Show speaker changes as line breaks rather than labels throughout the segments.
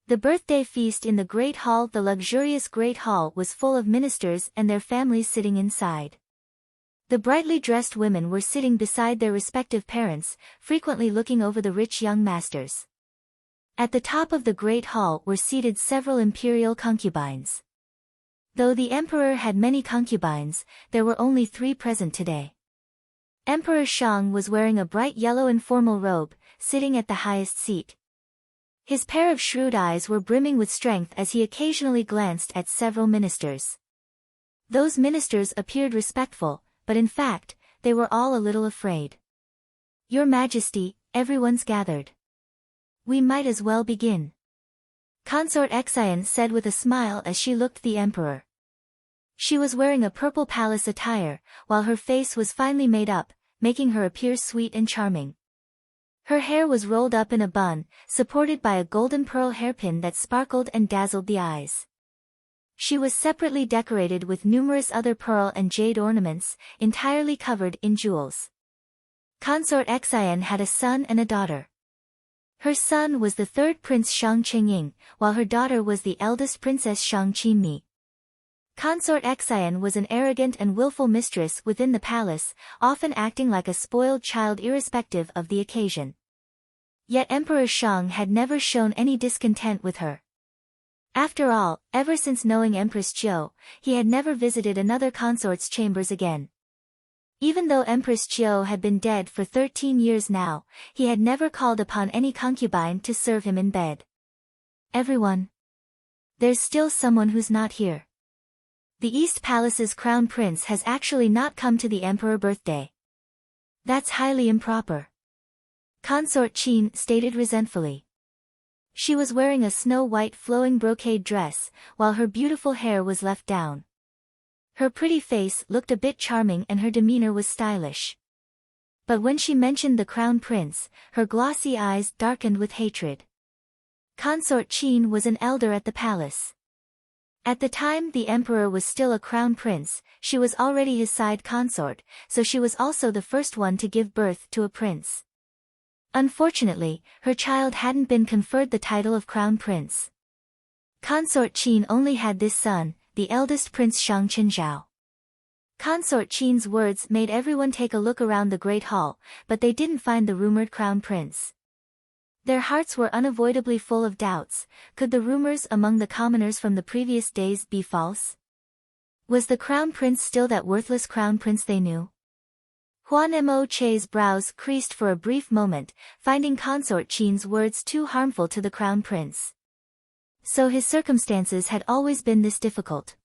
The birthday feast in the Great Hall. The luxurious Great Hall was full of ministers and their families sitting inside. The brightly dressed women were sitting beside their respective parents, frequently looking over the rich young masters. At the top of the Great Hall were seated several imperial concubines. Though the emperor had many concubines, there were only 3 present today. Emperor Shang was wearing a bright yellow informal robe, sitting at the highest seat. His pair of shrewd eyes were brimming with strength as he occasionally glanced at several ministers. Those ministers appeared respectful, but in fact, they were all a little afraid. "Your Majesty, everyone's gathered. We might as well begin," Consort Exian said with a smile as she looked the emperor. She was wearing a purple palace attire, while her face was finely made up, making her appear sweet and charming. Her hair was rolled up in a bun, supported by a golden pearl hairpin that sparkled and dazzled the eyes. She was separately decorated with numerous other pearl and jade ornaments, entirely covered in jewels. Consort Exian had a son and a daughter. Her son was the 3rd Prince Shang Qingying, while her daughter was the eldest Princess Shang Qinmi. Consort Exian was an arrogant and willful mistress within the palace, often acting like a spoiled child irrespective of the occasion. Yet Emperor Shang had never shown any discontent with her. After all, ever since knowing Empress Jiu, he had never visited another consort's chambers again. Even though Empress Jiu had been dead for 13 years now, he had never called upon any concubine to serve him in bed. "Everyone. There's still someone who's not here. The East Palace's crown prince has actually not come to the emperor birthday. That's highly improper," Consort Qin stated resentfully. She was wearing a snow-white flowing brocade dress, while her beautiful hair was left down. Her pretty face looked a bit charming and her demeanor was stylish. But when she mentioned the crown prince, her glossy eyes darkened with hatred. Consort Qin was an elder at the palace. At the time the emperor was still a crown prince, she was already his side consort, so she was also the first one to give birth to a prince. Unfortunately, her child hadn't been conferred the title of crown prince. Consort Qin only had this son, the eldest Prince Shang Qinzhao. Consort Qin's words made everyone take a look around the Great Hall, but they didn't find the rumored crown prince. Their hearts were unavoidably full of doubts. Could the rumors among the commoners from the previous days be false? Was the crown prince still that worthless crown prince they knew? Huan Mo Che's brows creased for a brief moment, finding Consort Qin's words too harmful to the crown prince. So his circumstances had always been this difficult.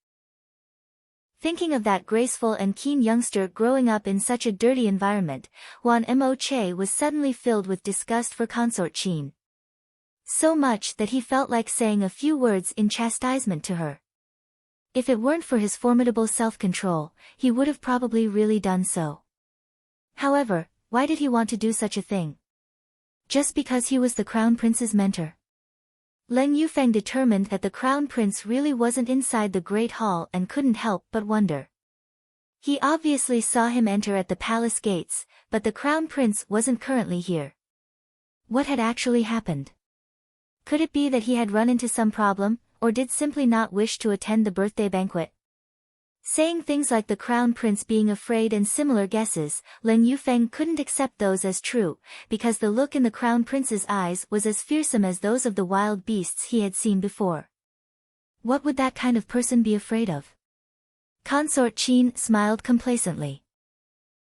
Thinking of that graceful and keen youngster growing up in such a dirty environment, Huan Mo Che was suddenly filled with disgust for Consort Qin. So much that he felt like saying a few words in chastisement to her. If it weren't for his formidable self-control, he would have probably really done so. However, why did he want to do such a thing? Just because he was the crown prince's mentor? Leng Yufeng determined that the crown prince really wasn't inside the Great Hall and couldn't help but wonder. He obviously saw him enter at the palace gates, but the crown prince wasn't currently here. What had actually happened? Could it be that he had run into some problem, or did simply not wish to attend the birthday banquet? Saying things like the crown prince being afraid and similar guesses, Leng Yufeng couldn't accept those as true, because the look in the crown prince's eyes was as fearsome as those of the wild beasts he had seen before. What would that kind of person be afraid of? Consort Qin smiled complacently.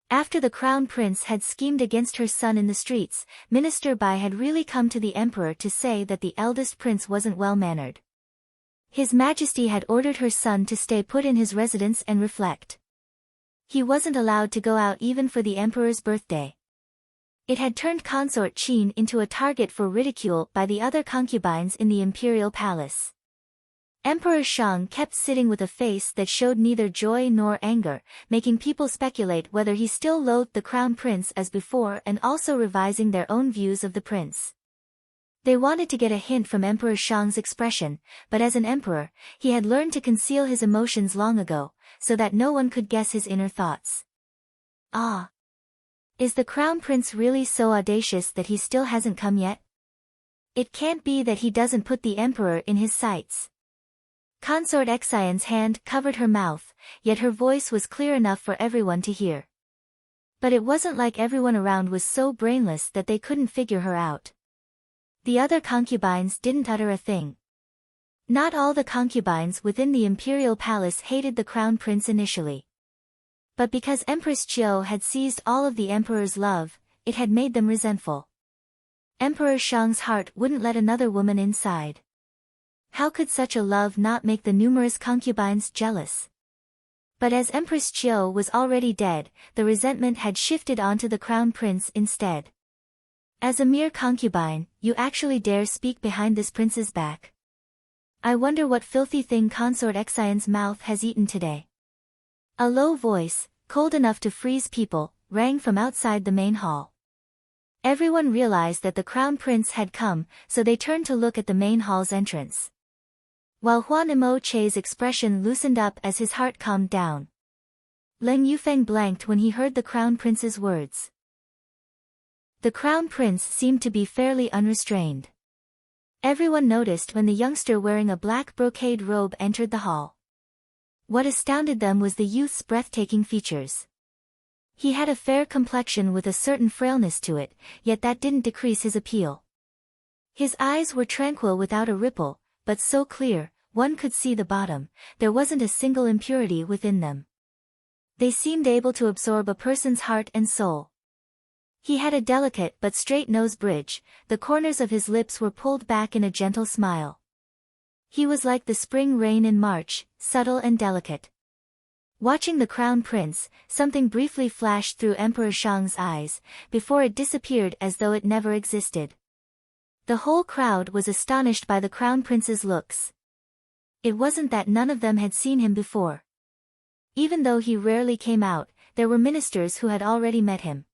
After the crown prince had schemed against her son in the streets, Minister Bai had really come to the emperor to say that the eldest prince wasn't well-mannered. His Majesty had ordered her son to stay put in his residence and reflect. He wasn't allowed to go out even for the emperor's birthday. It had turned Consort Qin into a target for ridicule by the other concubines in the imperial palace. Emperor Shang kept sitting with a face that showed neither joy nor anger, making people speculate whether he still loathed the crown prince as before and also revising their own views of the prince. They wanted to get a hint from Emperor Shang's expression, but as an emperor, he had learned to conceal his emotions long ago, so that no one could guess his inner thoughts. Ah! Is the crown prince really so audacious that he still hasn't come yet? It can't be that he doesn't put the emperor in his sights. Consort Xian's hand covered her mouth, yet her voice was clear enough for everyone to hear. But it wasn't like everyone around was so brainless that they couldn't figure her out. The other concubines didn't utter a thing. Not all the concubines within the imperial palace hated the crown prince initially. But because Empress Qiu had seized all of the emperor's love, it had made them resentful. Emperor Shang's heart wouldn't let another woman inside. How could such a love not make the numerous concubines jealous? But as Empress Qiu was already dead, the resentment had shifted onto the crown prince instead. As a mere concubine, you actually dare speak behind this prince's back? I wonder what filthy thing Consort Xian's mouth has eaten today. A low voice, cold enough to freeze people, rang from outside the main hall. Everyone realized that the crown prince had come, so they turned to look at the main hall's entrance. While Huan Imo Che's expression loosened up as his heart calmed down. Leng Yufeng blanked when he heard the crown prince's words. The crown prince seemed to be fairly unrestrained. Everyone noticed when the youngster wearing a black brocade robe entered the hall. What astounded them was the youth's breathtaking features. He had a fair complexion with a certain frailness to it, yet that didn't decrease his appeal. His eyes were tranquil without a ripple, but so clear, one could see the bottom, there wasn't a single impurity within them. They seemed able to absorb a person's heart and soul. He had a delicate but straight nose bridge, the corners of his lips were pulled back in a gentle smile. He was like the spring rain in March, subtle and delicate. Watching the crown prince, something briefly flashed through Emperor Shang's eyes, before it disappeared as though it never existed. The whole crowd was astonished by the crown prince's looks. It wasn't that none of them had seen him before. Even though he rarely came out, there were ministers who had already met him.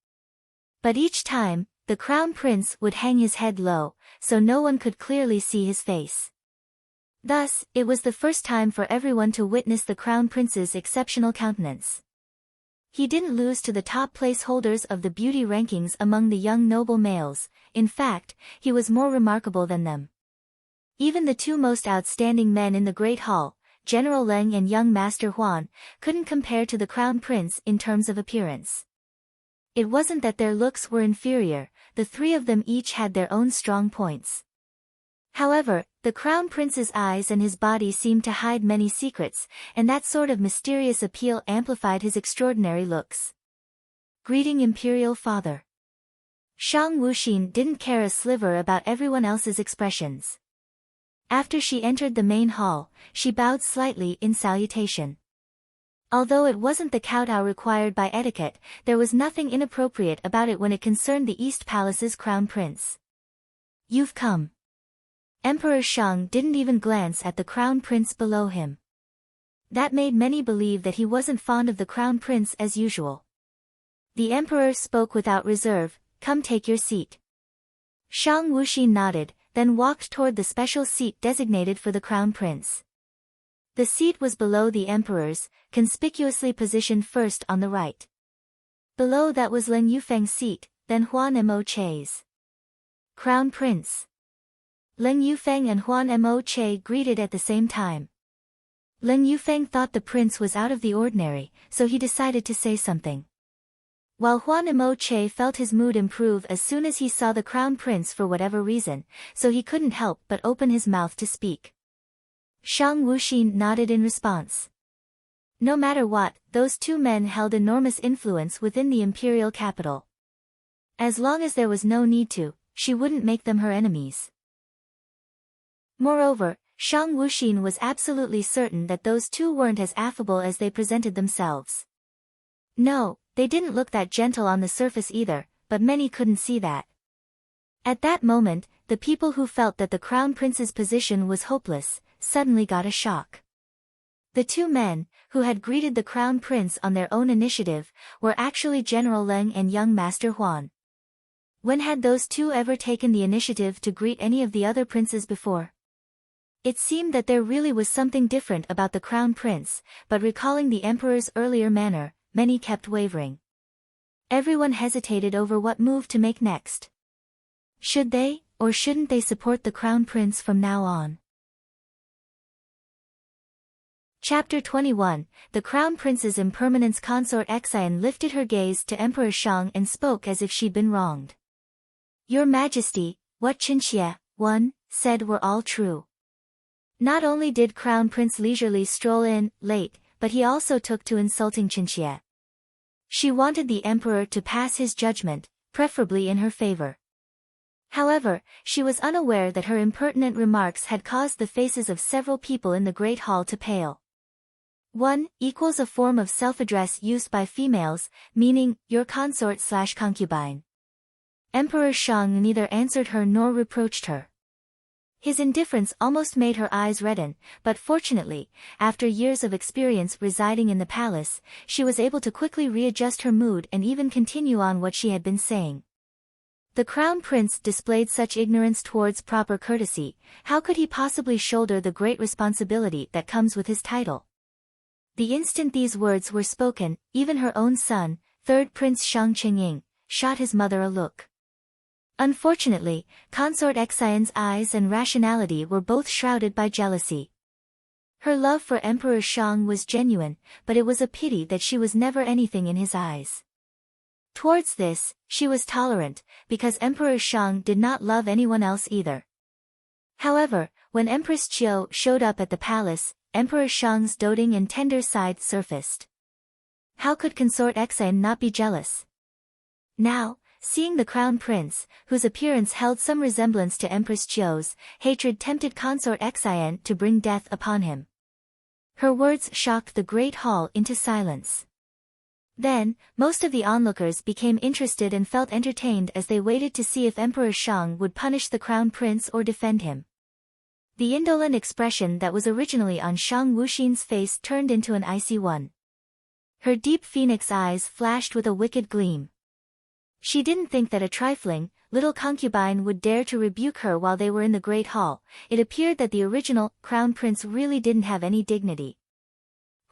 But each time, the crown prince would hang his head low, so no one could clearly see his face. Thus, it was the first time for everyone to witness the crown prince's exceptional countenance. He didn't lose to the top place holders of the beauty rankings among the young noble males, in fact, he was more remarkable than them. Even the two most outstanding men in the Great Hall, General Leng and young Master Huan, couldn't compare to the crown prince in terms of appearance. It wasn't that their looks were inferior, the three of them each had their own strong points. However, the crown prince's eyes and his body seemed to hide many secrets, and that sort of mysterious appeal amplified his extraordinary looks. Greeting Imperial Father. Shang Wuxin didn't care a sliver about everyone else's expressions. After she entered the main hall, she bowed slightly in salutation. Although it wasn't the kowtow required by etiquette, there was nothing inappropriate about it when it concerned the East Palace's crown prince. You've come. Emperor Shang didn't even glance at the crown prince below him. That made many believe that he wasn't fond of the crown prince as usual. The emperor spoke without reserve, "Come take your seat." Shang Wuxin nodded, then walked toward the special seat designated for the crown prince. The seat was below the emperor's, conspicuously positioned first on the right. Below that was Leng Yufeng's seat, then Huan Mo Che's. Crown Prince. Leng Yufeng and Huan Mo Che greeted at the same time. Leng Yufeng thought the prince was out of the ordinary, so he decided to say something. While Huan Mo Che felt his mood improve as soon as he saw the crown prince for whatever reason, so he couldn't help but open his mouth to speak. Shang Wuxin nodded in response. No matter what, those two men held enormous influence within the imperial capital. As long as there was no need to, she wouldn't make them her enemies. Moreover, Shang Wuxin was absolutely certain that those two weren't as affable as they presented themselves. No, they didn't look that gentle on the surface either, but many couldn't see that. At that moment, the people who felt that the crown prince's position was hopeless, suddenly got a shock. The two men, who had greeted the crown prince on their own initiative, were actually General Leng and young Master Huan. When had those two ever taken the initiative to greet any of the other princes before? It seemed that there really was something different about the crown prince, but recalling the emperor's earlier manner, many kept wavering. Everyone hesitated over what move to make next. Should they, or shouldn't they support the crown prince from now on? Chapter 21, The Crown Prince's Impermanence. Consort Exine lifted her gaze to Emperor Shang and spoke as if she'd been wronged. Your Majesty, what Qinxie, one, said were all true. Not only did Crown Prince leisurely stroll in, late, but he also took to insulting Qinxie. She wanted the Emperor to pass his judgment, preferably in her favor. However, she was unaware that her impertinent remarks had caused the faces of several people in the Great Hall to pale. 1 equals a form of self-address used by females, meaning, your consort/concubine. Emperor Shang neither answered her nor reproached her. His indifference almost made her eyes redden, but fortunately, after years of experience residing in the palace, she was able to quickly readjust her mood and even continue on what she had been saying. The Crown Prince displayed such ignorance towards proper courtesy, how could he possibly shoulder the great responsibility that comes with his title? The instant these words were spoken, even her own son, third Prince Shang Qingying, shot his mother a look. Unfortunately, Consort Exine's eyes and rationality were both shrouded by jealousy. Her love for Emperor Shang was genuine, but it was a pity that she was never anything in his eyes. Towards this, she was tolerant, because Emperor Shang did not love anyone else either. However, when Empress Qiu showed up at the palace, Emperor Shang's doting and tender side surfaced. How could Consort Exine not be jealous? Now, seeing the Crown Prince, whose appearance held some resemblance to Empress Qiu's, hatred tempted Consort Exine to bring death upon him. Her words shocked the Great Hall into silence. Then, most of the onlookers became interested and felt entertained as they waited to see if Emperor Shang would punish the Crown Prince or defend him. The indolent expression that was originally on Shang Wuxin's face turned into an icy one. Her deep phoenix eyes flashed with a wicked gleam. She didn't think that a trifling, little concubine would dare to rebuke her while they were in the Great Hall. It appeared that the original Crown Prince really didn't have any dignity.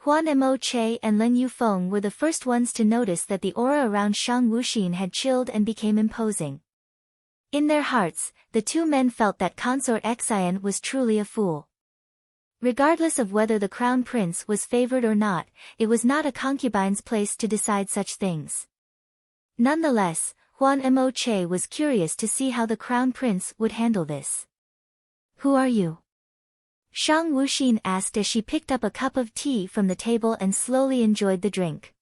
Huan Mo Che and Leng Yufeng were the first ones to notice that the aura around Shang Wuxin had chilled and became imposing. In their hearts, the two men felt that Consort Exine was truly a fool. Regardless of whether the Crown Prince was favored or not, it was not a concubine's place to decide such things. Nonetheless, Huan Mo Che was curious to see how the Crown Prince would handle this. Who are you? Shang Wuxin asked as she picked up a cup of tea from the table and slowly enjoyed the drink.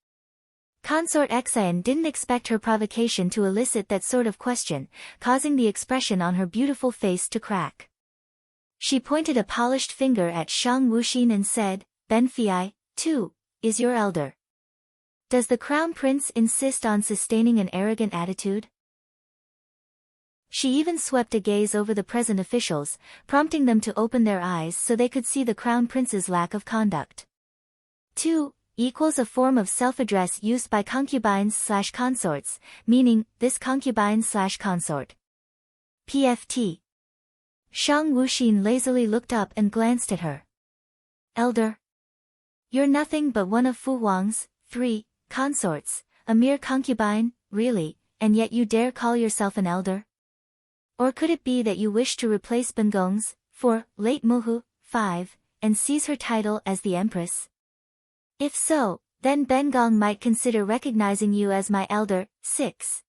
Consort Exine didn't expect her provocation to elicit that sort of question, causing the expression on her beautiful face to crack. She pointed a polished finger at Shang Wuxin and said, Ben Fei, too, is your elder. Does the Crown Prince insist on sustaining an arrogant attitude? She even swept a gaze over the present officials, prompting them to open their eyes so they could see the Crown Prince's lack of conduct. 2 equals a form of self-address used by concubines/consorts, meaning, this concubine/consort. PFT. Shang Wuxin lazily looked up and glanced at her. Elder? You're nothing but one of Fu Wang's 3 consorts, a mere concubine, really, and yet you dare call yourself an elder? Or could it be that you wish to replace Bengong's 4 late Muhu 5, and seize her title as the Empress? If so, then Bengong might consider recognizing you as my elder. 6.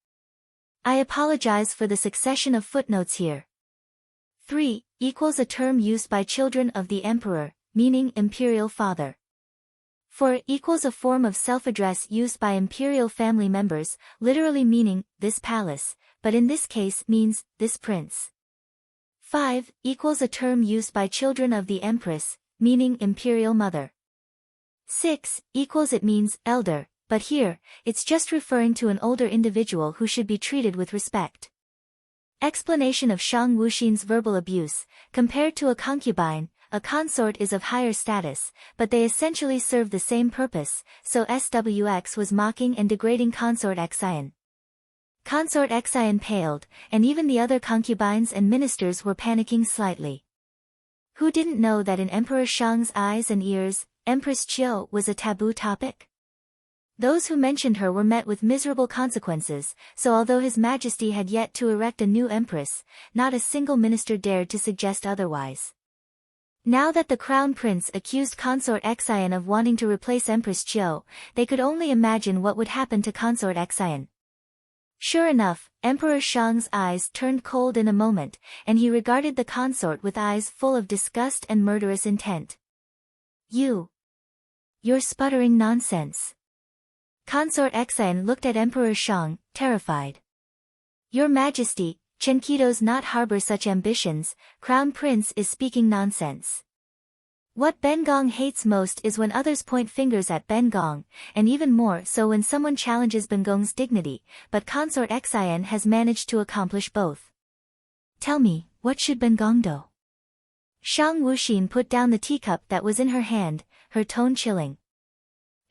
I apologize for the succession of footnotes here. 3 equals a term used by children of the emperor, meaning imperial father. 4 equals a form of self-address used by imperial family members, literally meaning, this palace, but in this case means, this prince. 5 equals a term used by children of the empress, meaning imperial mother. 6 equals it means, elder, but here, it's just referring to an older individual who should be treated with respect. Explanation of Shang Wuxin's verbal abuse. Compared to a concubine, a consort is of higher status, but they essentially serve the same purpose, so SWX was mocking and degrading Consort Exine. Consort Exine paled, and even the other concubines and ministers were panicking slightly. Who didn't know that in Emperor Shang's eyes and ears, Empress Qiu was a taboo topic? Those who mentioned her were met with miserable consequences, so although His Majesty had yet to erect a new empress, not a single minister dared to suggest otherwise. Now that the crown prince accused consort Xian of wanting to replace Empress Qiu, they could only imagine what would happen to consort Xian. Sure enough, Emperor Shang's eyes turned cold in a moment, and he regarded the consort with eyes full of disgust and murderous intent. You're sputtering nonsense. Consort Xian looked at Emperor Shang, terrified. Your Majesty, Chenqi does not harbor such ambitions, Crown Prince is speaking nonsense. What Ben Gong hates most is when others point fingers at Ben Gong, and even more so when someone challenges Ben Gong's dignity, but Consort Xian has managed to accomplish both. Tell me, what should Ben Gong do? Shang Wuxin put down the teacup that was in her hand, her tone chilling.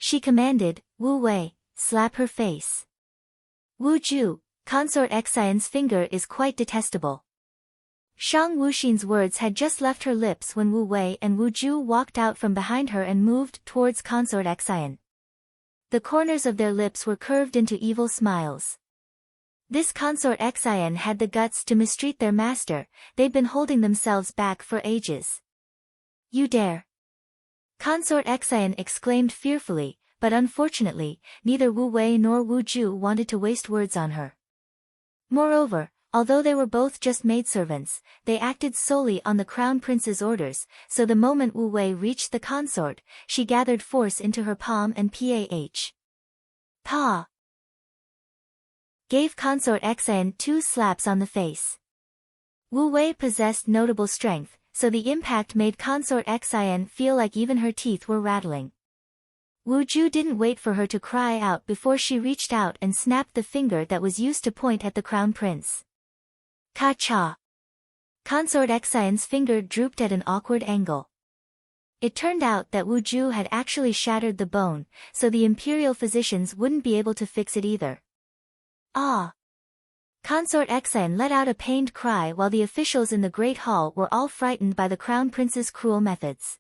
She commanded, Wu Wei, slap her face. Wu Ju, Consort Xian's finger is quite detestable. Shang Wuxin's words had just left her lips when Wu Wei and Wu Ju walked out from behind her and moved towards Consort Xian. The corners of their lips were curved into evil smiles. This Consort Xian had the guts to mistreat their master, they'd been holding themselves back for ages. You dare! Consort Xian exclaimed fearfully, but unfortunately, neither Wu Wei nor Wu Ju wanted to waste words on her. Moreover, although they were both just maidservants, they acted solely on the crown prince's orders, so the moment Wu Wei reached the consort, she gathered force into her palm and gave Consort Xian 2 slaps on the face. Wu Wei possessed notable strength, so the impact made Consort Xian feel like even her teeth were rattling. Wu Ju didn't wait for her to cry out before she reached out and snapped the finger that was used to point at the crown prince. Ka-cha! Consort Xian's finger drooped at an awkward angle. It turned out that Wu Ju had actually shattered the bone, so the imperial physicians wouldn't be able to fix it either. Ah! Consort Xian let out a pained cry while the officials in the Great Hall were all frightened by the crown prince's cruel methods.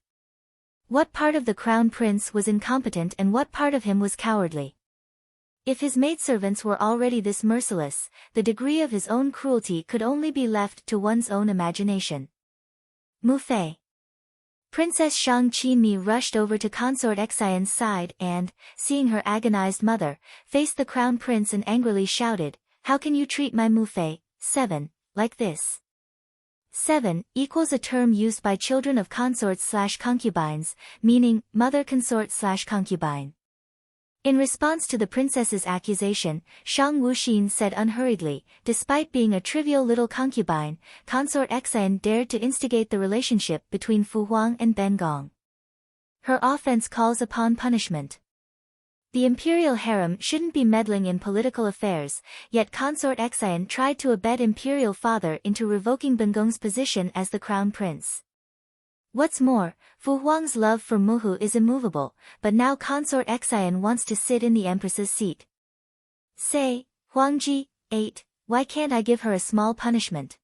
What part of the crown prince was incompetent and what part of him was cowardly? If his maidservants were already this merciless, the degree of his own cruelty could only be left to one's own imagination. Mu Fei. Princess Shang Qinmi rushed over to Consort Xian's side and, seeing her agonized mother, faced the crown prince and angrily shouted, How can you treat my Mu Fei, 7, like this? 7 equals a term used by children of consorts/concubines, meaning mother consort/concubine. In response to the princess's accusation, Shang Wuxin said unhurriedly, despite being a trivial little concubine, Consort Xian dared to instigate the relationship between Fu Huang and Ben Gong. Her offense calls upon punishment. The imperial harem shouldn't be meddling in political affairs, yet Consort Xian tried to abet imperial father into revoking Ben Gong's position as the crown prince. What's more, Fu Huang's love for Muhu is immovable, but now Consort Xian wants to sit in the empress's seat. Say, Huangji, 8, why can't I give her a small punishment?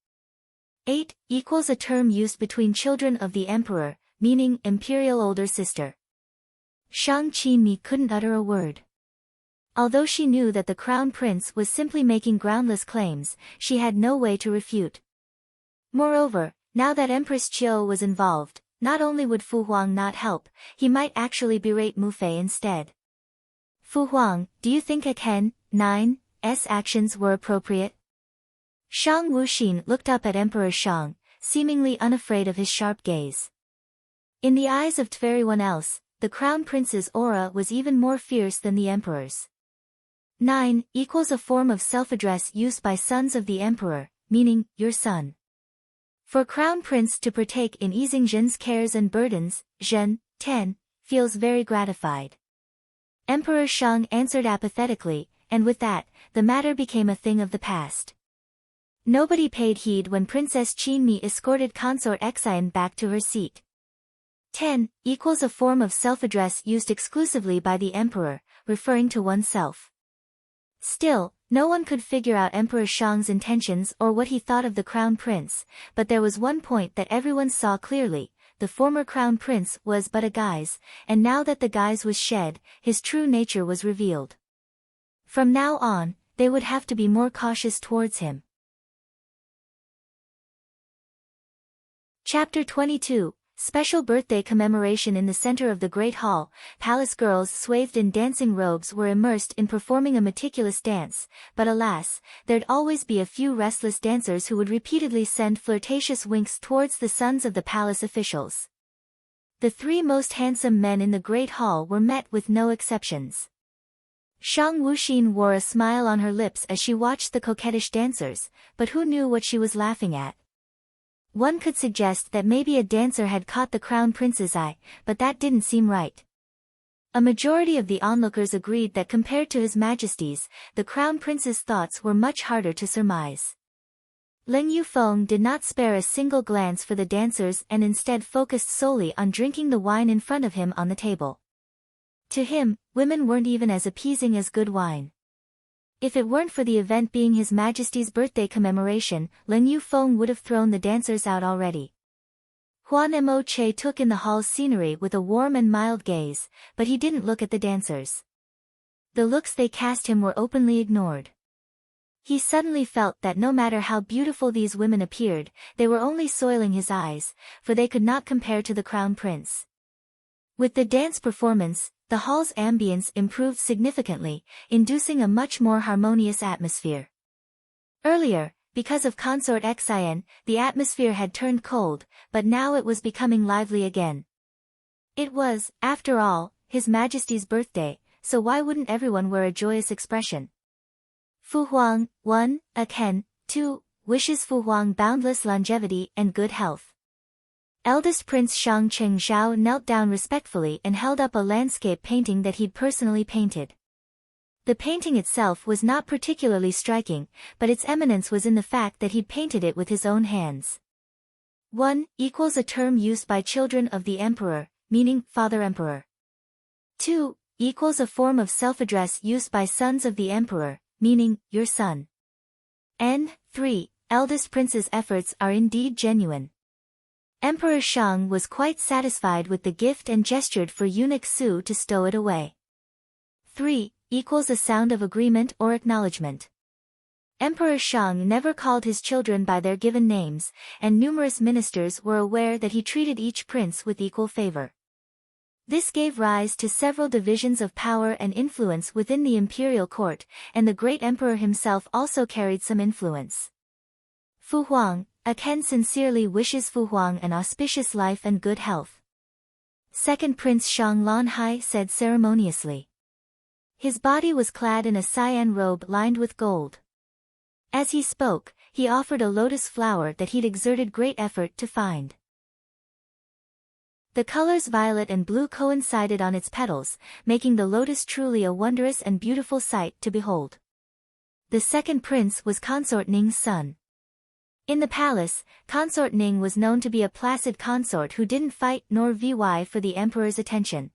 8 equals a term used between children of the emperor, meaning imperial older sister. Shang Qinmi couldn't utter a word. Although she knew that the crown prince was simply making groundless claims, she had no way to refute. Moreover, now that Empress Qiu was involved, not only would Fu Huang not help, he might actually berate Mu Fei instead. Fu Huang, do you think Ken 9's actions were appropriate? Shang Wuxin looked up at Emperor Shang, seemingly unafraid of his sharp gaze. In the eyes of everyone else, the crown prince's aura was even more fierce than the emperor's. 9 equals a form of self-address used by sons of the emperor, meaning, your son. For crown prince to partake in easing Zhen's cares and burdens, Zhen, 10, feels very gratified. Emperor Shang answered apathetically, and with that, the matter became a thing of the past. Nobody paid heed when Princess Qinmi escorted Consort Xian back to her seat. 10 equals a form of self-address used exclusively by the emperor, referring to oneself. Still, no one could figure out Emperor Shang's intentions or what he thought of the crown prince, but there was one point that everyone saw clearly, the former crown prince was but a guise, and now that the guise was shed, his true nature was revealed. From now on, they would have to be more cautious towards him. Chapter 22, Special Birthday Commemoration. In the center of the Great Hall, palace girls swathed in dancing robes were immersed in performing a meticulous dance, but alas, there'd always be a few restless dancers who would repeatedly send flirtatious winks towards the sons of the palace officials. The three most handsome men in the Great Hall were met with no exceptions. Shang Wuxin wore a smile on her lips as she watched the coquettish dancers, but who knew what she was laughing at? One could suggest that maybe a dancer had caught the crown prince's eye, but that didn't seem right. A majority of the onlookers agreed that compared to His Majesty's, the crown prince's thoughts were much harder to surmise. Ling Yufeng did not spare a single glance for the dancers and instead focused solely on drinking the wine in front of him on the table. To him, women weren't even as appeasing as good wine. If it weren't for the event being His Majesty's birthday commemoration, Ling Yufeng would have thrown the dancers out already. Huan Mo Che took in the hall's scenery with a warm and mild gaze, but he didn't look at the dancers. The looks they cast him were openly ignored. He suddenly felt that no matter how beautiful these women appeared, they were only soiling his eyes, for they could not compare to the crown prince. With the dance performance, the hall's ambience improved significantly, inducing a much more harmonious atmosphere. Earlier, because of Consort Xian, the atmosphere had turned cold, but now it was becoming lively again. It was, after all, His Majesty's birthday, so why wouldn't everyone wear a joyous expression? Fu Huang, 1, a Ken, 2, wishes Fu Huang boundless longevity and good health. Eldest Prince Shang Chengzhao knelt down respectfully and held up a landscape painting that he'd personally painted. The painting itself was not particularly striking, but its eminence was in the fact that he'd painted it with his own hands. 1 equals a term used by children of the emperor, meaning Father Emperor. 2 equals a form of self-address used by sons of the emperor, meaning your son. And 3 eldest prince's efforts are indeed genuine. Emperor Shang was quite satisfied with the gift and gestured for eunuch Su to stow it away. 3 equals a sound of agreement or acknowledgement. Emperor Shang never called his children by their given names, and numerous ministers were aware that he treated each prince with equal favor. This gave rise to several divisions of power and influence within the imperial court, and the great emperor himself also carried some influence. Fu Huang, a Ken sincerely wishes Fu Huang an auspicious life and good health. Second Prince Shang Lanhai said ceremoniously. His body was clad in a cyan robe lined with gold. As he spoke, he offered a lotus flower that he'd exerted great effort to find. The colors violet and blue coincided on its petals, making the lotus truly a wondrous and beautiful sight to behold. The second prince was Consort Ning's son. In the palace, Consort Ning was known to be a placid consort who didn't fight nor vie for the emperor's attention.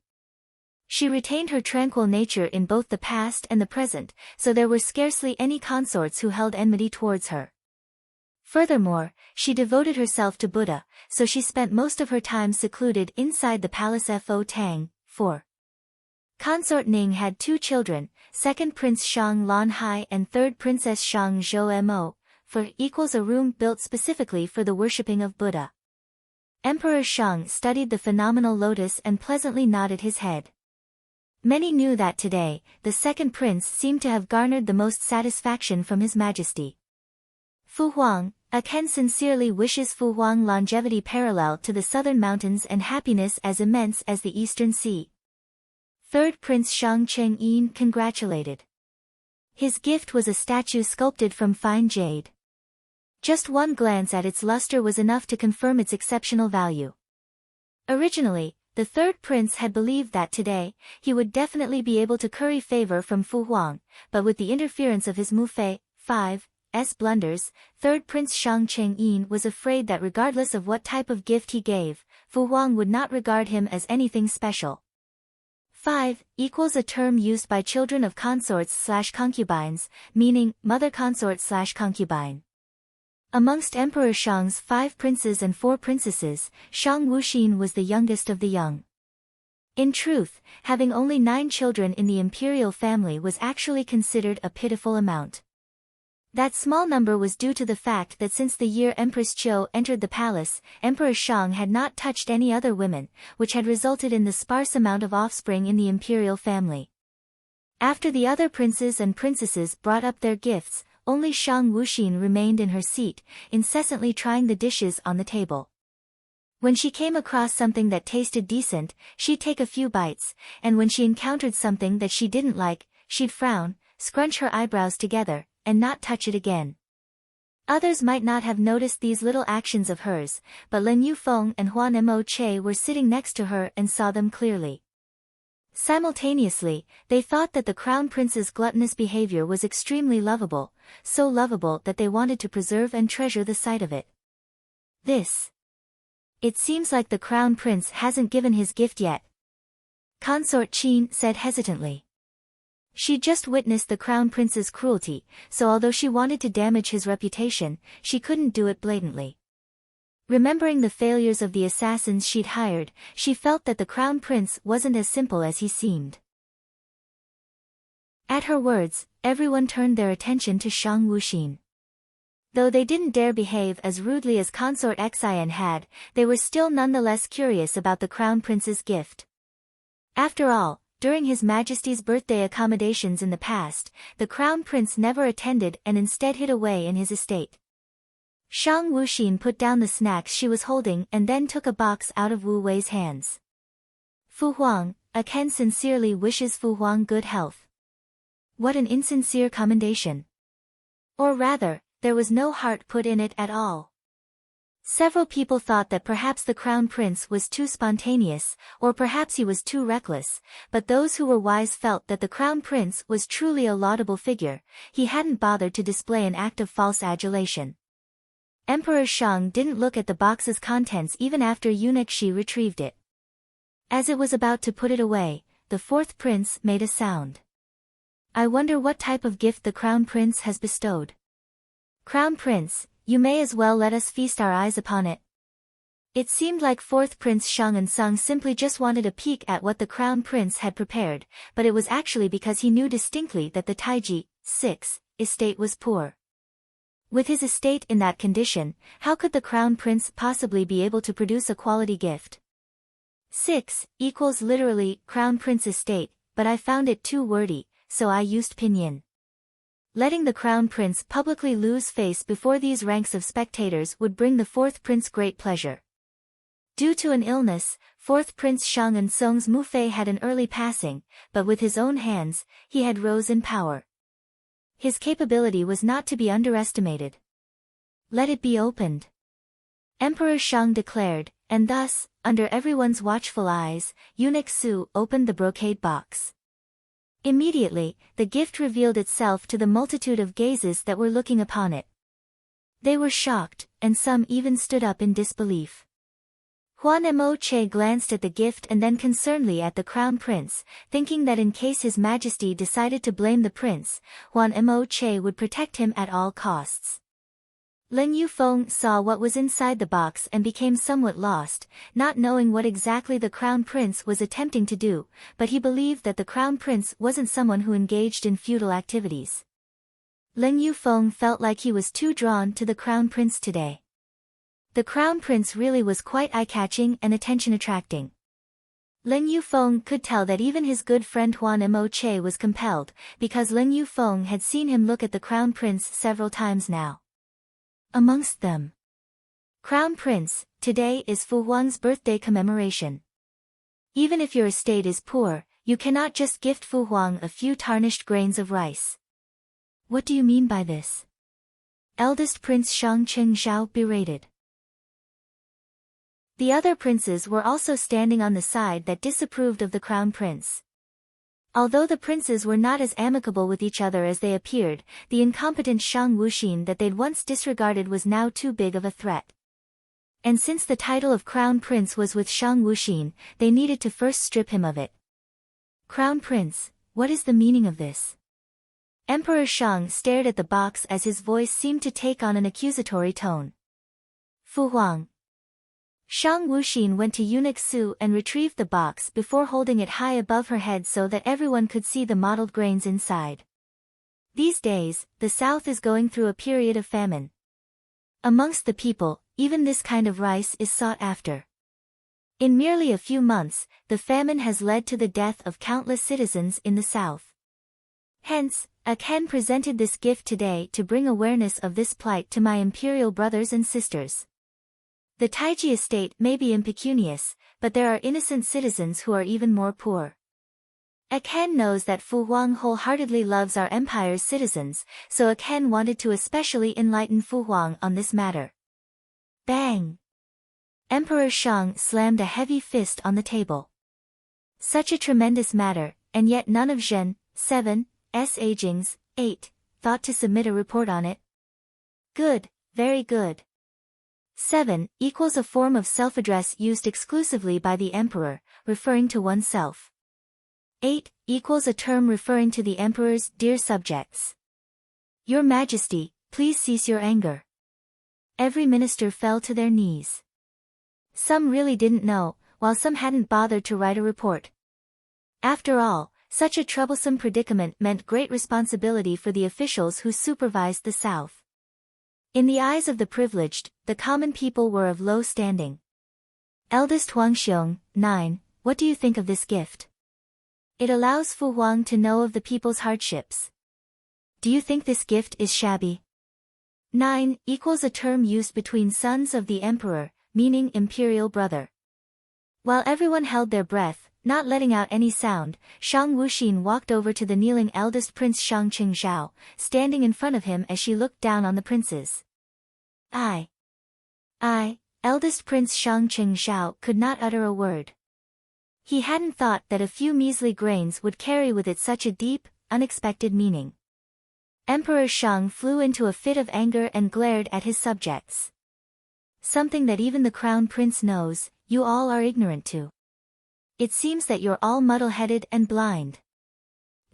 She retained her tranquil nature in both the past and the present, so there were scarcely any consorts who held enmity towards her. Furthermore, she devoted herself to Buddha, so she spent most of her time secluded inside the palace. Fo Tang, 4. Consort Ning had 2 children, second Prince Shang Lanhai and third Princess Shang Zhou Mo, for equals a room built specifically for the worshipping of Buddha. Emperor Shang studied the phenomenal lotus and pleasantly nodded his head. Many knew that today, the second prince seemed to have garnered the most satisfaction from His Majesty. Fu Huang, a Ken sincerely wishes Fu Huang longevity parallel to the southern mountains and happiness as immense as the eastern sea. Third Prince Shang Cheng-yin congratulated. His gift was a statue sculpted from fine jade. Just one glance at its luster was enough to confirm its exceptional value. Originally, the third prince had believed that today, he would definitely be able to curry favor from Fu Huang, but with the interference of his Mufei, 5's blunders, third prince Shang Cheng-yin was afraid that regardless of what type of gift he gave, Fu Huang would not regard him as anything special. 5 equals a term used by children of consorts/concubines, meaning mother consort/concubine. Amongst Emperor Shang's 5 princes and 4 princesses, Shang Wuxin was the youngest of the young. In truth, having only 9 children in the imperial family was actually considered a pitiful amount. That small number was due to the fact that since the year Empress Qiu entered the palace, Emperor Shang had not touched any other women, which had resulted in the sparse amount of offspring in the imperial family. After the other princes and princesses brought up their gifts, only Shang Wuxin remained in her seat, incessantly trying the dishes on the table. When she came across something that tasted decent, she'd take a few bites, and when she encountered something that she didn't like, she'd frown, scrunch her eyebrows together, and not touch it again. Others might not have noticed these little actions of hers, but Lin Yufeng and Huan Mo Che were sitting next to her and saw them clearly. Simultaneously, they thought that the crown prince's gluttonous behavior was extremely lovable, so lovable that they wanted to preserve and treasure the sight of it. It seems like the crown prince hasn't given his gift yet, Consort Qin said hesitantly. She'd just witnessed the crown prince's cruelty, so although she wanted to damage his reputation, she couldn't do it blatantly. Remembering the failures of the assassins she'd hired, she felt that the crown prince wasn't as simple as he seemed. At her words, everyone turned their attention to Shang Wuxin. Though they didn't dare behave as rudely as Consort Xian had, they were still nonetheless curious about the crown prince's gift. After all, during His Majesty's birthday accommodations in the past, the crown prince never attended and instead hid away in his estate. Shang Wuxin put down the snacks she was holding and then took a box out of Wu Wei's hands. Fu Huang, a Ken sincerely wishes Fu Huang good health. What an insincere commendation. Or rather, there was no heart put in it at all. Several people thought that perhaps the crown prince was too spontaneous, or perhaps he was too reckless, but those who were wise felt that the crown prince was truly a laudable figure. He hadn't bothered to display an act of false adulation. Emperor Shang didn't look at the box's contents even after eunuch Shi retrieved it. As it was about to put it away, the 4th prince made a sound. I wonder what type of gift the crown prince has bestowed. Crown prince, you may as well let us feast our eyes upon it. It seemed like 4th Prince Shang Ensung simply just wanted a peek at what the crown prince had prepared, but it was actually because he knew distinctly that the Taiji 6 estate was poor. With his estate in that condition, how could the crown prince possibly be able to produce a quality gift? 6 equals literally crown prince estate, but I found it too wordy, so I used pinyin. Letting the crown prince publicly lose face before these ranks of spectators would bring the 4th prince great pleasure. Due to an illness, 4th Prince Shang Ensung's Mufei had an early passing, but with his own hands, he had rose in power. His capability was not to be underestimated. Let it be opened, Emperor Shang declared, and thus, under everyone's watchful eyes, eunuch Su opened the brocade box. Immediately, the gift revealed itself to the multitude of gazes that were looking upon it. They were shocked, and some even stood up in disbelief. Huan Mo Che glanced at the gift and then concernedly at the crown prince, thinking that in case His Majesty decided to blame the prince, Huan Mo Che would protect him at all costs. Lin Yufeng saw what was inside the box and became somewhat lost, not knowing what exactly the crown prince was attempting to do, but he believed that the crown prince wasn't someone who engaged in futile activities. Lin Yufeng felt like he was too drawn to the crown prince today. The crown prince really was quite eye-catching and attention-attracting. Lin Yufeng could tell that even his good friend Huan Mo Che was compelled, because Lin Yufeng had seen him look at the crown prince several times now. Amongst them, Crown Prince, today is Fu Huang's birthday commemoration. Even if your estate is poor, you cannot just gift Fu Huang a few tarnished grains of rice. What do you mean by this? Eldest Prince Shang Qingzhao berated. The other princes were also standing on the side that disapproved of the crown prince. Although the princes were not as amicable with each other as they appeared, the incompetent Shang Wuxin that they'd once disregarded was now too big of a threat. And since the title of crown prince was with Shang Wuxin, they needed to first strip him of it. Crown prince, what is the meaning of this? Emperor Shang stared at the box as his voice seemed to take on an accusatory tone. Fu Huang. Shang Wuxin went to eunuch Su and retrieved the box before holding it high above her head so that everyone could see the mottled grains inside. These days, the South is going through a period of famine. Amongst the people, even this kind of rice is sought after. In merely a few months, the famine has led to the death of countless citizens in the South. Hence, Aken presented this gift today to bring awareness of this plight to my imperial brothers and sisters. The Taiji estate may be impecunious, but there are innocent citizens who are even more poor. Aken knows that Fu Huang wholeheartedly loves our empire's citizens, so Aken wanted to especially enlighten Fu Huang on this matter. Bang! Emperor Shang slammed a heavy fist on the table. Such a tremendous matter, and yet none of Zhen, 7's agings, 8, thought to submit a report on it. Good, very good. 7 equals a form of self-address used exclusively by the emperor, referring to oneself. 8 equals a term referring to the emperor's dear subjects. Your Majesty, please cease your anger. Every minister fell to their knees. Some really didn't know, while some hadn't bothered to write a report. After all, such a troublesome predicament meant great responsibility for the officials who supervised the South. In the eyes of the privileged, the common people were of low standing. Eldest Huangxiong, 9, what do you think of this gift? It allows Fu Huang to know of the people's hardships. Do you think this gift is shabby? 9 equals a term used between sons of the emperor, meaning imperial brother. While everyone held their breath, not letting out any sound, Shang Wuxin walked over to the kneeling eldest prince Shang Qingzhao, standing in front of him as she looked down on the princes. Eldest prince Shang Qingzhao could not utter a word. He hadn't thought that a few measly grains would carry with it such a deep, unexpected meaning. Emperor Shang flew into a fit of anger and glared at his subjects. Something that even the crown prince knows, you all are ignorant to. It seems that you're all muddle-headed and blind.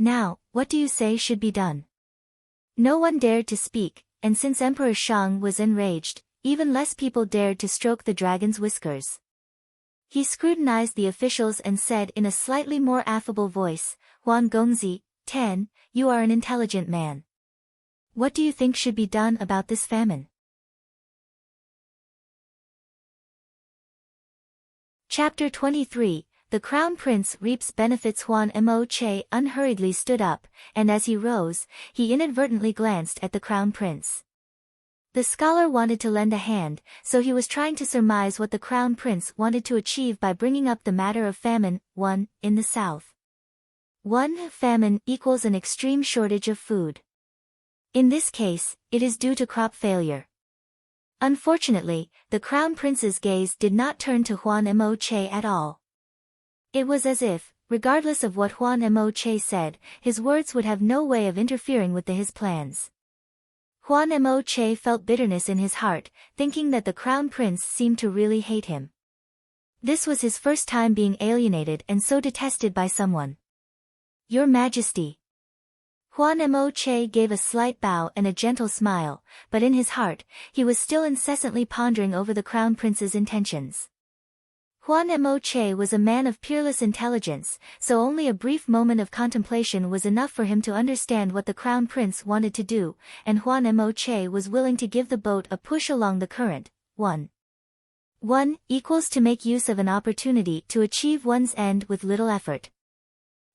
Now, what do you say should be done? No one dared to speak, and since Emperor Shang was enraged, even less people dared to stroke the dragon's whiskers. He scrutinized the officials and said in a slightly more affable voice, Huan Gongzi, 10, you are an intelligent man. What do you think should be done about this famine? Chapter 23, The Crown Prince Reaps Benefits. Huan Mo Che unhurriedly stood up, and as he rose, he inadvertently glanced at the Crown Prince. The scholar wanted to lend a hand, so he was trying to surmise what the Crown Prince wanted to achieve by bringing up the matter of famine. 1. In the South. 1. Famine equals an extreme shortage of food. In this case, it is due to crop failure. Unfortunately, the Crown Prince's gaze did not turn to Huan Mo Che at all. It was as if, regardless of what Huan Mo Che said, his words would have no way of interfering with his plans. Huan Mo Che felt bitterness in his heart, thinking that the Crown Prince seemed to really hate him. This was his first time being alienated and so detested by someone. Your Majesty. Huan Mo Che gave a slight bow and a gentle smile, but in his heart, he was still incessantly pondering over the Crown Prince's intentions. Huan Mo Che was a man of peerless intelligence, so only a brief moment of contemplation was enough for him to understand what the Crown Prince wanted to do, and Huan Mo Che was willing to give the boat a push along the current. 1 equals to make use of an opportunity to achieve one's end with little effort.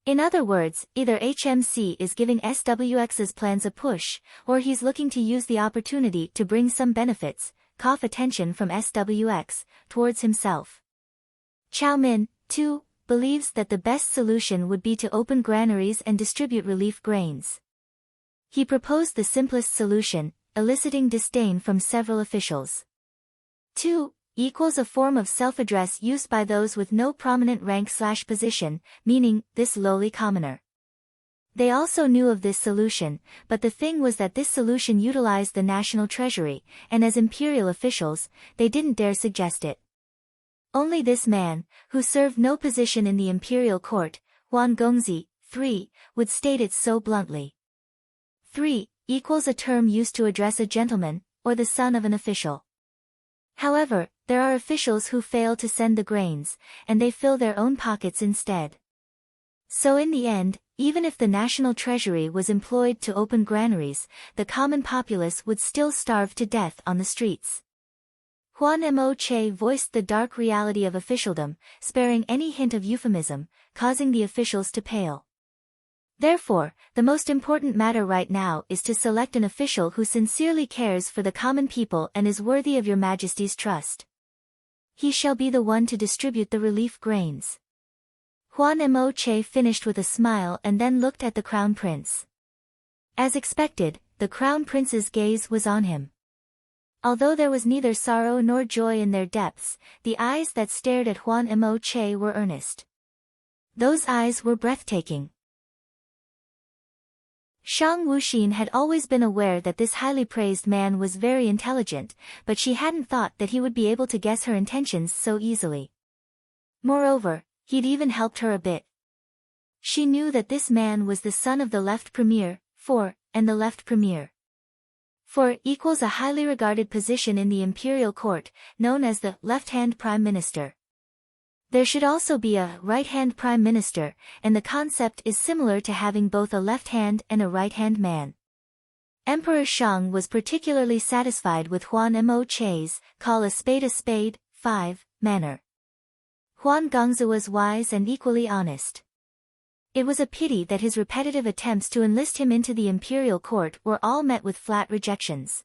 In other words, either HMC is giving SWX's plans a push, or he's looking to use the opportunity to bring some benefits, attention from SWX, towards himself. Chow Min, 2, believes that the best solution would be to open granaries and distribute relief grains. He proposed the simplest solution, eliciting disdain from several officials. 2 equals a form of self-address used by those with no prominent rank/position, meaning, this lowly commoner. They also knew of this solution, but the thing was that this solution utilized the national treasury, and as imperial officials, they didn't dare suggest it. Only this man, who served no position in the imperial court, Huan Gongzi, 3, would state it so bluntly. 3 equals a term used to address a gentleman, or the son of an official. However, there are officials who fail to send the grains, and they fill their own pockets instead. So in the end, even if the national treasury was employed to open granaries, the common populace would still starve to death on the streets. Juan Mo Che voiced the dark reality of officialdom, sparing any hint of euphemism, causing the officials to pale. Therefore, the most important matter right now is to select an official who sincerely cares for the common people and is worthy of your Majesty's trust. He shall be the one to distribute the relief grains. Juan Mo Che finished with a smile and then looked at the Crown Prince. As expected, the Crown Prince's gaze was on him. Although there was neither sorrow nor joy in their depths, the eyes that stared at Juan Mo Che were earnest. Those eyes were breathtaking. Shang Wuxin had always been aware that this highly praised man was very intelligent, but she hadn't thought that he would be able to guess her intentions so easily. Moreover, he'd even helped her a bit. She knew that this man was the son of the left premier, and the left premier. 4 equals a highly regarded position in the imperial court, known as the left-hand prime minister. There should also be a right-hand prime minister, and the concept is similar to having both a left-hand and a right-hand man. Emperor Shang was particularly satisfied with Juan Mo Che's call a spade, 5 manner. Juan Gongzi was wise and equally honest. It was a pity that his repetitive attempts to enlist him into the imperial court were all met with flat rejections.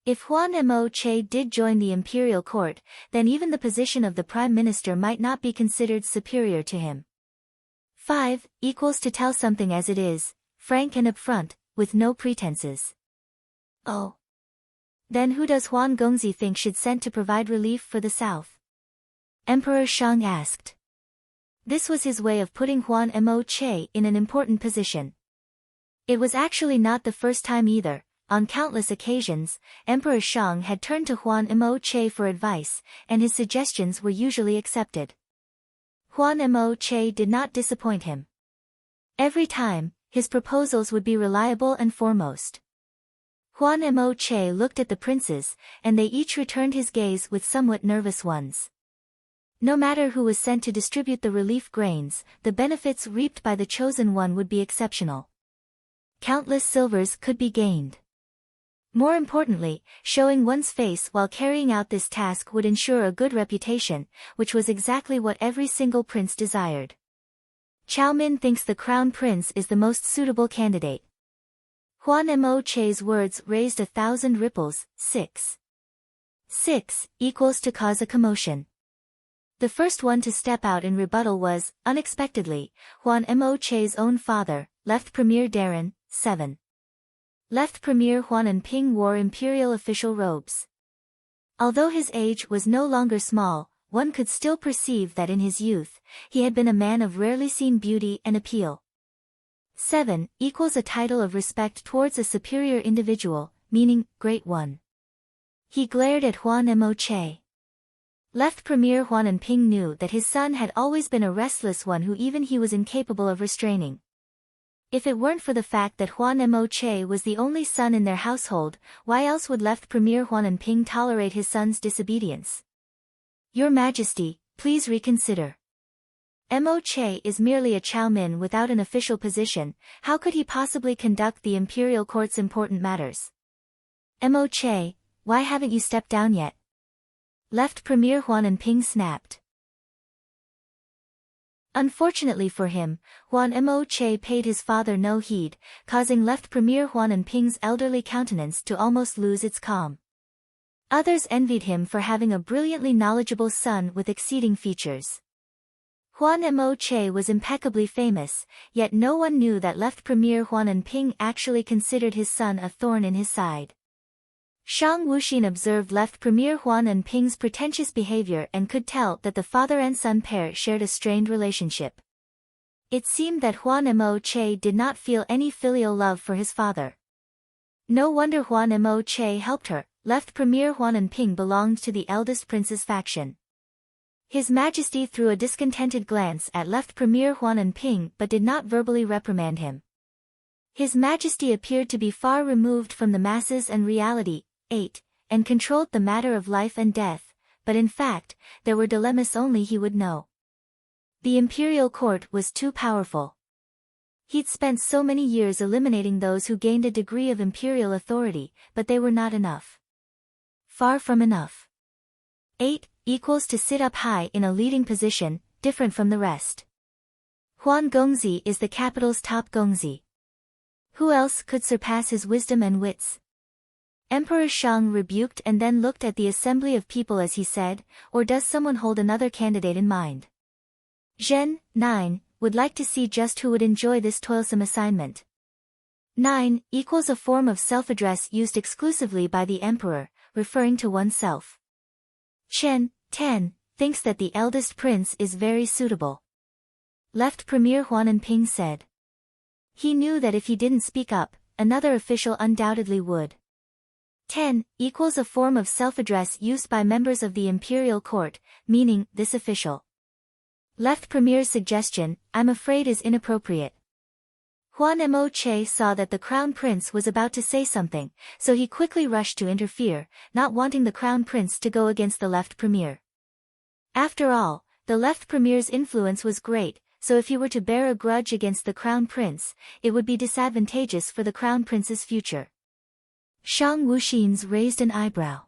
If Juan Mo Che did join the imperial court, then even the position of the prime minister might not be considered superior to him. 5 equals to tell something as it is, frank and upfront, with no pretenses. Oh. Then who does Juan Gongzi think should sent to provide relief for the south? Emperor Shang asked. This was his way of putting Juan Mo Che in an important position. It was actually not the first time either. On countless occasions, Emperor Shang had turned to Juan Mo Che for advice, and his suggestions were usually accepted. Juan Mo Che did not disappoint him. Every time, his proposals would be reliable and foremost. Juan Mo Che looked at the princes, and they each returned his gaze with somewhat nervous ones. No matter who was sent to distribute the relief grains, the benefits reaped by the chosen one would be exceptional. Countless silvers could be gained. More importantly, showing one's face while carrying out this task would ensure a good reputation, which was exactly what every single prince desired. Chao Min thinks the crown prince is the most suitable candidate. Juan Mo Che's words raised 1,000 ripples. 6 equals to cause a commotion. The first one to step out in rebuttal was, unexpectedly, Juan Mo Che's own father, Left Premier Darren. 7 Left Premier Huan Enping wore imperial official robes. Although his age was no longer small, one could still perceive that in his youth, he had been a man of rarely seen beauty and appeal. 7 equals a title of respect towards a superior individual, meaning, great one. He glared at Juan Mo Che. Left Premier Huan Enping knew that his son had always been a restless one who even he was incapable of restraining. If it weren't for the fact that Juan Mo Che was the only son in their household, why else would Left Premier Huan Enping tolerate his son's disobedience? Your Majesty, please reconsider. Mo Che is merely a Chao Min without an official position. How could he possibly conduct the imperial court's important matters? Mo Che, why haven't you stepped down yet? Left Premier Huan Enping snapped. Unfortunately for him, Juan Mo Che paid his father no heed, causing Left Premier Huan Enping's elderly countenance to almost lose its calm. Others envied him for having a brilliantly knowledgeable son with exceeding features. Juan Mo Che was impeccably famous, yet no one knew that Left Premier Huan Enping actually considered his son a thorn in his side. Shang Wuxin observed Left Premier Huan Enping's pretentious behavior and could tell that the father and son pair shared a strained relationship. It seemed that Juan Mo Che did not feel any filial love for his father. No wonder Juan Mo Che helped her. Left Premier Huan Enping belonged to the eldest prince's faction. His Majesty threw a discontented glance at Left Premier Huan Enping but did not verbally reprimand him. His Majesty appeared to be far removed from the masses and reality, 8, and controlled the matter of life and death, but in fact, there were dilemmas only he would know. The imperial court was too powerful. He'd spent so many years eliminating those who gained a degree of imperial authority, but they were not enough. Far from enough. 8 equals to sit up high in a leading position, different from the rest. Huan Gongzi is the capital's top Gongzi. Who else could surpass his wisdom and wits? Emperor Shang rebuked and then looked at the assembly of people as he said, or does someone hold another candidate in mind? Zhen, 9, would like to see just who would enjoy this toilsome assignment. 9 equals a form of self-address used exclusively by the emperor, referring to oneself. Chen, 10, thinks that the eldest prince is very suitable. Left Premier Huan Enping said. He knew that if he didn't speak up, another official undoubtedly would. 10 equals a form of self-address used by members of the imperial court, meaning this official. Left Premier's suggestion, I'm afraid, is inappropriate. Huan Mo Che saw that the crown prince was about to say something, so he quickly rushed to interfere, not wanting the crown prince to go against the left premier. After all, the left premier's influence was great, so if he were to bear a grudge against the crown prince, it would be disadvantageous for the crown prince's future. Shang Wuxin's raised an eyebrow.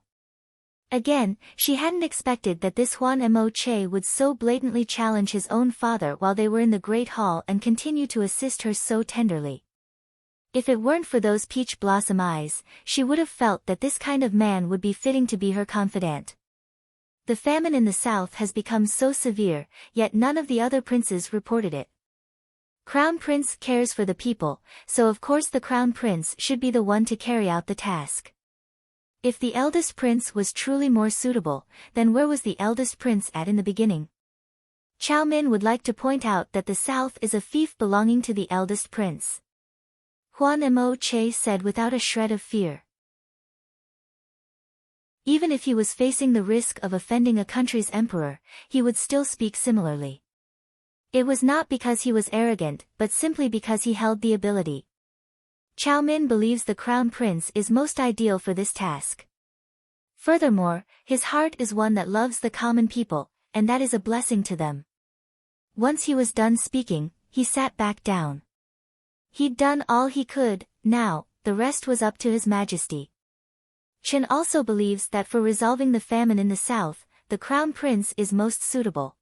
Again, she hadn't expected that this Huan Mo Che would so blatantly challenge his own father while they were in the Great Hall and continue to assist her so tenderly. If it weren't for those peach blossom eyes, she would have felt that this kind of man would be fitting to be her confidant. The famine in the south has become so severe, yet none of the other princes reported it. Crown Prince cares for the people, so of course the Crown Prince should be the one to carry out the task. If the eldest prince was truly more suitable, then where was the eldest prince at in the beginning? Chao Min would like to point out that the south is a fief belonging to the eldest prince. Huan Mo Che said without a shred of fear. Even if he was facing the risk of offending a country's emperor, he would still speak similarly. It was not because he was arrogant, but simply because he held the ability. Chao Min believes the crown prince is most ideal for this task. Furthermore, his heart is one that loves the common people, and that is a blessing to them. Once he was done speaking, he sat back down. He'd done all he could, now, the rest was up to His Majesty. Chen also believes that for resolving the famine in the south, the crown prince is most suitable.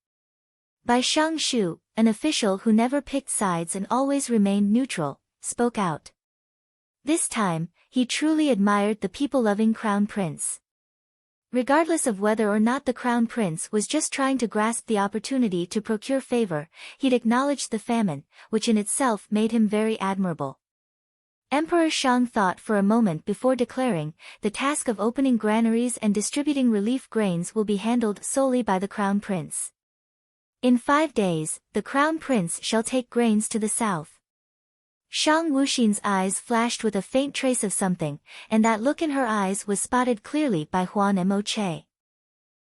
Bai Shang Shu, an official who never picked sides and always remained neutral, spoke out. This time, he truly admired the people-loving crown prince. Regardless of whether or not the crown prince was just trying to grasp the opportunity to procure favor, he'd acknowledged the famine, which in itself made him very admirable. Emperor Shang thought for a moment before declaring, the task of opening granaries and distributing relief grains will be handled solely by the crown prince. In 5 days, the crown prince shall take grains to the south. Shang Wuxin's eyes flashed with a faint trace of something, and that look in her eyes was spotted clearly by Huan Mo Che.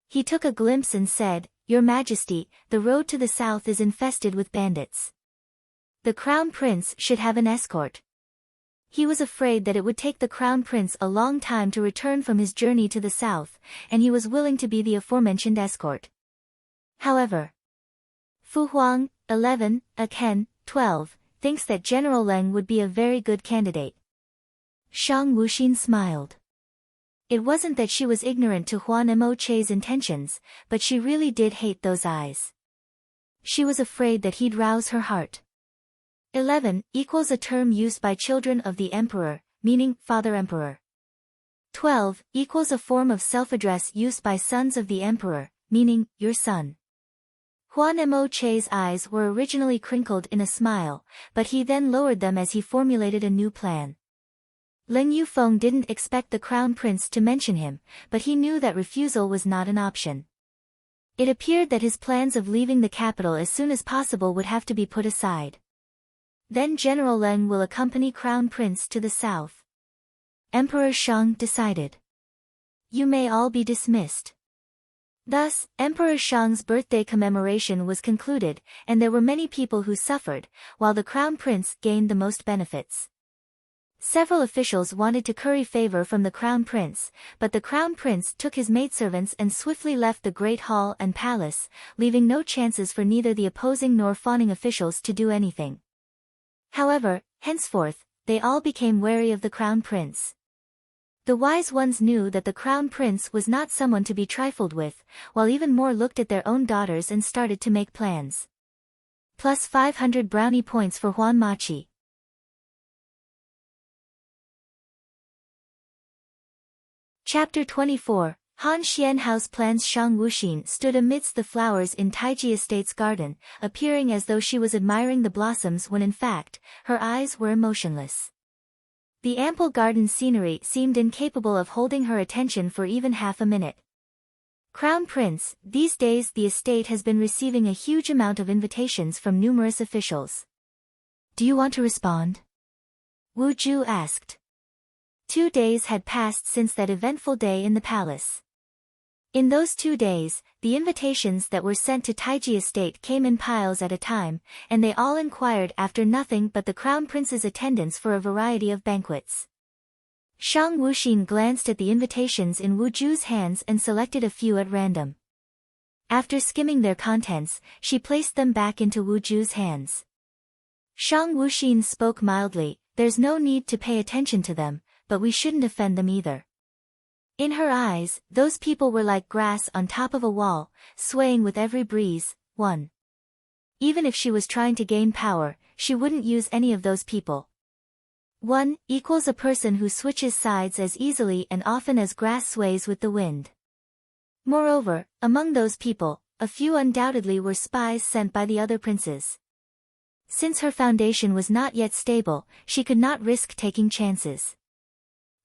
He took a glimpse and said, Your Majesty, the road to the south is infested with bandits. The crown prince should have an escort. He was afraid that it would take the crown prince a long time to return from his journey to the south, and he was willing to be the aforementioned escort. However, Fu Huang, 11, Ken, 12, thinks that General Leng would be a very good candidate. Shang Wuxin smiled. It wasn't that she was ignorant to Huan Mo Che's intentions, but she really did hate those eyes. She was afraid that he'd rouse her heart. 11 equals a term used by children of the emperor, meaning father emperor. 12 equals a form of self-address used by sons of the emperor, meaning your son. Huan Mo Che's eyes were originally crinkled in a smile, but he then lowered them as he formulated a new plan. Leng Yufeng didn't expect the crown prince to mention him, but he knew that refusal was not an option. It appeared that his plans of leaving the capital as soon as possible would have to be put aside. Then General Leng will accompany Crown Prince to the south. Emperor Shang decided. You may all be dismissed. Thus, Emperor Shang's birthday commemoration was concluded, and there were many people who suffered, while the Crown Prince gained the most benefits. Several officials wanted to curry favor from the crown prince, but the crown prince took his maidservants and swiftly left the great hall and palace, leaving no chances for neither the opposing nor fawning officials to do anything. However, henceforth, they all became wary of the crown prince. The wise ones knew that the crown prince was not someone to be trifled with, while even more looked at their own daughters and started to make plans. Plus 500 brownie points for Huan Machi. Chapter 24, Han Xianhao's plans. Shang Wuxin stood amidst the flowers in Taiji Estate's garden, appearing as though she was admiring the blossoms when in fact, her eyes were emotionless. The ample garden scenery seemed incapable of holding her attention for even half a minute. Crown Prince, these days the estate has been receiving a huge amount of invitations from numerous officials. Do you want to respond? Wu Ju asked. 2 days had passed since that eventful day in the palace. In those 2 days, the invitations that were sent to Taiji Estate came in piles at a time, and they all inquired after nothing but the crown prince's attendance for a variety of banquets. Shang Wuxin glanced at the invitations in Wu Ju's hands and selected a few at random. After skimming their contents, she placed them back into Wu Ju's hands. Shang Wuxin spoke mildly, "There's no need to pay attention to them, but we shouldn't offend them either." In her eyes, those people were like grass on top of a wall, swaying with every breeze. Even if she was trying to gain power, she wouldn't use any of those people. 1 equals a person who switches sides as easily and often as grass sways with the wind. Moreover, among those people, a few undoubtedly were spies sent by the other princes. Since her foundation was not yet stable, she could not risk taking chances.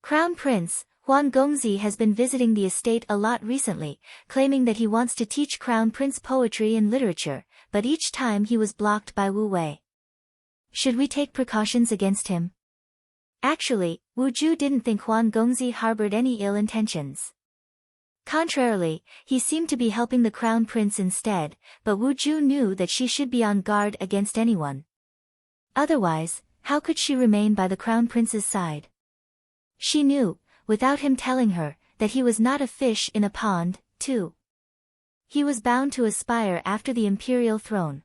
Crown Prince Huan Gongzi has been visiting the estate a lot recently, claiming that he wants to teach Crown Prince poetry and literature, but each time he was blocked by Wu Wei. Should we take precautions against him? Actually, Wu Ju didn't think Huan Gongzi harbored any ill intentions. Contrarily, he seemed to be helping the Crown Prince instead, but Wu Ju knew that she should be on guard against anyone. Otherwise, how could she remain by the Crown Prince's side? She knew, without him telling her, that he was not a fish in a pond, too. He was bound to aspire after the imperial throne.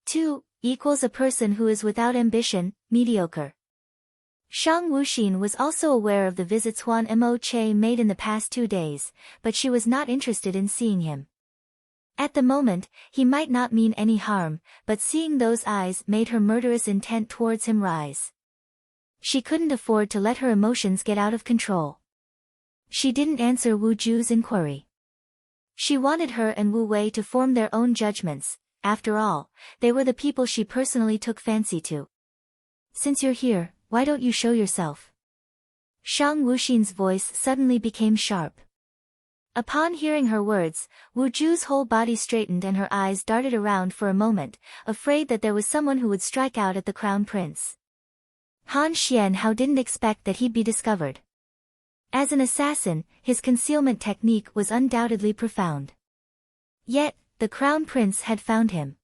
2 equals a person who is without ambition, mediocre. Shang Wuxin was also aware of the visits Huan Mo Che made in the past 2 days, but she was not interested in seeing him. At the moment, he might not mean any harm, but seeing those eyes made her murderous intent towards him rise. She couldn't afford to let her emotions get out of control. She didn't answer Wu Ju's inquiry. She wanted her and Wu Wei to form their own judgments. After all, they were the people she personally took fancy to. "Since you're here, why don't you show yourself?" Shang Wuxin's voice suddenly became sharp. Upon hearing her words, Wu Ju's whole body straightened and her eyes darted around for a moment, afraid that there was someone who would strike out at the Crown Prince. Han Xianhao didn't expect that he'd be discovered. As an assassin, his concealment technique was undoubtedly profound. Yet, the Crown Prince had found him.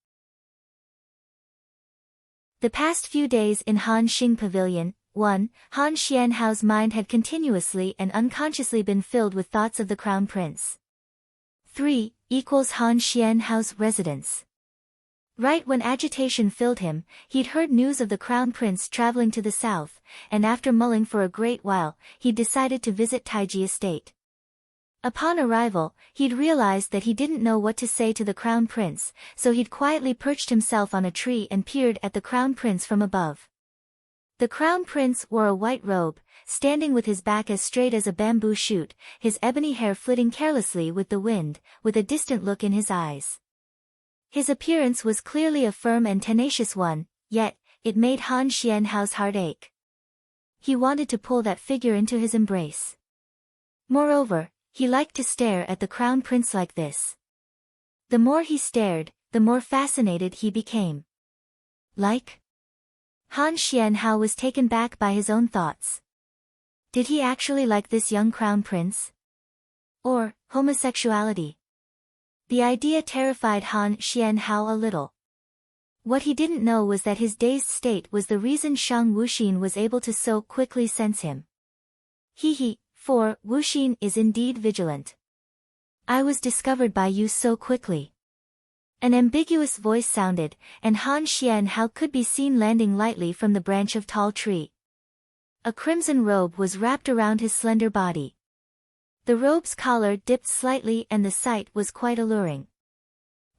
The past few days in Han Xing Pavilion, 1. Han Xianhao's mind had continuously and unconsciously been filled with thoughts of the Crown Prince. 3 equals Han Xianhao's residence. Right when agitation filled him, he'd heard news of the Crown Prince traveling to the south, and after mulling for a great while, he'd decided to visit Taiji Estate. Upon arrival, he'd realized that he didn't know what to say to the Crown Prince, so he'd quietly perched himself on a tree and peered at the Crown Prince from above. The Crown Prince wore a white robe, standing with his back as straight as a bamboo shoot, his ebony hair flitting carelessly with the wind, with a distant look in his eyes. His appearance was clearly a firm and tenacious one, yet, it made Han Xianhao's heart ache. He wanted to pull that figure into his embrace. Moreover, he liked to stare at the Crown Prince like this. The more he stared, the more fascinated he became. Like? Han Xianhao was taken back by his own thoughts. Did he actually like this young Crown Prince? Or, homosexuality? The idea terrified Han Xianhao a little. What he didn't know was that his dazed state was the reason Shang Wuxin was able to so quickly sense him. For Wuxin is indeed vigilant. I was discovered by you so quickly. An ambiguous voice sounded, and Han Xianhao could be seen landing lightly from the branch of tall tree. A crimson robe was wrapped around his slender body. The robe's collar dipped slightly and the sight was quite alluring.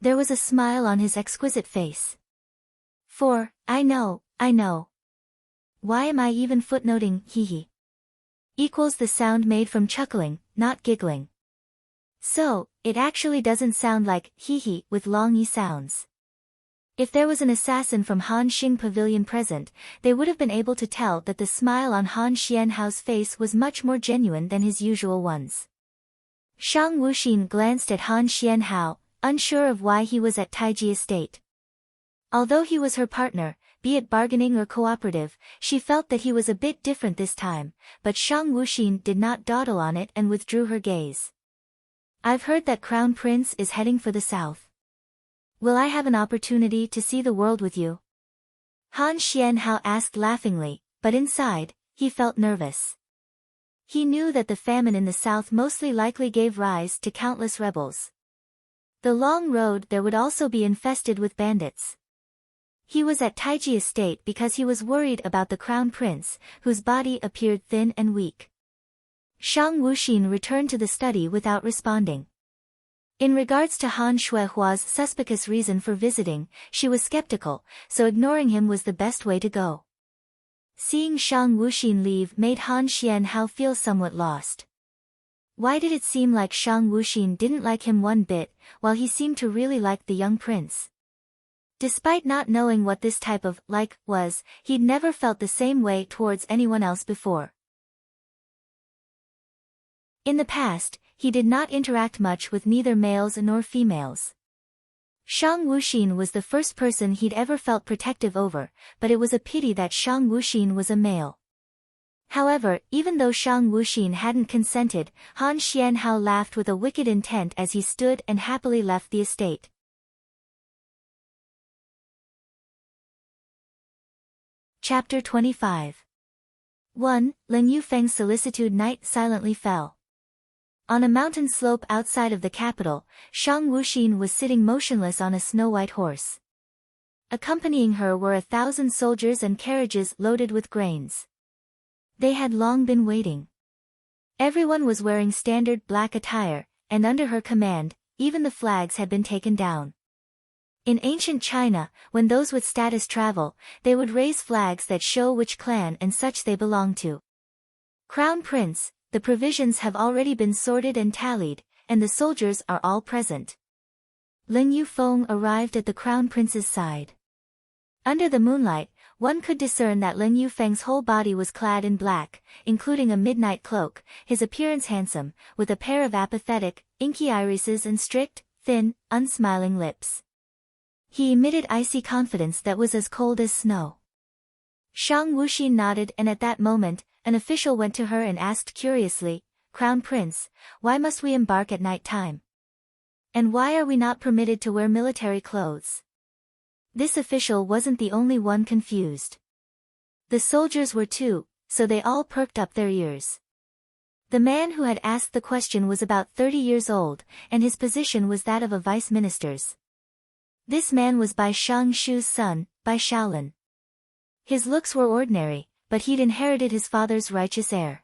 There was a smile on his exquisite face. I know. Why am I even footnoting equals the sound made from chuckling, not giggling. So, it actually doesn't sound like with long e sounds. If there was an assassin from Han Xing Pavilion present, they would have been able to tell that the smile on Han Xianhao's face was much more genuine than his usual ones. Shang Wuxin glanced at Han Xianhao, unsure of why he was at Taiji Estate. Although he was her partner, be it bargaining or cooperative, she felt that he was a bit different this time, but Shang Wuxin did not dawdle on it and withdrew her gaze. I've heard that Crown Prince is heading for the south. Will I have an opportunity to see the world with you? Han Xianhao asked laughingly, but inside, he felt nervous. He knew that the famine in the south mostly likely gave rise to countless rebels. The long road there would also be infested with bandits. He was at Taiji Estate because he was worried about the Crown Prince, whose body appeared thin and weak. Shang Wuxin returned to the study without responding. In regards to Han Shuihua's suspicious reason for visiting, she was skeptical, so ignoring him was the best way to go. Seeing Shang Wuxin leave made Han Xianhao feel somewhat lost. Why did it seem like Shang Wuxin didn't like him one bit, while he seemed to really like the young prince? Despite not knowing what this type of like was, he'd never felt the same way towards anyone else before. In the past, he did not interact much with neither males nor females. Shang Wuxin was the first person he'd ever felt protective over, but it was a pity that Shang Wuxin was a male. However, even though Shang Wuxin hadn't consented, Han Xianhao laughed with a wicked intent as he stood and happily left the estate. Chapter 25 1. Lin Yufeng's solicitude night silently fell. On a mountain slope outside of the capital, Shang Wuxin was sitting motionless on a snow-white horse. Accompanying her were 1,000 soldiers and carriages loaded with grains. They had long been waiting. Everyone was wearing standard black attire, and under her command, even the flags had been taken down. In ancient China, when those with status travel, they would raise flags that show which clan and such they belong to. Crown Prince, the provisions have already been sorted and tallied, and the soldiers are all present. Lin Yufeng arrived at the Crown Prince's side. Under the moonlight, one could discern that Lin Yufeng's whole body was clad in black, including a midnight cloak, his appearance handsome, with a pair of apathetic, inky irises and strict, thin, unsmiling lips. He emitted icy confidence that was as cold as snow. Shang Wuxin nodded, and at that moment, an official went to her and asked curiously, "Crown Prince, why must we embark at night time? And why are we not permitted to wear military clothes?" This official wasn't the only one confused. The soldiers were too, so they all perked up their ears. The man who had asked the question was about 30 years old, and his position was that of a vice minister's. This man was Bai Shang Shu's son, Bai Shaolin. His looks were ordinary, but he'd inherited his father's righteous air.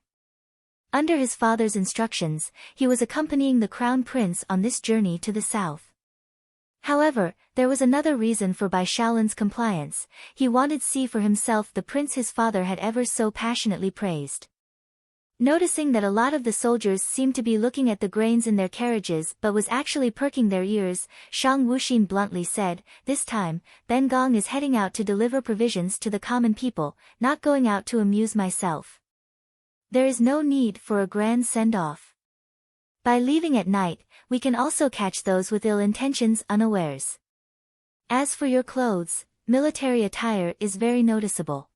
Under his father's instructions, he was accompanying the Crown Prince on this journey to the south. However, there was another reason for Bai Shaolin's compliance. He wanted to see for himself the prince his father had ever so passionately praised. Noticing that a lot of the soldiers seemed to be looking at the grains in their carriages but was actually perking their ears, Shang Wuxin bluntly said, "This time, Ben Gong is heading out to deliver provisions to the common people, not going out to amuse myself. There is no need for a grand send-off. By leaving at night, we can also catch those with ill intentions unawares. As for your clothes, military attire is very noticeable.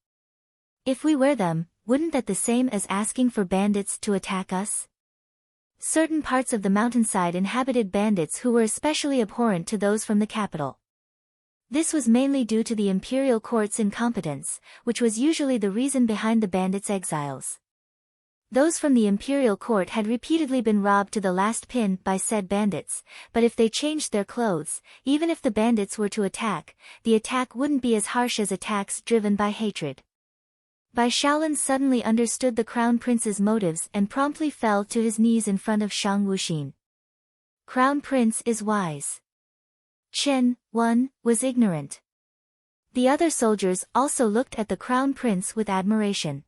If we wear them, wouldn't that the same as asking for bandits to attack us? Certain parts of the mountainside inhabited bandits who were especially abhorrent to those from the capital. This was mainly due to the imperial court's incompetence, which was usually the reason behind the bandits' exiles. Those from the imperial court had repeatedly been robbed to the last pin by said bandits, but if they changed their clothes, even if the bandits were to attack, the attack wouldn't be as harsh as attacks driven by hatred. Bai Shaolin suddenly understood the crown prince's motives and promptly fell to his knees in front of Shang Wuxin. Crown prince is wise. Chen, one, was ignorant. The other soldiers also looked at the crown prince with admiration.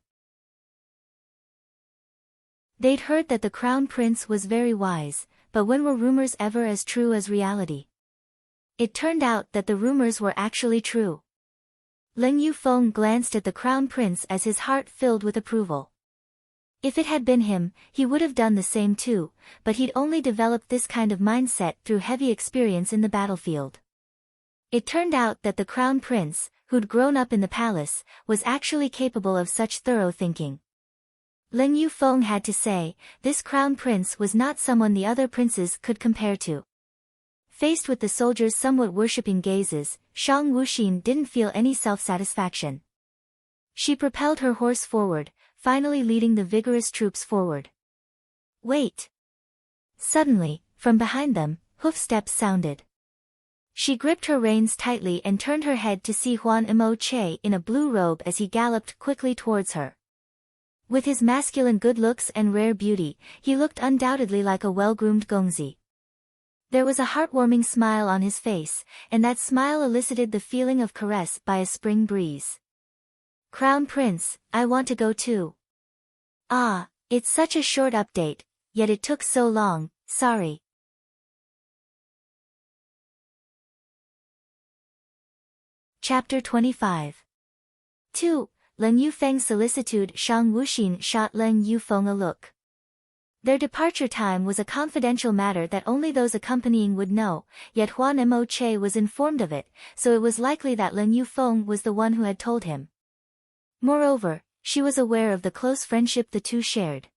They'd heard that the crown prince was very wise, but when were rumors ever as true as reality? It turned out that the rumors were actually true. Leng Yufeng glanced at the crown prince as his heart filled with approval. If it had been him, he would have done the same too, but he'd only developed this kind of mindset through heavy experience in the battlefield. It turned out that the crown prince, who'd grown up in the palace, was actually capable of such thorough thinking. Leng Yufeng had to say, this crown prince was not someone the other princes could compare to. Faced with the soldiers' somewhat worshipping gazes, Shang Wuxin didn't feel any self-satisfaction. She propelled her horse forward, finally leading the vigorous troops forward. Wait! Suddenly, from behind them, hoofsteps sounded. She gripped her reins tightly and turned her head to see Huan Imo Che in a blue robe as he galloped quickly towards her. With his masculine good looks and rare beauty, he looked undoubtedly like a well-groomed gongzi. There was a heartwarming smile on his face, and that smile elicited the feeling of caress by a spring breeze. Crown Prince, I want to go too. Ah, it's such a short update, yet it took so long, sorry. Chapter 25. 2. Leng Yufeng's solicitude. Shang Wuxin shot Leng Yufeng a look. Their departure time was a confidential matter that only those accompanying would know, yet Huan Mo Che was informed of it, so it was likely that Leng Yufeng was the one who had told him. Moreover, she was aware of the close friendship the two shared.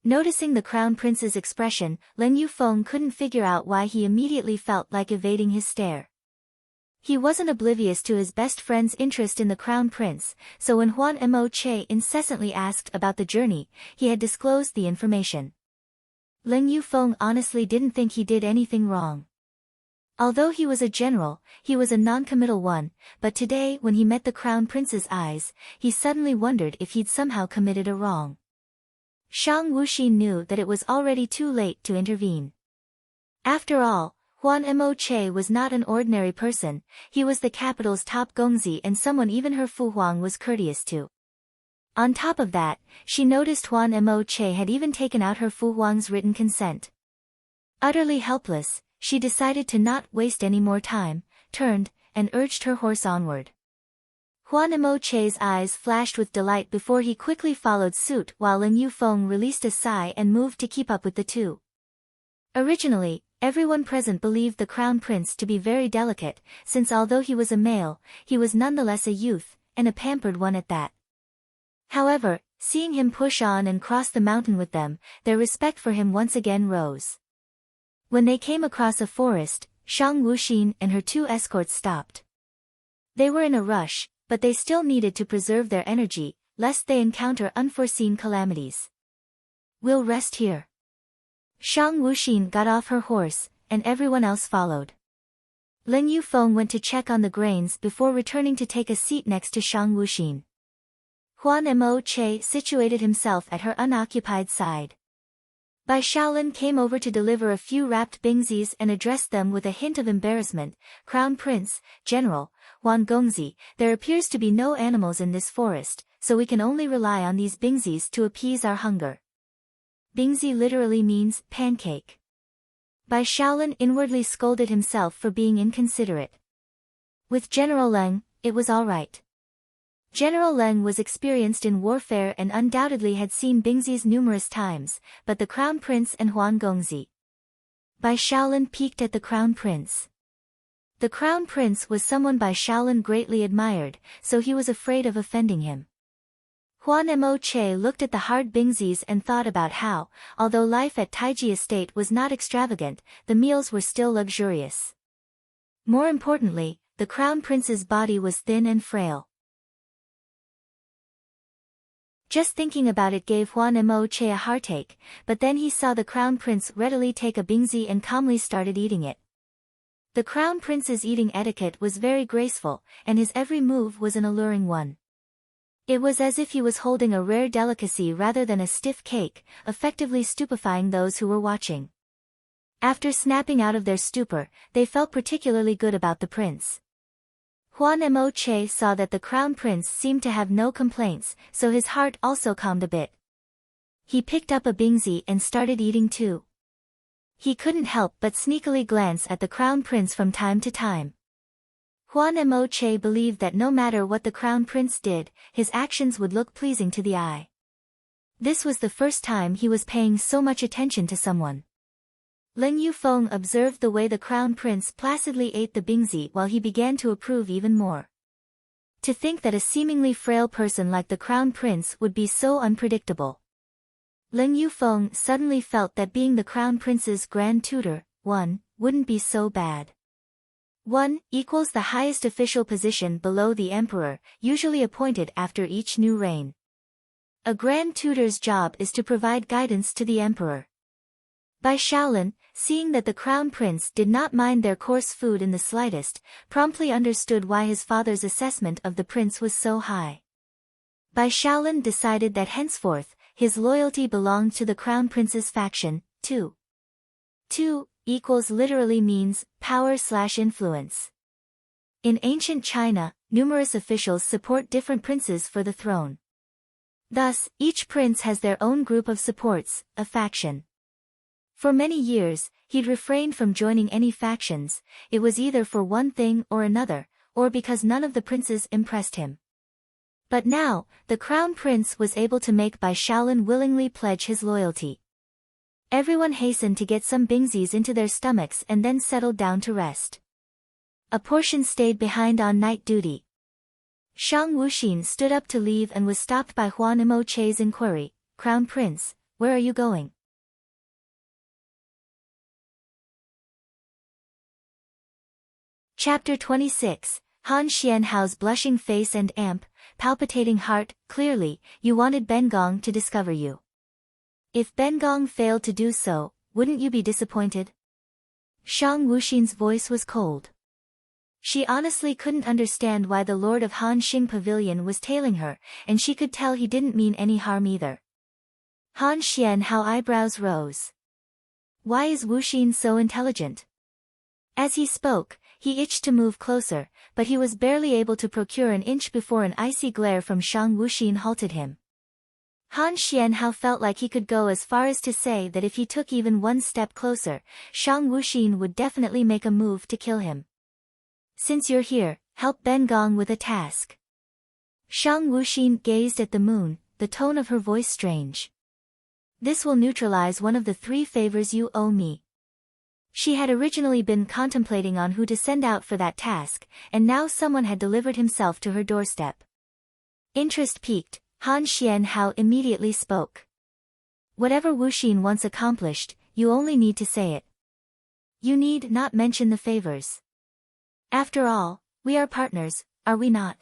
Noticing the Crown Prince's expression, Leng Yufeng couldn't figure out why he immediately felt like evading his stare. He wasn't oblivious to his best friend's interest in the Crown Prince, so when Huan Mo Che incessantly asked about the journey, he had disclosed the information. Leng Yufeng honestly didn't think he did anything wrong. Although he was a general, he was a non-committal one, but today when he met the Crown Prince's eyes, he suddenly wondered if he'd somehow committed a wrong. Shang Wuxin knew that it was already too late to intervene. After all, Huan Mo Che was not an ordinary person, he was the capital's top gongzi and someone even her Fu Huang was courteous to. On top of that, she noticed Huan Mo Che had even taken out her Fu Huang's written consent. Utterly helpless, she decided to not waste any more time, turned, and urged her horse onward. Huan Mo Che's eyes flashed with delight before he quickly followed suit while Leng Yufeng released a sigh and moved to keep up with the two. Originally, everyone present believed the Crown Prince to be very delicate, since although he was a male, he was nonetheless a youth, and a pampered one at that. However, seeing him push on and cross the mountain with them, their respect for him once again rose. When they came across a forest, Shang Wuxin and her two escorts stopped. They were in a rush, but they still needed to preserve their energy, lest they encounter unforeseen calamities. We'll rest here. Shang Wuxin got off her horse, and everyone else followed. Leng Yufeng went to check on the grains before returning to take a seat next to Shang Wuxin. Huan Mo Che situated himself at her unoccupied side. Bai Shaolin came over to deliver a few wrapped bingzis and addressed them with a hint of embarrassment. Crown Prince, General, Huan Gongzi, there appears to be no animals in this forest, so we can only rely on these bingzis to appease our hunger. Bingzi literally means pancake. Bai Shaolin inwardly scolded himself for being inconsiderate. With General Leng, it was all right. General Leng was experienced in warfare and undoubtedly had seen bingzis numerous times, but the Crown Prince and Huan Gongzi. Bai Shaolin peeked at the Crown Prince. The Crown Prince was someone Bai Shaolin greatly admired, so he was afraid of offending him. Huan Mo Che looked at the hard bingzis and thought about how, although life at Taiji Estate was not extravagant, the meals were still luxurious. More importantly, the crown prince's body was thin and frail. Just thinking about it gave Huan Mo Che a heartache, but then he saw the crown prince readily take a bingzi and calmly started eating it. The crown prince's eating etiquette was very graceful, and his every move was an alluring one. It was as if he was holding a rare delicacy rather than a stiff cake, effectively stupefying those who were watching. After snapping out of their stupor, they felt particularly good about the prince. Huan Mo Che saw that the crown prince seemed to have no complaints, so his heart also calmed a bit. He picked up a bingzi and started eating too. He couldn't help but sneakily glance at the crown prince from time to time. Huan Mo Che believed that no matter what the crown prince did, his actions would look pleasing to the eye. This was the first time he was paying so much attention to someone. Ling Yufeng observed the way the crown prince placidly ate the bingzi while he began to approve even more. To think that a seemingly frail person like the crown prince would be so unpredictable. Ling Yufeng suddenly felt that being the crown prince's grand tutor, wouldn't be so bad. 1 equals the highest official position below the emperor, usually appointed after each new reign. A grand tutor's job is to provide guidance to the emperor. Bai Shaolin, seeing that the crown prince did not mind their coarse food in the slightest, promptly understood why his father's assessment of the prince was so high. Bai Shaolin decided that henceforth, his loyalty belonged to the crown prince's faction, too. 2 equals literally means power/influence. In ancient China, numerous officials support different princes for the throne. Thus, each prince has their own group of supports, a faction. For many years, he'd refrained from joining any factions. It was either for one thing or another, or because none of the princes impressed him. But now, the crown prince was able to make Bai Shaolin willingly pledge his loyalty. Everyone hastened to get some bingzis into their stomachs and then settled down to rest. A portion stayed behind on night duty. Shang Wuxin stood up to leave and was stopped by Huan Mo Che's inquiry, "Crown Prince, where are you going?" Chapter 26, Han Xianhao's blushing face and palpitating heart. Clearly, you wanted Bengong to discover you. If Bengong failed to do so, wouldn't you be disappointed? Shang Wuxin's voice was cold. She honestly couldn't understand why the Lord of Han Xing Pavilion was tailing her, and she could tell he didn't mean any harm either. Han Xianhao eyebrows rose. Why is Wuxin so intelligent? As he spoke, he itched to move closer, but he was barely able to procure an inch before an icy glare from Shang Wuxin halted him. Han Xianhao felt like he could go as far as to say that if he took even one step closer, Shang Wuxin would definitely make a move to kill him. Since you're here, help Bengong with a task. Shang Wuxin gazed at the moon, the tone of her voice strange. This will neutralize one of the 3 favors you owe me. She had originally been contemplating on who to send out for that task, and now someone had delivered himself to her doorstep. Interest piqued, Han Xianhao immediately spoke. Whatever Wuxin once accomplished, you only need to say it. You need not mention the favors. After all, we are partners, are we not?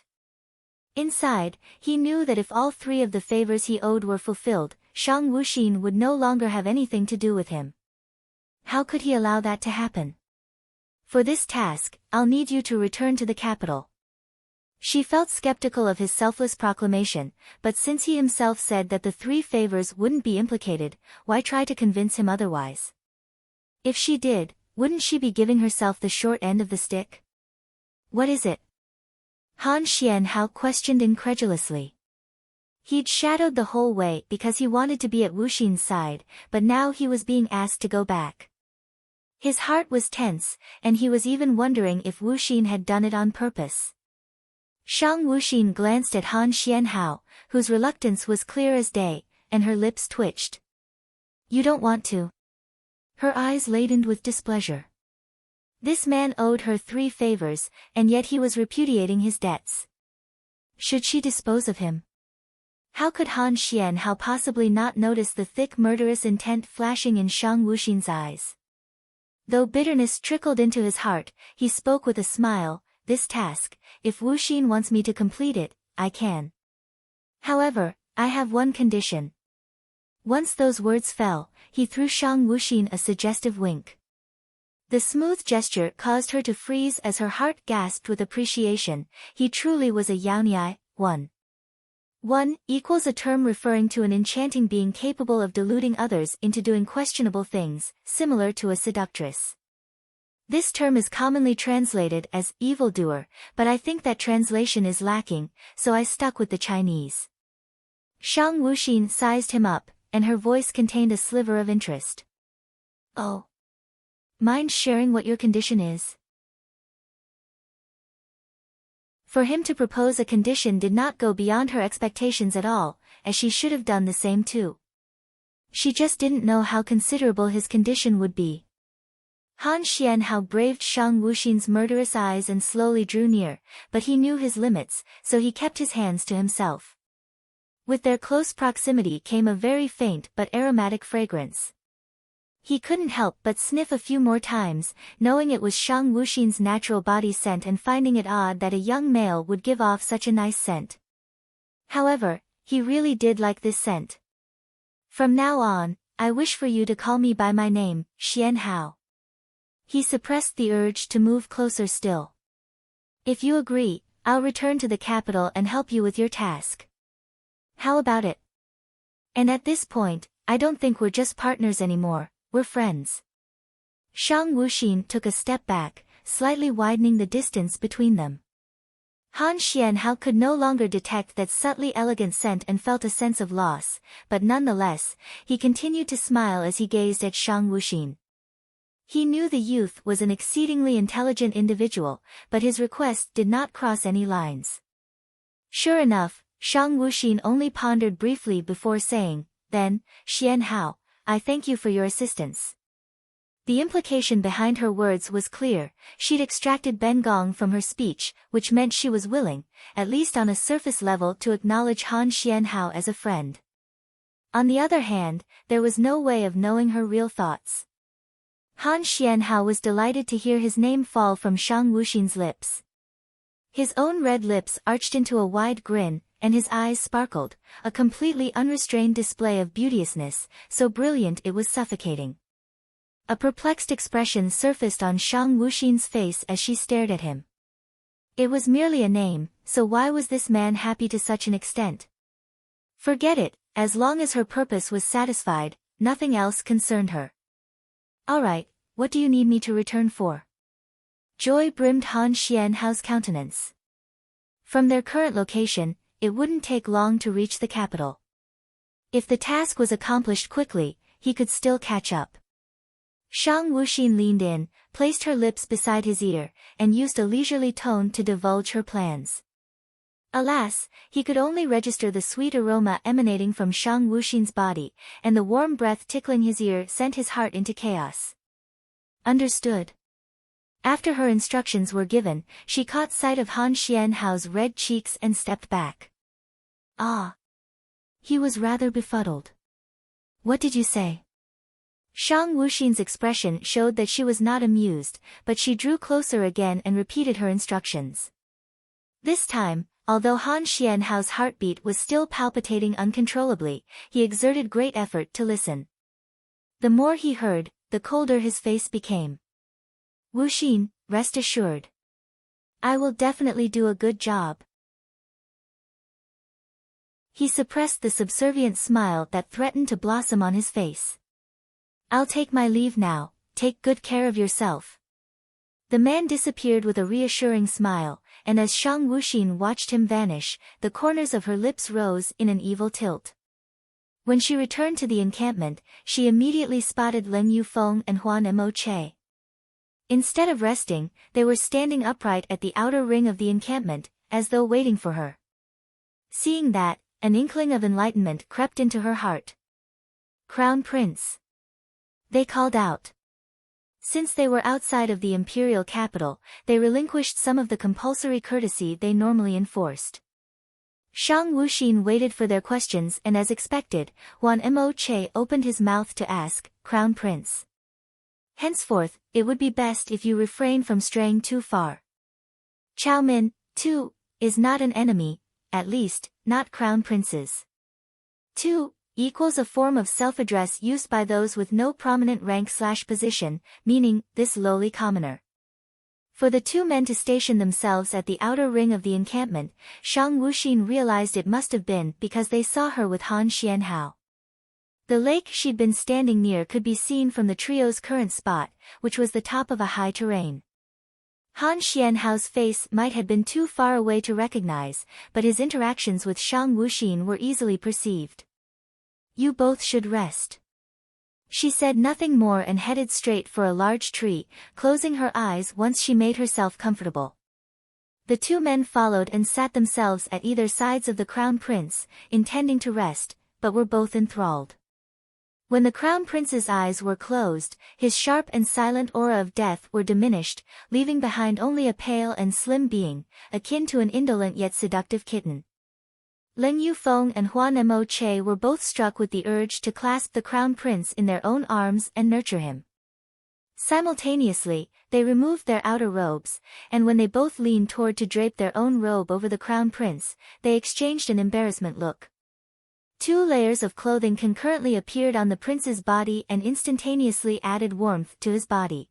Inside, he knew that if all 3 of the favors he owed were fulfilled, Shang Wuxin would no longer have anything to do with him. How could he allow that to happen? For this task, I'll need you to return to the capital. She felt skeptical of his selfless proclamation, but since he himself said that the 3 favors wouldn't be implicated, why try to convince him otherwise? If she did, wouldn't she be giving herself the short end of the stick? What is it? Han Xianhao questioned incredulously. He'd shadowed the whole way because he wanted to be at Wuxin's side, but now he was being asked to go back. His heart was tense, and he was even wondering if Wuxin had done it on purpose. Shang Wuxin glanced at Han Xianhao, whose reluctance was clear as day, and her lips twitched. You don't want to? Her eyes ladened with displeasure. This man owed her 3 favors, and yet he was repudiating his debts. Should she dispose of him? How could Han Xianhao possibly not notice the thick murderous intent flashing in Shang Wuxin's eyes? Though bitterness trickled into his heart, he spoke with a smile, this task. If Wu Xin wants me to complete it, I can. However, I have one condition." Once those words fell, he threw Shang Wuxin a suggestive wink. The smooth gesture caused her to freeze as her heart gasped with appreciation. He truly was a Yaoniai. 1. 1 equals a term referring to an enchanting being capable of deluding others into doing questionable things, similar to a seductress. This term is commonly translated as evildoer, but I think that translation is lacking, so I stuck with the Chinese. Shang Wuxin sized him up, and her voice contained a sliver of interest. "Oh. Mind sharing what your condition is?" For him to propose a condition did not go beyond her expectations at all, as she should have done the same too. She just didn't know how considerable his condition would be. Han Xianhao braved Shang Wuxin's murderous eyes and slowly drew near, but he knew his limits, so he kept his hands to himself. With their close proximity came a very faint but aromatic fragrance. He couldn't help but sniff a few more times, knowing it was Shang Wuxin's natural body scent and finding it odd that a young male would give off such a nice scent. However, he really did like this scent. "From now on, I wish for you to call me by my name, Xianhao." He suppressed the urge to move closer still. "If you agree, I'll return to the capital and help you with your task. How about it? And at this point, I don't think we're just partners anymore, we're friends." Shang Wuxin took a step back, slightly widening the distance between them. Han Xianhao could no longer detect that subtly elegant scent and felt a sense of loss, but nonetheless, he continued to smile as he gazed at Shang Wuxin. He knew the youth was an exceedingly intelligent individual, but his request did not cross any lines. Sure enough, Shang Wuxin only pondered briefly before saying, "Then, Xianhao, I thank you for your assistance." The implication behind her words was clear. She'd extracted Bengong from her speech, which meant she was willing, at least on a surface level, to acknowledge Han Xianhao as a friend. On the other hand, there was no way of knowing her real thoughts. Han Xianhao was delighted to hear his name fall from Shang Wuxin's lips. His own red lips arched into a wide grin, and his eyes sparkled, a completely unrestrained display of beauteousness, so brilliant it was suffocating. A perplexed expression surfaced on Shang Wuxin's face as she stared at him. It was merely a name, so why was this man happy to such an extent? Forget it, as long as her purpose was satisfied, nothing else concerned her. "All right, what do you need me to return for?" Joy brimmed Han Xianhao's countenance. From their current location, it wouldn't take long to reach the capital. If the task was accomplished quickly, he could still catch up. Shang Wuxin leaned in, placed her lips beside his ear, and used a leisurely tone to divulge her plans. Alas, he could only register the sweet aroma emanating from Shang Wuxin's body, and the warm breath tickling his ear sent his heart into chaos. Understood. After her instructions were given, she caught sight of Han Xianhao's red cheeks and stepped back. "Ah." He was rather befuddled. "What did you say?" Shang Wuxin's expression showed that she was not amused, but she drew closer again and repeated her instructions. This time, although Han Xianhao's heartbeat was still palpitating uncontrollably, he exerted great effort to listen. The more he heard, the colder his face became. "Wuxin, rest assured. I will definitely do a good job." He suppressed the subservient smile that threatened to blossom on his face. "I'll take my leave now, take good care of yourself." The man disappeared with a reassuring smile, and as Shang Wuxin watched him vanish, the corners of her lips rose in an evil tilt. When she returned to the encampment, she immediately spotted Leng Yufeng and Huan Mo Che. Instead of resting, they were standing upright at the outer ring of the encampment, as though waiting for her. Seeing that, an inkling of enlightenment crept into her heart. "Crown Prince," they called out. Since they were outside of the imperial capital, they relinquished some of the compulsory courtesy they normally enforced. Shang Wuxin waited for their questions, and as expected, Huan Mo Che opened his mouth to ask, "Crown Prince. Henceforth, it would be best if you refrain from straying too far." Chow Min, too, is not an enemy, at least, not crown princes. 2 equals a form of self-address used by those with no prominent rank/position, meaning, this lowly commoner. For the two men to station themselves at the outer ring of the encampment, Shang Wuxin realized it must have been because they saw her with Han Xianhao. The lake she'd been standing near could be seen from the trio's current spot, which was the top of a high terrain. Han Xianhao's face might have been too far away to recognize, but his interactions with Shang Wuxin were easily perceived. You both should rest. She said nothing more and headed straight for a large tree, closing her eyes once she made herself comfortable. The two men followed and sat themselves at either sides of the crown prince, intending to rest, but were both enthralled. When the crown prince's eyes were closed, his sharp and silent aura of death were diminished, leaving behind only a pale and slim being, akin to an indolent yet seductive kitten. Leng Yufeng and Huan Mo Che were both struck with the urge to clasp the crown prince in their own arms and nurture him. Simultaneously, they removed their outer robes, and when they both leaned toward to drape their own robe over the crown prince, they exchanged an embarrassment look. 2 layers of clothing concurrently appeared on the prince's body and instantaneously added warmth to his body.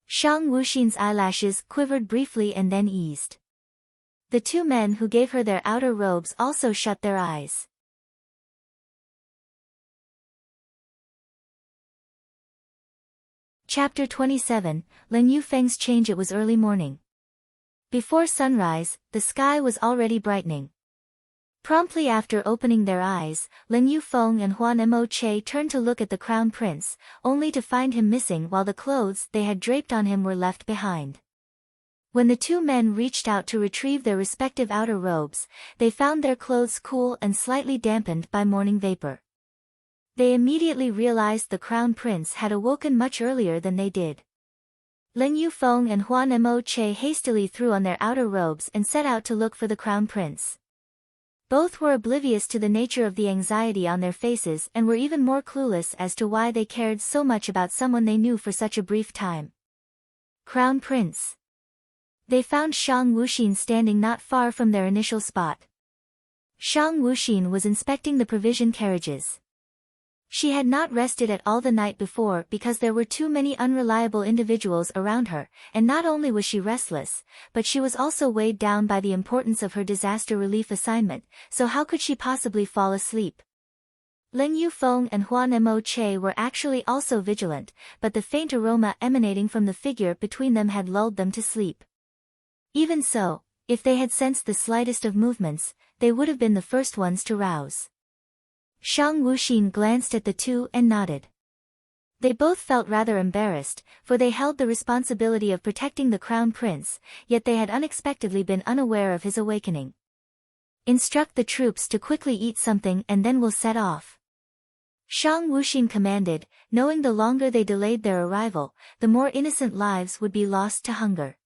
Shang Wuxin's eyelashes quivered briefly and then eased. The two men who gave her their outer robes also shut their eyes. Chapter 27, Leng Yufeng's change. It was early morning. Before sunrise, the sky was already brightening. Promptly after opening their eyes, Leng Yufeng and Huan Mo Che turned to look at the crown prince, only to find him missing while the clothes they had draped on him were left behind. When the two men reached out to retrieve their respective outer robes, they found their clothes cool and slightly dampened by morning vapor. They immediately realized the crown prince had awoken much earlier than they did. Leng Yufeng and Huan Mo Che hastily threw on their outer robes and set out to look for the crown prince. Both were oblivious to the nature of the anxiety on their faces and were even more clueless as to why they cared so much about someone they knew for such a brief time. Crown Prince. They found Shang Wuxin standing not far from their initial spot. Shang Wuxin was inspecting the provision carriages. She had not rested at all the night before because there were too many unreliable individuals around her, and not only was she restless, but she was also weighed down by the importance of her disaster relief assignment, so how could she possibly fall asleep? Leng Yufeng and Huan Mo Che were actually also vigilant, but the faint aroma emanating from the figure between them had lulled them to sleep. Even so, if they had sensed the slightest of movements, they would have been the first ones to rouse. Shang Wuxin glanced at the two and nodded. They both felt rather embarrassed, for they held the responsibility of protecting the crown prince, yet they had unexpectedly been unaware of his awakening. Instruct the troops to quickly eat something and then we'll set off. Shang Wuxin commanded, knowing the longer they delayed their arrival, the more innocent lives would be lost to hunger.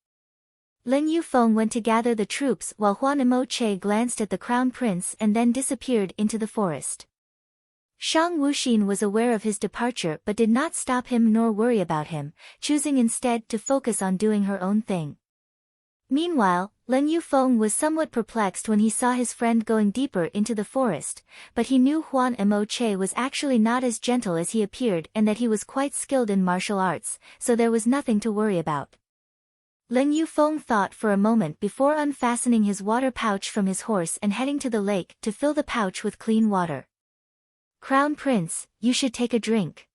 Leng Yufeng went to gather the troops while Huan Mo Che glanced at the crown prince and then disappeared into the forest. Shang Wuxin was aware of his departure but did not stop him nor worry about him, choosing instead to focus on doing her own thing. Meanwhile, Leng Yufeng was somewhat perplexed when he saw his friend going deeper into the forest, but he knew Huan Mo Che was actually not as gentle as he appeared and that he was quite skilled in martial arts, so there was nothing to worry about. Leng Yufeng thought for a moment before unfastening his water pouch from his horse and heading to the lake to fill the pouch with clean water. Crown Prince, you should take a drink,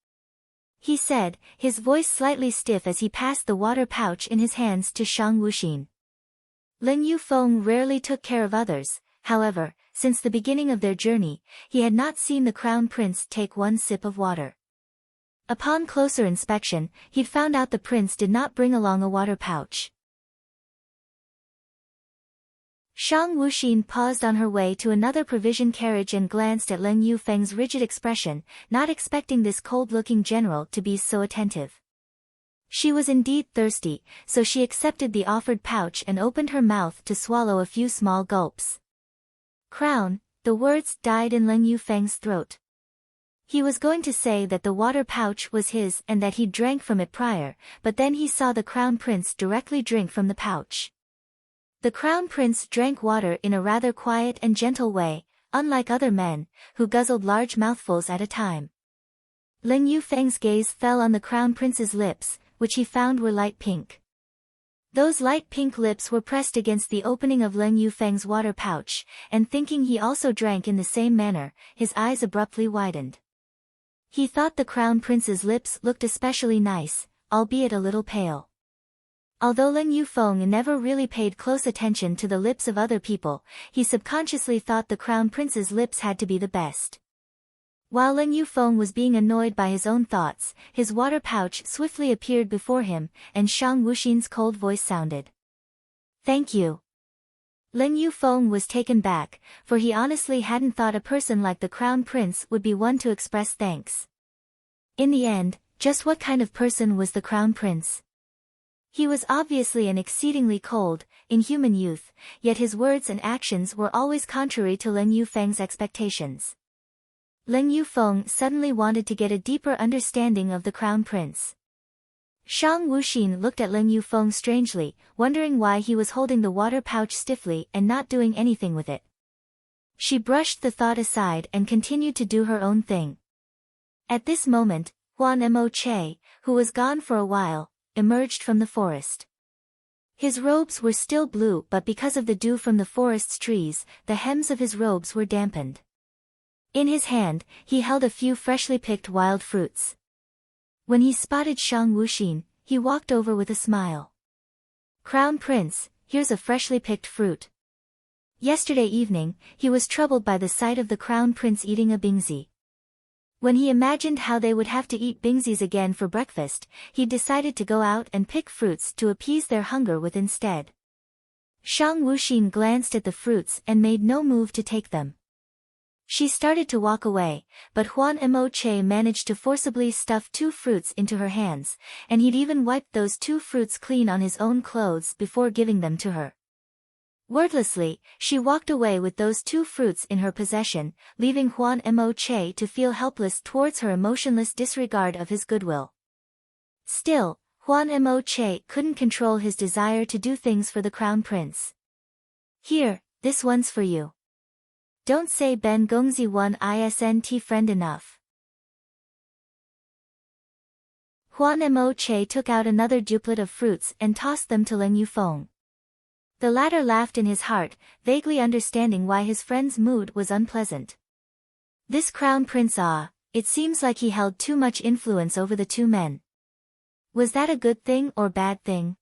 he said, his voice slightly stiff as he passed the water pouch in his hands to Shang Wuxin. Leng Yufeng rarely took care of others, however, since the beginning of their journey, he had not seen the crown prince take one sip of water. Upon closer inspection, he'd found out the prince did not bring along a water pouch. Shang Wuxin paused on her way to another provision carriage and glanced at Leng Yufeng's rigid expression, not expecting this cold-looking general to be so attentive. She was indeed thirsty, so she accepted the offered pouch and opened her mouth to swallow a few small gulps. Crown, the words died in Leng Yufeng's throat. He was going to say that the water pouch was his and that he'd drank from it prior, but then he saw the crown prince directly drink from the pouch. The Crown Prince drank water in a rather quiet and gentle way, unlike other men, who guzzled large mouthfuls at a time. Lin Yufeng's gaze fell on the Crown Prince's lips, which he found were light pink. Those light pink lips were pressed against the opening of Lin Yufeng's water pouch, and thinking he also drank in the same manner, his eyes abruptly widened. He thought the Crown Prince's lips looked especially nice, albeit a little pale. Although Lin Yufeng never really paid close attention to the lips of other people, he subconsciously thought the Crown Prince's lips had to be the best. While Lin Yufeng was being annoyed by his own thoughts, his water pouch swiftly appeared before him, and Shang Wuxin's cold voice sounded. "Thank you." Lin Yufeng was taken back, for he honestly hadn't thought a person like the Crown Prince would be one to express thanks. In the end, just what kind of person was the Crown Prince? He was obviously an exceedingly cold, inhuman youth, yet his words and actions were always contrary to Lin Yufeng's expectations. Lin Yufeng suddenly wanted to get a deeper understanding of the Crown Prince. Shang Wuxin looked at Lin Yufeng strangely, wondering why he was holding the water pouch stiffly and not doing anything with it. She brushed the thought aside and continued to do her own thing. At this moment, Huan Mo Che, who was gone for a while, emerged from the forest. His robes were still blue, but because of the dew from the forest's trees, the hems of his robes were dampened. In his hand, he held a few freshly picked wild fruits. When he spotted Shang Wuxin, he walked over with a smile. "Crown Prince, here's a freshly picked fruit." Yesterday evening, he was troubled by the sight of the Crown Prince eating a bingzi. When he imagined how they would have to eat bingzis again for breakfast, he decided to go out and pick fruits to appease their hunger with instead. Shang Wuxin glanced at the fruits and made no move to take them. She started to walk away, but Huan Mo Che managed to forcibly stuff 2 fruits into her hands, and he'd even wiped those 2 fruits clean on his own clothes before giving them to her. Wordlessly, she walked away with those 2 fruits in her possession, leaving Huan Mo Che to feel helpless towards her emotionless disregard of his goodwill. Still, Huan Mo Che couldn't control his desire to do things for the Crown Prince. "Here, this one's for you. Don't say Ben Gongzi one isn't friend enough." Huan Mo Che took out another duplet of fruits and tossed them to Lin Yufeng. The latter laughed in his heart, vaguely understanding why his friend's mood was unpleasant. This Crown Prince it seems like he held too much influence over the 2 men. Was that a good thing or bad thing?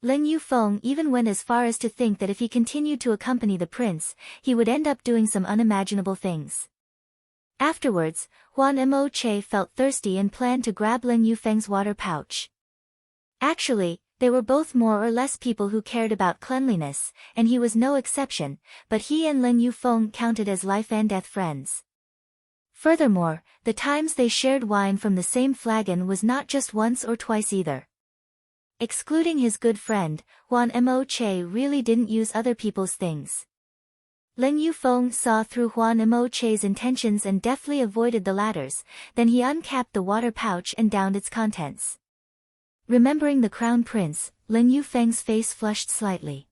Lin Yufeng even went as far as to think that if he continued to accompany the prince, he would end up doing some unimaginable things. Afterwards, Huan Mo Che felt thirsty and planned to grab Lin Yufeng's water pouch. Actually, they were both more or less people who cared about cleanliness, and he was no exception, but he and Lin Yufeng counted as life and death friends. Furthermore, the times they shared wine from the same flagon was not just once or twice either. Excluding his good friend, Huan Mo Che really didn't use other people's things. Lin Yufeng saw through Huan Mo Che's intentions and deftly avoided the latter's, then he uncapped the water pouch and downed its contents. Remembering the Crown Prince, Lin Yufeng's face flushed slightly.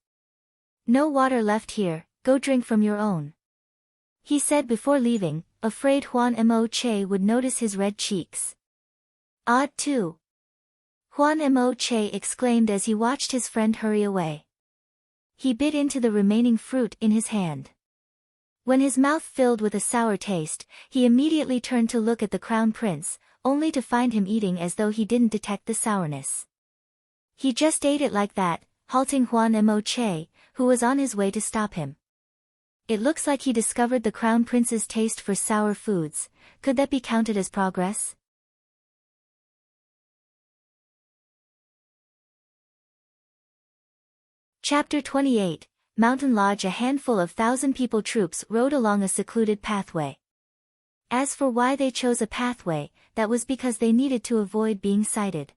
"No water left here, go drink from your own," he said before leaving, afraid Huan Mo Che would notice his red cheeks. "Odd too," Huan Mo Che exclaimed as he watched his friend hurry away. He bit into the remaining fruit in his hand. When his mouth filled with a sour taste, he immediately turned to look at the Crown Prince, only to find him eating as though he didn't detect the sourness. He just ate it like that, halting Huan Mo Che, who was on his way to stop him. It looks like he discovered the Crown Prince's taste for sour foods. Could that be counted as progress? Chapter 28, Mountain Lodge. A handful of 1,000-people troops rode along a secluded pathway. As for why they chose a pathway, that was because they needed to avoid being sighted.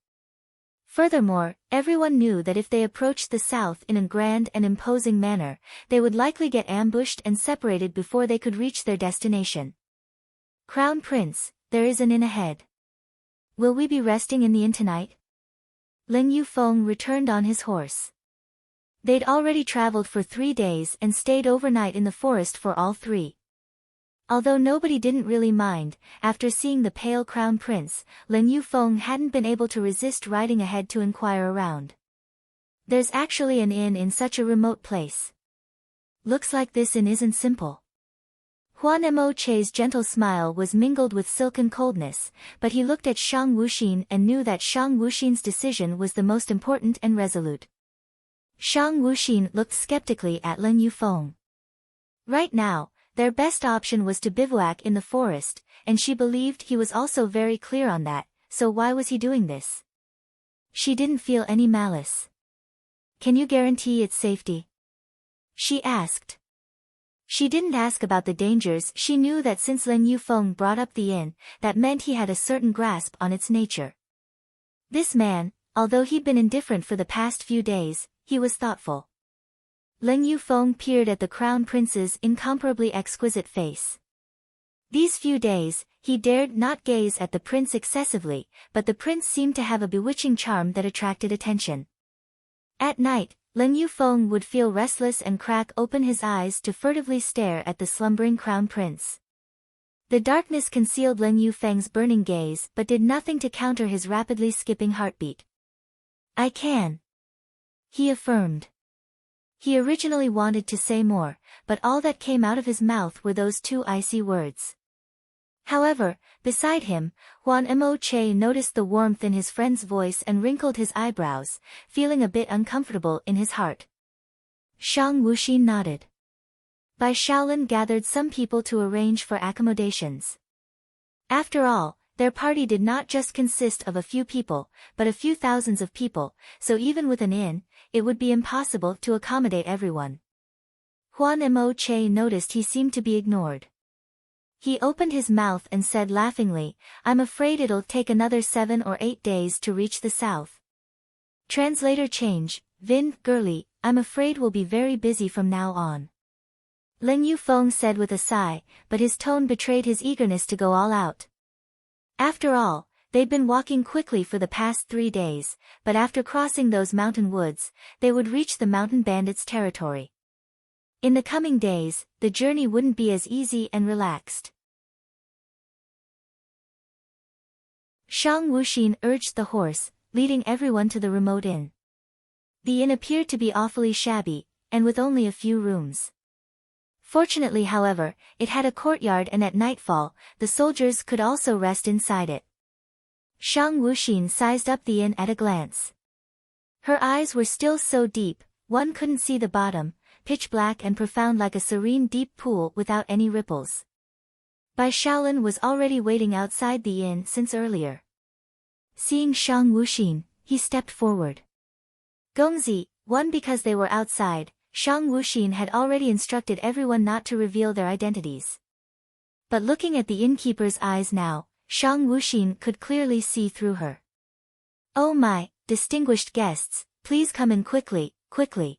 Furthermore, everyone knew that if they approached the south in a grand and imposing manner, they would likely get ambushed and separated before they could reach their destination. "Crown Prince, there is an inn ahead. Will we be resting in the inn tonight?" Lin Yufeng returned on his horse. They'd already traveled for 3 days and stayed overnight in the forest for all three. Although nobody didn't really mind, after seeing the pale crown prince, Lin Yufeng hadn't been able to resist riding ahead to inquire around. There's actually an inn in such a remote place. Looks like this inn isn't simple. Huan Mo Che's gentle smile was mingled with silken coldness, but he looked at Shang Wuxin and knew that Shang Wuxin's decision was the most important and resolute. Shang Wuxin looked skeptically at Lin Yufeng. Right now, their best option was to bivouac in the forest, and she believed he was also very clear on that, so why was he doing this? She didn't feel any malice. Can you guarantee its safety? She asked. She didn't ask about the dangers. She knew that since Lin Yufeng brought up the inn, that meant he had a certain grasp on its nature. This man, although he'd been indifferent for the past few days, he was thoughtful. Lin Yufeng peered at the crown prince's incomparably exquisite face. These few days, he dared not gaze at the prince excessively, but the prince seemed to have a bewitching charm that attracted attention. At night, Lin Yufeng would feel restless and crack open his eyes to furtively stare at the slumbering crown prince. The darkness concealed Lin Yufeng's burning gaze but did nothing to counter his rapidly skipping heartbeat. I can. He affirmed. He originally wanted to say more, but all that came out of his mouth were those two icy words. However, beside him, Huan Mo Che noticed the warmth in his friend's voice and wrinkled his eyebrows, feeling a bit uncomfortable in his heart. Shang Wuxin nodded. Bai Shaolin gathered some people to arrange for accommodations. After all, their party did not just consist of a few people, but a few thousands of people, so even with an inn, it would be impossible to accommodate everyone. Huan Mo Che noticed he seemed to be ignored. He opened his mouth and said laughingly, I'm afraid it'll take another 7 or 8 days to reach the south. Translator change, Vin, girly, I'm afraid we'll be very busy from now on. Lin Yufeng said with a sigh, but his tone betrayed his eagerness to go all out. After all, they'd been walking quickly for the past 3 days, but after crossing those mountain woods, they would reach the mountain bandits' territory. In the coming days, the journey wouldn't be as easy and relaxed. Shang Wuxin urged the horse, leading everyone to the remote inn. The inn appeared to be awfully shabby, and with only a few rooms. Fortunately, however, it had a courtyard and at nightfall, the soldiers could also rest inside it. Shang Wuxin sized up the inn at a glance. Her eyes were still so deep, one couldn't see the bottom, pitch black and profound like a serene deep pool without any ripples. Bai Shaolin was already waiting outside the inn since earlier. Seeing Shang Wuxin, he stepped forward. Gongzi, one because they were outside, Shang Wuxin had already instructed everyone not to reveal their identities. But looking at the innkeeper's eyes now, Shang Wuxin could clearly see through her. Oh my, distinguished guests, please come in quickly, quickly.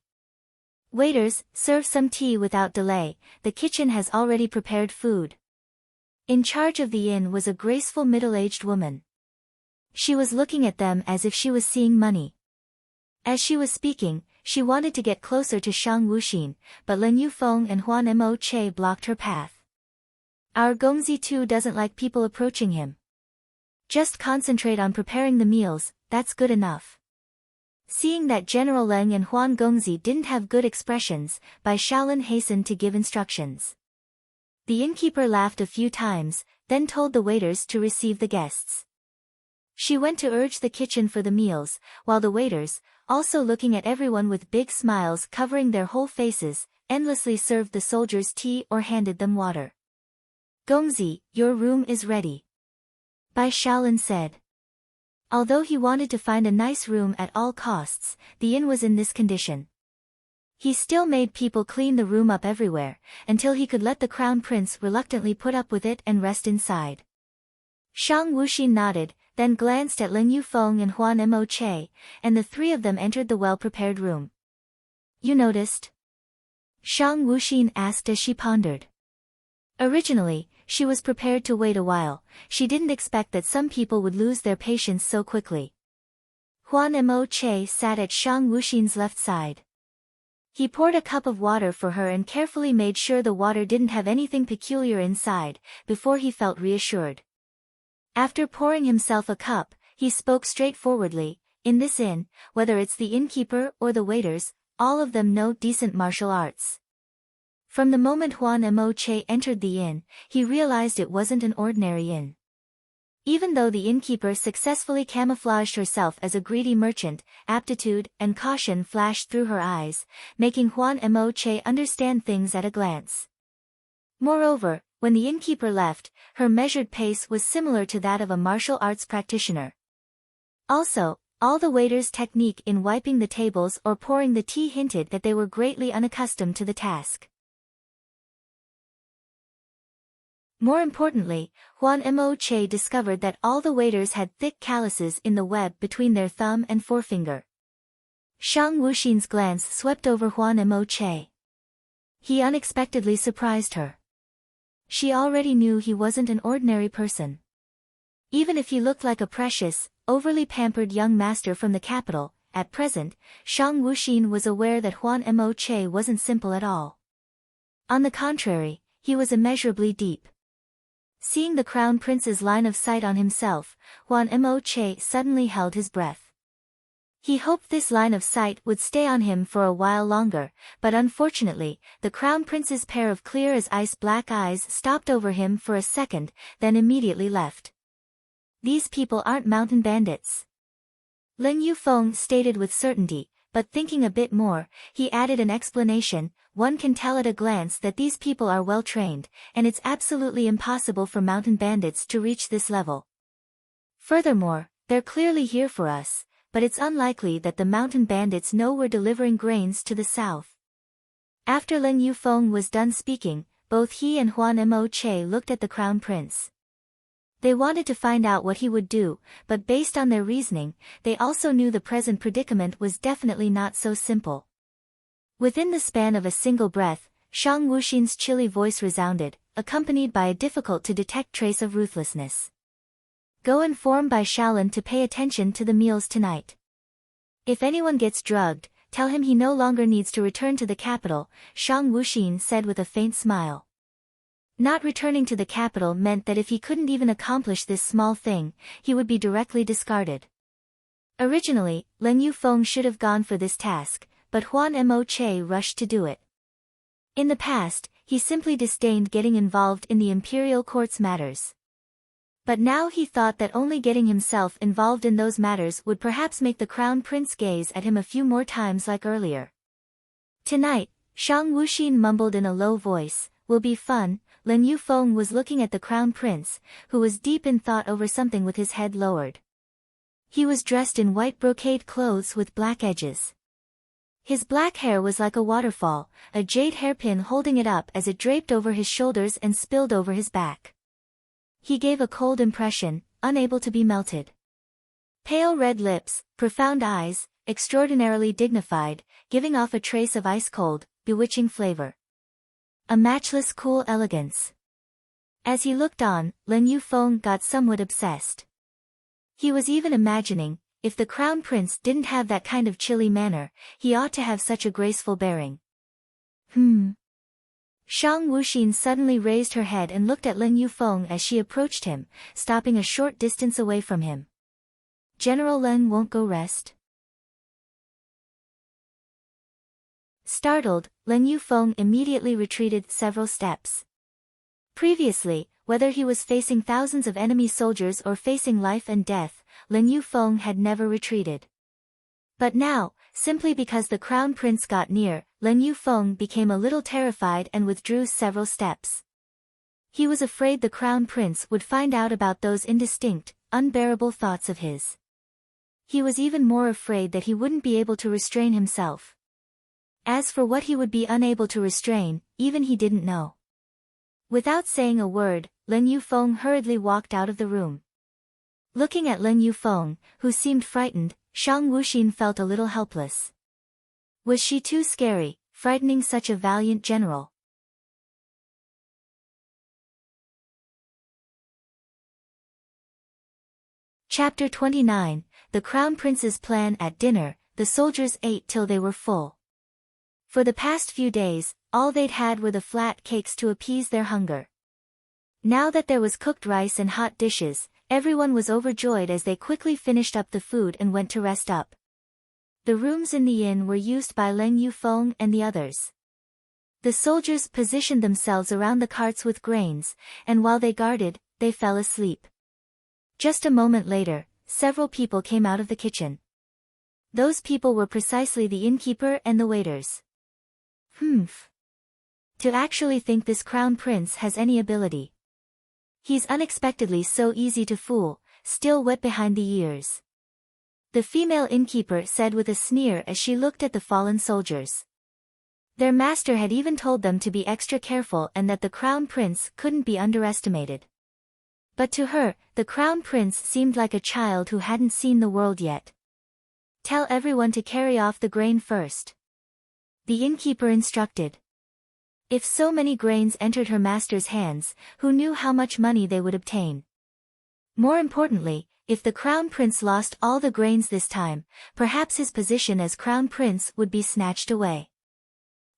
Waiters, serve some tea without delay, the kitchen has already prepared food. In charge of the inn was a graceful middle-aged woman. She was looking at them as if she was seeing money. As she was speaking, she wanted to get closer to Shang Wuxin, but Lin Yufeng and Huan Mo Che blocked her path. Our Gongzi too doesn't like people approaching him. Just concentrate on preparing the meals, that's good enough. Seeing that General Leng and Huan Gongzi didn't have good expressions, Bai Shaolin hastened to give instructions. The innkeeper laughed a few times, then told the waiters to receive the guests. She went to urge the kitchen for the meals, while the waiters, also looking at everyone with big smiles covering their whole faces, endlessly served the soldiers tea or handed them water. Gongzi, your room is ready. Bai Shaolin said. Although he wanted to find a nice room at all costs, the inn was in this condition. He still made people clean the room up everywhere, until he could let the crown prince reluctantly put up with it and rest inside. Shang Wuxin nodded, then glanced at Lin Yufeng and Huan Mo Che, and the three of them entered the well-prepared room. You noticed? Shang Wuxin asked as she pondered. Originally, she was prepared to wait a while. She didn't expect that some people would lose their patience so quickly. Huan Mo Che sat at Shang Wuxin's left side. He poured a cup of water for her and carefully made sure the water didn't have anything peculiar inside, before he felt reassured. After pouring himself a cup, he spoke straightforwardly, "In this inn, whether it's the innkeeper or the waiters, all of them know decent martial arts." From the moment Huan Mo Che entered the inn, he realized it wasn't an ordinary inn. Even though the innkeeper successfully camouflaged herself as a greedy merchant, aptitude and caution flashed through her eyes, making Huan Mo Che understand things at a glance. Moreover, when the innkeeper left, her measured pace was similar to that of a martial arts practitioner. Also, all the waiters' technique in wiping the tables or pouring the tea hinted that they were greatly unaccustomed to the task. More importantly, Huan Mo Che discovered that all the waiters had thick calluses in the web between their thumb and forefinger. Shang Wuxin's glance swept over Huan Mo Che. He unexpectedly surprised her. She already knew he wasn't an ordinary person. Even if he looked like a precious, overly pampered young master from the capital, at present, Shang Wuxin was aware that Huan Mo Che wasn't simple at all. On the contrary, he was immeasurably deep. Seeing the crown prince's line of sight on himself, Huan Mo Che suddenly held his breath. He hoped this line of sight would stay on him for a while longer, but unfortunately, the crown prince's pair of clear-as-ice black eyes stopped over him for a second, then immediately left. "These people aren't mountain bandits," Lin Yufeng stated with certainty, but thinking a bit more, he added an explanation. "One can tell at a glance that these people are well trained, and it's absolutely impossible for mountain bandits to reach this level. Furthermore, they're clearly here for us, but it's unlikely that the mountain bandits know we're delivering grains to the south." After Lin Yufeng was done speaking, both he and Huan Mo Che looked at the crown prince. They wanted to find out what he would do, but based on their reasoning, they also knew the present predicament was definitely not so simple. Within the span of a single breath, Shang Wuxin's chilly voice resounded, accompanied by a difficult-to-detect trace of ruthlessness. "Go inform Bai Shaolin to pay attention to the meals tonight. If anyone gets drugged, tell him he no longer needs to return to the capital," Shang Wuxin said with a faint smile. Not returning to the capital meant that if he couldn't even accomplish this small thing, he would be directly discarded. Originally, Lin Yufeng should have gone for this task, but Huan Mo Che rushed to do it. In the past, he simply disdained getting involved in the imperial court's matters. But now he thought that only getting himself involved in those matters would perhaps make the crown prince gaze at him a few more times like earlier. "Tonight," Shang Wuxin mumbled in a low voice, "will be fun." Lin Yufeng was looking at the crown prince, who was deep in thought over something with his head lowered. He was dressed in white brocade clothes with black edges. His black hair was like a waterfall, a jade hairpin holding it up as it draped over his shoulders and spilled over his back. He gave a cold impression, unable to be melted. Pale red lips, profound eyes, extraordinarily dignified, giving off a trace of ice-cold, bewitching flavor. A matchless cool elegance. As he looked on, Lin Yufeng got somewhat obsessed. He was even imagining, if the crown prince didn't have that kind of chilly manner, he ought to have such a graceful bearing. Shang Wuxin suddenly raised her head and looked at Lin Yufeng as she approached him, stopping a short distance away from him. "General Lin won't go rest?" Startled, Lin Yufeng immediately retreated several steps. Previously, whether he was facing thousands of enemy soldiers or facing life and death, Lin Yufeng had never retreated. But now, simply because the crown prince got near, Lin Yufeng became a little terrified and withdrew several steps. He was afraid the crown prince would find out about those indistinct, unbearable thoughts of his. He was even more afraid that he wouldn't be able to restrain himself. As for what he would be unable to restrain, even he didn't know. Without saying a word, Lin Yufeng hurriedly walked out of the room. Looking at Lin Yufeng, who seemed frightened, Shang Wuxin felt a little helpless. Was she too scary, frightening such a valiant general? Chapter 29, The Crown Prince's Plan at Dinner. The soldiers ate till they were full. For the past few days, all they'd had were the flat cakes to appease their hunger. Now that there was cooked rice and hot dishes, everyone was overjoyed as they quickly finished up the food and went to rest up. The rooms in the inn were used by Leng Yufeng and the others. The soldiers positioned themselves around the carts with grains, and while they guarded, they fell asleep. Just a moment later, several people came out of the kitchen. Those people were precisely the innkeeper and the waiters. To actually think this crown prince has any ability. He's unexpectedly so easy to fool, still wet behind the ears. The female innkeeper said with a sneer as she looked at the fallen soldiers. Their master had even told them to be extra careful and that the crown prince couldn't be underestimated. But to her, the crown prince seemed like a child who hadn't seen the world yet. Tell everyone to carry off the grain first. The innkeeper instructed. If so many grains entered her master's hands, who knew how much money they would obtain? More importantly, if the crown prince lost all the grains this time, perhaps his position as crown prince would be snatched away.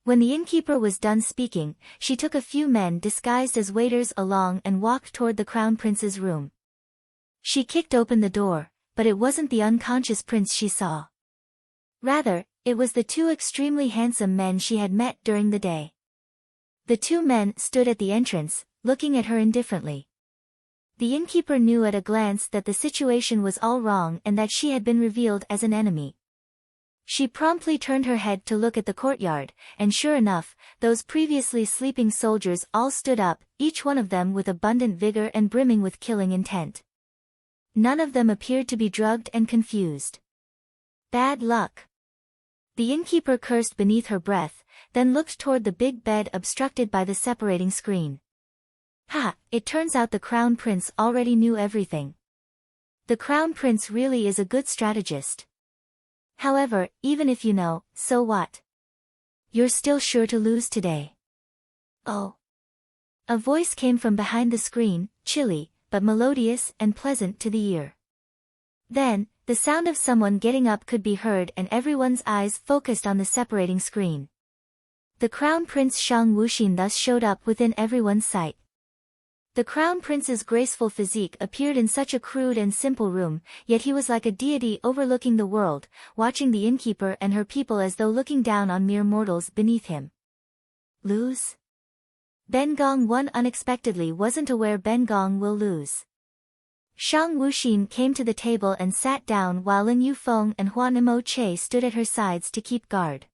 When the innkeeper was done speaking, she took a few men disguised as waiters along and walked toward the crown prince's room. She kicked open the door, but it wasn't the unconscious prince she saw. Rather, it was the two extremely handsome men she had met during the day. The two men stood at the entrance, looking at her indifferently. The innkeeper knew at a glance that the situation was all wrong and that she had been revealed as an enemy. She promptly turned her head to look at the courtyard, and sure enough, those previously sleeping soldiers all stood up, each one of them with abundant vigor and brimming with killing intent. None of them appeared to be drugged and confused. Bad luck. The innkeeper cursed beneath her breath, then looked toward the big bed obstructed by the separating screen. It turns out the crown prince already knew everything. The crown prince really is a good strategist. However, even if you know, so what? You're still sure to lose today. Oh. A voice came from behind the screen, chilly, but melodious and pleasant to the ear. Then, the sound of someone getting up could be heard and everyone's eyes focused on the separating screen. The crown prince Shang Wuxin thus showed up within everyone's sight. The crown prince's graceful physique appeared in such a crude and simple room, yet he was like a deity overlooking the world, watching the innkeeper and her people as though looking down on mere mortals beneath him. Lose? Ben Gong won unexpectedly wasn't aware Ben Gong will lose. Shang Wuxin came to the table and sat down while Lin Yufeng and Huan Mo Che stood at her sides to keep guard.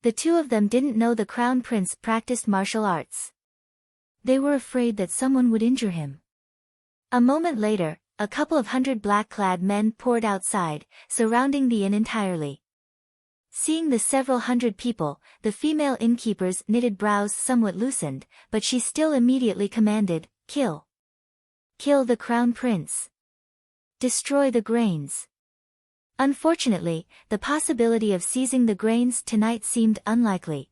The two of them didn't know the crown prince practiced martial arts. They were afraid that someone would injure him. A moment later, a couple of hundred black-clad men poured outside, surrounding the inn entirely. Seeing the several hundred people, the female innkeeper's knitted brows somewhat loosened, but she still immediately commanded, "Kill. Kill the crown prince. Destroy the grains." Unfortunately, the possibility of seizing the grains tonight seemed unlikely.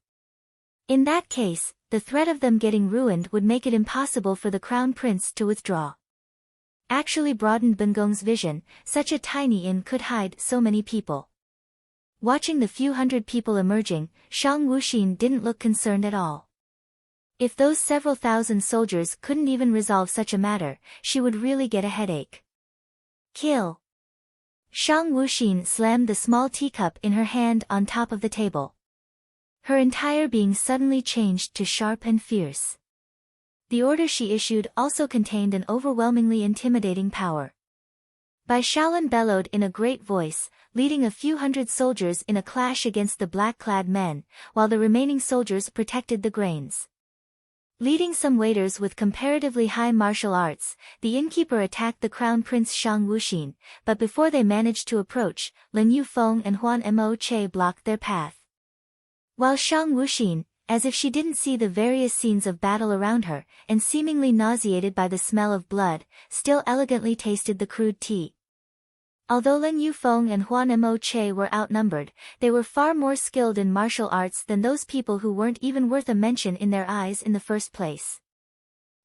In that case, the threat of them getting ruined would make it impossible for the crown prince to withdraw. Actually broadened Bengong's vision, such a tiny inn could hide so many people. Watching the few hundred people emerging, Shang Wuxin didn't look concerned at all. If those several thousand soldiers couldn't even resolve such a matter, she would really get a headache. Kill. Shang Wuxin slammed the small teacup in her hand on top of the table. Her entire being suddenly changed to sharp and fierce. The order she issued also contained an overwhelmingly intimidating power. Bai Shaolin bellowed in a great voice, leading a few hundred soldiers in a clash against the black-clad men, while the remaining soldiers protected the grains. Leading some waiters with comparatively high martial arts, the innkeeper attacked the crown prince Shang Wuxin, but before they managed to approach, Lin Yufeng and Huan Mo Che blocked their path. While Shang Wuxin, as if she didn't see the various scenes of battle around her, and seemingly nauseated by the smell of blood, still elegantly tasted the crude tea. Although Lin Yufeng and Huan Mo Che were outnumbered, they were far more skilled in martial arts than those people who weren't even worth a mention in their eyes in the first place.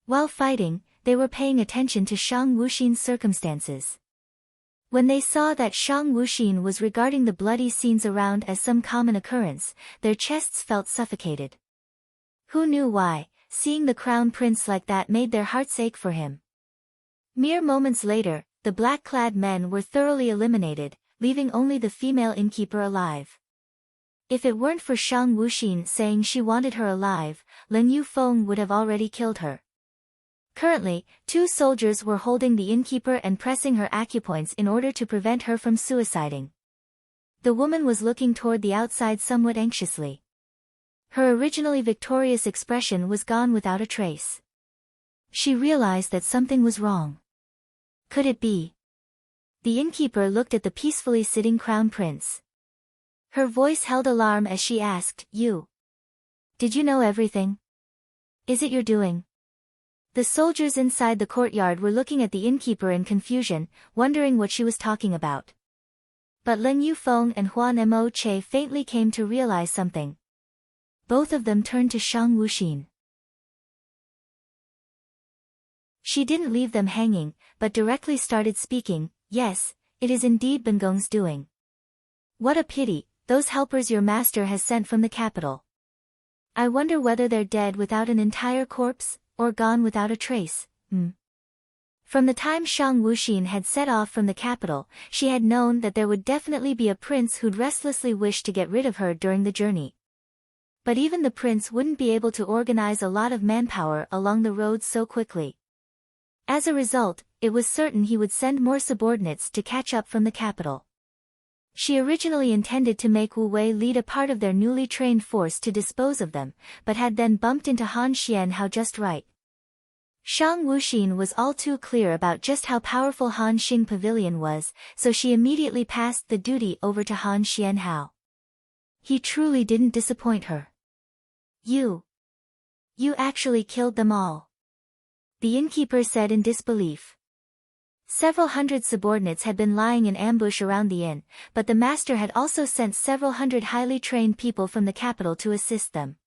While fighting, they were paying attention to Shang Wuxin's circumstances. When they saw that Shang Wuxin was regarding the bloody scenes around as some common occurrence, their chests felt suffocated. Who knew why, seeing the crown prince like that made their hearts ache for him. Mere moments later, the black-clad men were thoroughly eliminated, leaving only the female innkeeper alive. If it weren't for Shang Wuxin saying she wanted her alive, Lin Yufeng would have already killed her. Currently, 2 soldiers were holding the innkeeper and pressing her acupoints in order to prevent her from suiciding. The woman was looking toward the outside somewhat anxiously. Her originally victorious expression was gone without a trace. She realized that something was wrong. Could it be? The innkeeper looked at the peacefully sitting crown prince. Her voice held alarm as she asked, "You? Did you know everything? Is it your doing?" The soldiers inside the courtyard were looking at the innkeeper in confusion, wondering what she was talking about. But Lin Yufeng and Huan Mo Che faintly came to realize something. Both of them turned to Shang Wuxin. She didn't leave them hanging, but directly started speaking. "Yes, it is indeed Bengong's doing. What a pity, those helpers your master has sent from the capital. I wonder whether they're dead without an entire corpse, or gone without a trace." From the time Shang Wuxin had set off from the capital, she had known that there would definitely be a prince who'd restlessly wish to get rid of her during the journey. But even the prince wouldn't be able to organize a lot of manpower along the roads so quickly. As a result, it was certain he would send more subordinates to catch up from the capital. She originally intended to make Wu Wei lead a part of their newly trained force to dispose of them, but had then bumped into Han Xianhao just right. Shang Wuxin was all too clear about just how powerful Han Xing Pavilion was, so she immediately passed the duty over to Han Xianhao. He truly didn't disappoint her. You actually killed them all," the innkeeper said in disbelief. Several hundred subordinates had been lying in ambush around the inn, but the master had also sent several hundred highly trained people from the capital to assist them.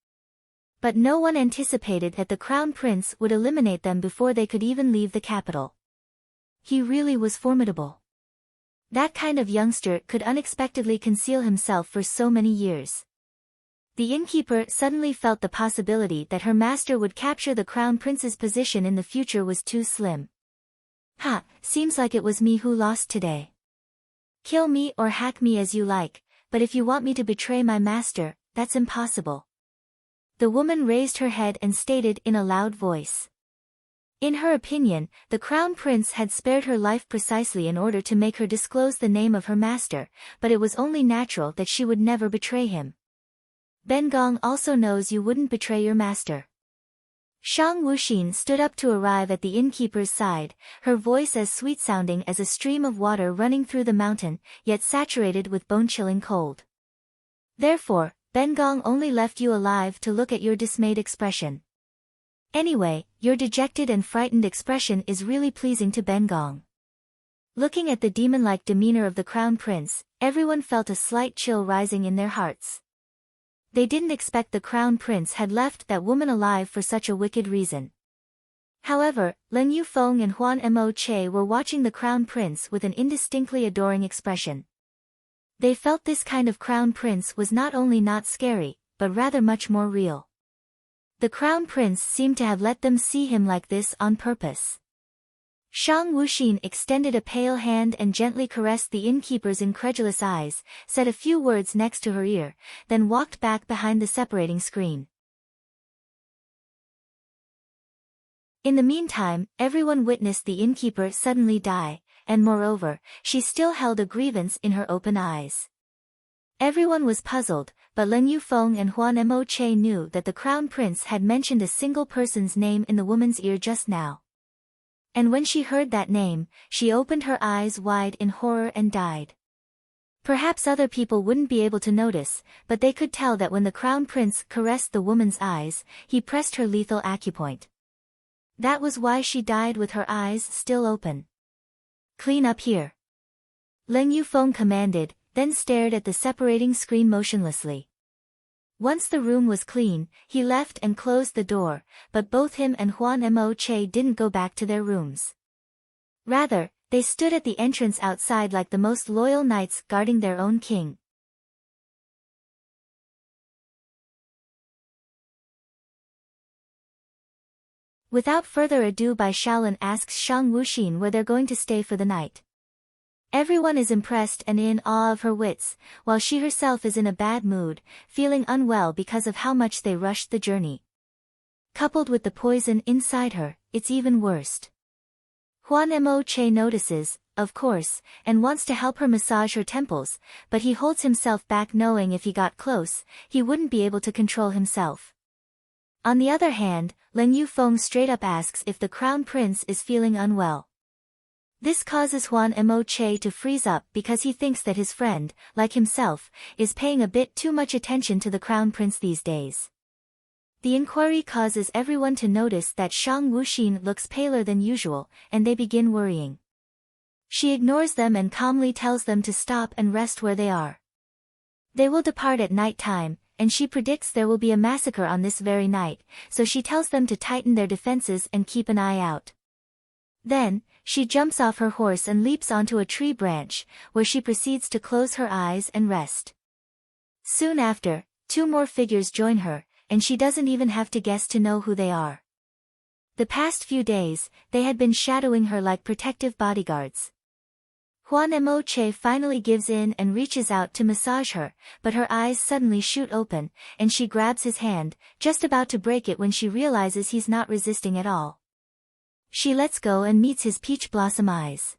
But no one anticipated that the crown prince would eliminate them before they could even leave the capital. He really was formidable. That kind of youngster could unexpectedly conceal himself for so many years. The innkeeper suddenly felt the possibility that her master would capture the crown prince's position in the future was too slim. Seems like it was me who lost today. Kill me or hack me as you like, but if you want me to betray my master, that's impossible." The woman raised her head and stated in a loud voice. In her opinion, the crown prince had spared her life precisely in order to make her disclose the name of her master, but it was only natural that she would never betray him. "Bengong also knows you wouldn't betray your master." Shang Wuxin stood up to arrive at the innkeeper's side, her voice as sweet-sounding as a stream of water running through the mountain, yet saturated with bone-chilling cold. "Therefore, Bengong only left you alive to look at your dismayed expression. Anyway, your dejected and frightened expression is really pleasing to Bengong." Looking at the demon-like demeanor of the crown prince, everyone felt a slight chill rising in their hearts. They didn't expect the crown prince had left that woman alive for such a wicked reason. However, Lin Yufeng and Huan Mo Che were watching the crown prince with an indistinctly adoring expression. They felt this kind of crown prince was not only not scary, but rather much more real. The crown prince seemed to have let them see him like this on purpose. Shang Wuxin extended a pale hand and gently caressed the innkeeper's incredulous eyes, said a few words next to her ear, then walked back behind the separating screen. In the meantime, everyone witnessed the innkeeper suddenly die, and moreover, she still held a grievance in her open eyes. Everyone was puzzled, but Lin Yufeng and Huan Mo Che knew that the crown prince had mentioned a single person's name in the woman's ear just now. And when she heard that name, she opened her eyes wide in horror and died. Perhaps other people wouldn't be able to notice, but they could tell that when the crown prince caressed the woman's eyes, he pressed her lethal acupoint. That was why she died with her eyes still open. "Clean up here," Lin Yufeng commanded, then stared at the separating screen motionlessly. Once the room was clean, he left and closed the door, but both him and Huan Mo Che didn't go back to their rooms. Rather, They stood at the entrance outside like the most loyal knights guarding their own king. Without further ado, Bai Shaolin asks Shang Wuxin where they're going to stay for the night. Everyone is impressed and in awe of her wits, while she herself is in a bad mood, feeling unwell because of how much they rushed the journey. Coupled with the poison inside her, it's even worse. Huan Mo Che notices, of course, and wants to help her massage her temples, but he holds himself back knowing if he got close, he wouldn't be able to control himself. On the other hand, Lin Yufeng straight up asks if the crown prince is feeling unwell. This causes Huan Mo Che to freeze up because he thinks that his friend, like himself, is paying a bit too much attention to the crown prince these days. The inquiry causes everyone to notice that Shang Wuxin looks paler than usual, and they begin worrying. She ignores them and calmly tells them to stop and rest where they are. They will depart at night time, and she predicts there will be a massacre on this very night, so she tells them to tighten their defenses and keep an eye out. Then, she jumps off her horse and leaps onto a tree branch, where she proceeds to close her eyes and rest. Soon after, two more figures join her, and she doesn't even have to guess to know who they are. The past few days, they had been shadowing her like protective bodyguards. Huan Mo Che finally gives in and reaches out to massage her, but her eyes suddenly shoot open, and she grabs his hand, just about to break it when she realizes he's not resisting at all. She lets go and meets his peach blossom eyes.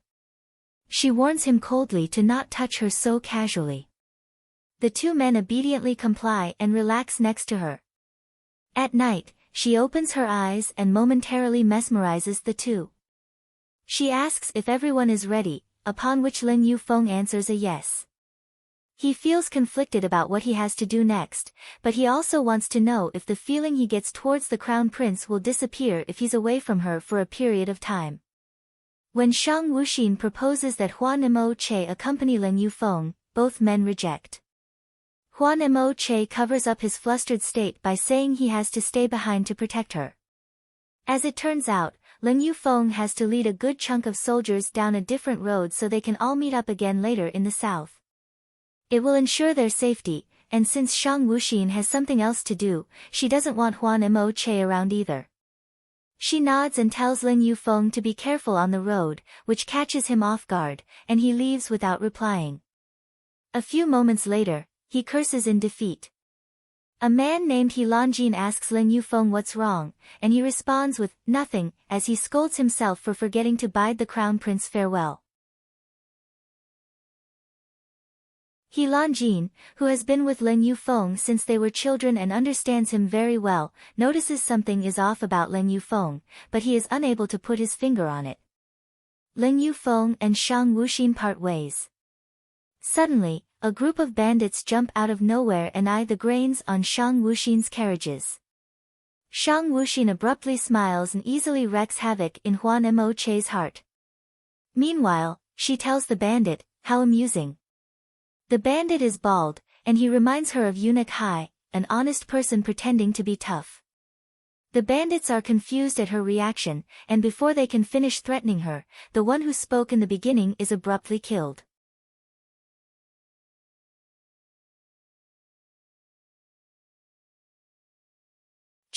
She warns him coldly to not touch her so casually. The two men obediently comply and relax next to her. At night, she opens her eyes and momentarily mesmerizes the two. She asks if everyone is ready, upon which Lin Yufeng answers a yes. He feels conflicted about what he has to do next, but he also wants to know if the feeling he gets towards the crown prince will disappear if he's away from her for a period of time. When Shang Wuxin proposes that Huan Mo Che accompany Lin Yufeng, both men reject. Huan Mo Che covers up his flustered state by saying he has to stay behind to protect her. As it turns out, Lin Yufeng has to lead a good chunk of soldiers down a different road so they can all meet up again later in the south. It will ensure their safety, and since Shang Wuxin has something else to do, she doesn't want Huan Mo Che around either. She nods and tells Lin Yufeng to be careful on the road, which catches him off guard, and he leaves without replying. A few moments later, he curses in defeat. A man named He Lanjin asks Lin Yufeng what's wrong, and he responds with nothing, as he scolds himself for forgetting to bid the crown prince farewell. He Lanjin, who has been with Lin Yufeng since they were children and understands him very well, notices something is off about Lin Yufeng, but he is unable to put his finger on it. Lin Yufeng and Shang Wuxin part ways. Suddenly, a group of bandits jump out of nowhere and eye the grains on Shang Wuxin's carriages. Shang Wuxin abruptly smiles and easily wreaks havoc in Huan Mo Che's heart. Meanwhile, she tells the bandit, how amusing. The bandit is bald, and he reminds her of Eunuch Hai, an honest person pretending to be tough. The bandits are confused at her reaction, and before they can finish threatening her, the one who spoke in the beginning is abruptly killed.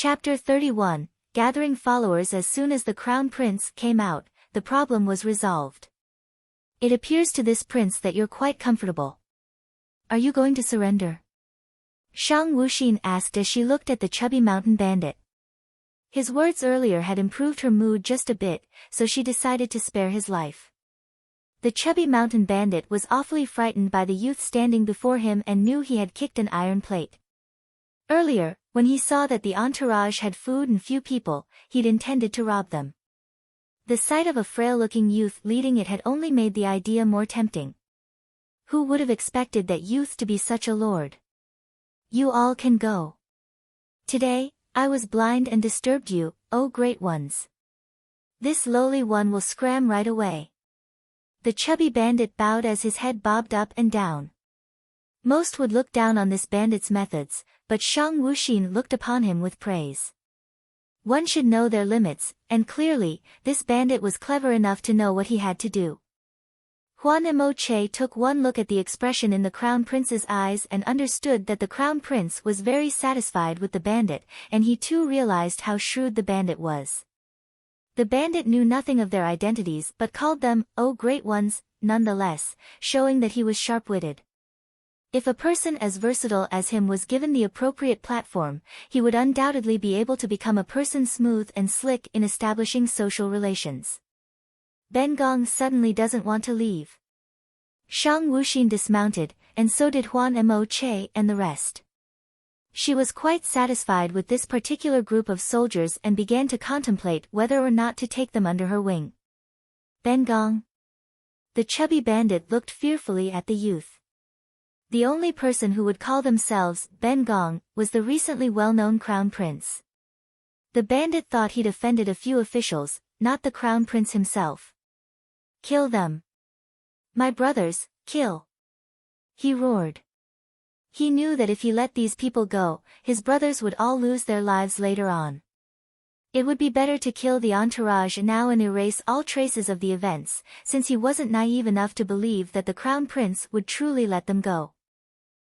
Chapter 31, Gathering followers. As soon as the crown prince came out, the problem was resolved. It appears to this prince that you're quite comfortable. Are you going to surrender? Shang Wuxin asked as she looked at the chubby mountain bandit. His words earlier had improved her mood just a bit, so she decided to spare his life. The chubby mountain bandit was awfully frightened by the youth standing before him and knew he had kicked an iron plate. Earlier, when he saw that the entourage had food and few people, he'd intended to rob them. The sight of a frail-looking youth leading it had only made the idea more tempting. Who would have expected that youth to be such a lord? You all can go. Today, I was blind and disturbed you, O great ones. This lowly one will scram right away. The chubby bandit bowed as his head bobbed up and down. Most would look down on this bandit's methods, but Shang Wuxin looked upon him with praise. One should know their limits, and clearly, this bandit was clever enough to know what he had to do. Huan Emoche took one look at the expression in the Crown Prince's eyes and understood that the Crown Prince was very satisfied with the bandit, and he too realized how shrewd the bandit was. The bandit knew nothing of their identities but called them, "Oh great ones," nonetheless, showing that he was sharp-witted. If a person as versatile as him was given the appropriate platform, he would undoubtedly be able to become a person smooth and slick in establishing social relations. Ben Gong suddenly doesn't want to leave. Shang Wuxin dismounted, and so did Huan Emoche and the rest. She was quite satisfied with this particular group of soldiers and began to contemplate whether or not to take them under her wing. Ben Gong. The chubby bandit looked fearfully at the youth. The only person who would call themselves Ben Gong was the recently well-known Crown Prince. The bandit thought he'd offended a few officials, not the Crown Prince himself. "Kill them. My brothers, kill!" he roared. He knew that if he let these people go, his brothers would all lose their lives later on. It would be better to kill the entourage now and erase all traces of the events, since he wasn't naive enough to believe that the Crown Prince would truly let them go.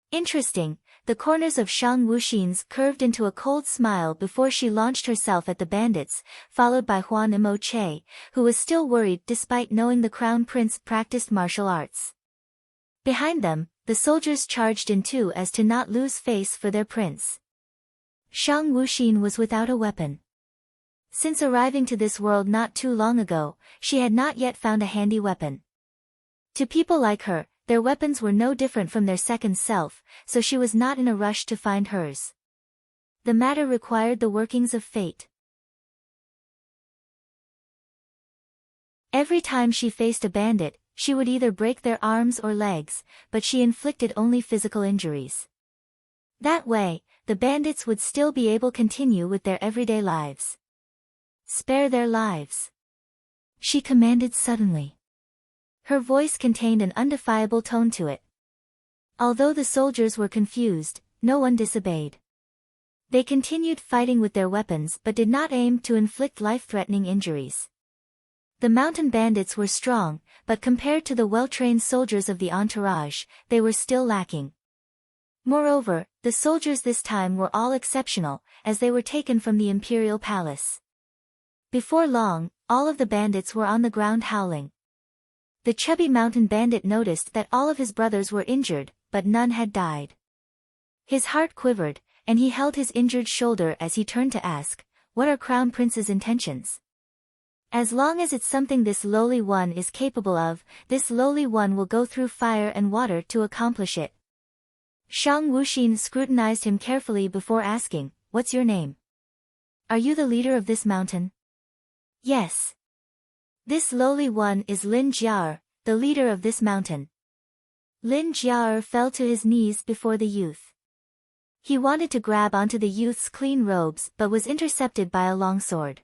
Interesting, the corners of Shang Wuxin's curved into a cold smile before she launched herself at the bandits, followed by Huan Emoche, who was still worried despite knowing the Crown Prince practiced martial arts. Behind them, the soldiers charged in too as to not lose face for their prince. Shang Wuxin was without a weapon. Since arriving to this world not too long ago, she had not yet found a handy weapon. To people like her, their weapons were no different from their second self, so she was not in a rush to find hers. The matter required the workings of fate. Every time she faced a bandit, she would either break their arms or legs, but she inflicted only physical injuries. That way, the bandits would still be able to continue with their everyday lives. "Spare their lives," she commanded suddenly. Her voice contained an undefiable tone to it. Although the soldiers were confused, no one disobeyed. They continued fighting with their weapons but did not aim to inflict life-threatening injuries. The mountain bandits were strong, but compared to the well-trained soldiers of the entourage, they were still lacking. Moreover, the soldiers this time were all exceptional, as they were taken from the imperial palace. Before long, all of the bandits were on the ground howling. The chubby mountain bandit noticed that all of his brothers were injured, but none had died. His heart quivered, and he held his injured shoulder as he turned to ask, "What are Crown Prince's intentions?" "As long as it's something this lowly one is capable of, this lowly one will go through fire and water to accomplish it." Shang Wuxin scrutinized him carefully before asking, "What's your name? Are you the leader of this mountain?" "Yes. This lowly one is Lin Jiar, the leader of this mountain." Lin Jiar fell to his knees before the youth. He wanted to grab onto the youth's clean robes but was intercepted by a long sword.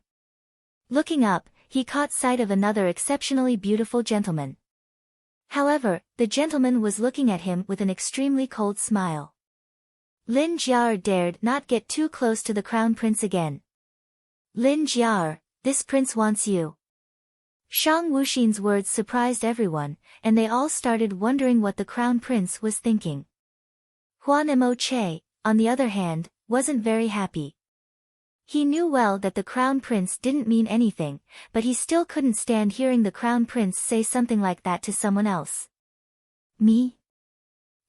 Looking up, he caught sight of another exceptionally beautiful gentleman. However, the gentleman was looking at him with an extremely cold smile. Lin Jiar dared not get too close to the Crown Prince again. "Lin Jiar, this prince wants you." Shang Wuxin's words surprised everyone, and they all started wondering what the Crown Prince was thinking. Huan Emoche, on the other hand, wasn't very happy. He knew well that the Crown Prince didn't mean anything, but he still couldn't stand hearing the Crown Prince say something like that to someone else. "Me?"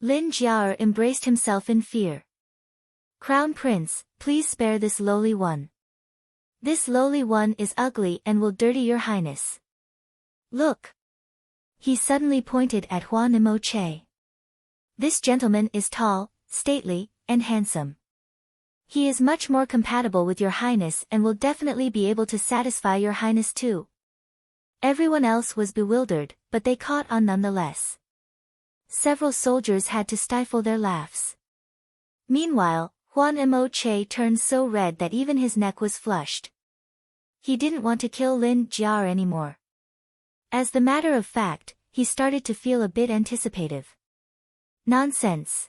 Lin Jiar embraced himself in fear. "Crown Prince, please spare this lowly one. This lowly one is ugly and will dirty your highness. Look." He suddenly pointed at Huan Emoche. "This gentleman is tall, stately, and handsome. He is much more compatible with your highness and will definitely be able to satisfy your highness too." Everyone else was bewildered, but they caught on nonetheless. Several soldiers had to stifle their laughs. Meanwhile, Huan Emoche turned so red that even his neck was flushed. He didn't want to kill Lin Jiar anymore. As the matter of fact, he started to feel a bit anticipative. "Nonsense."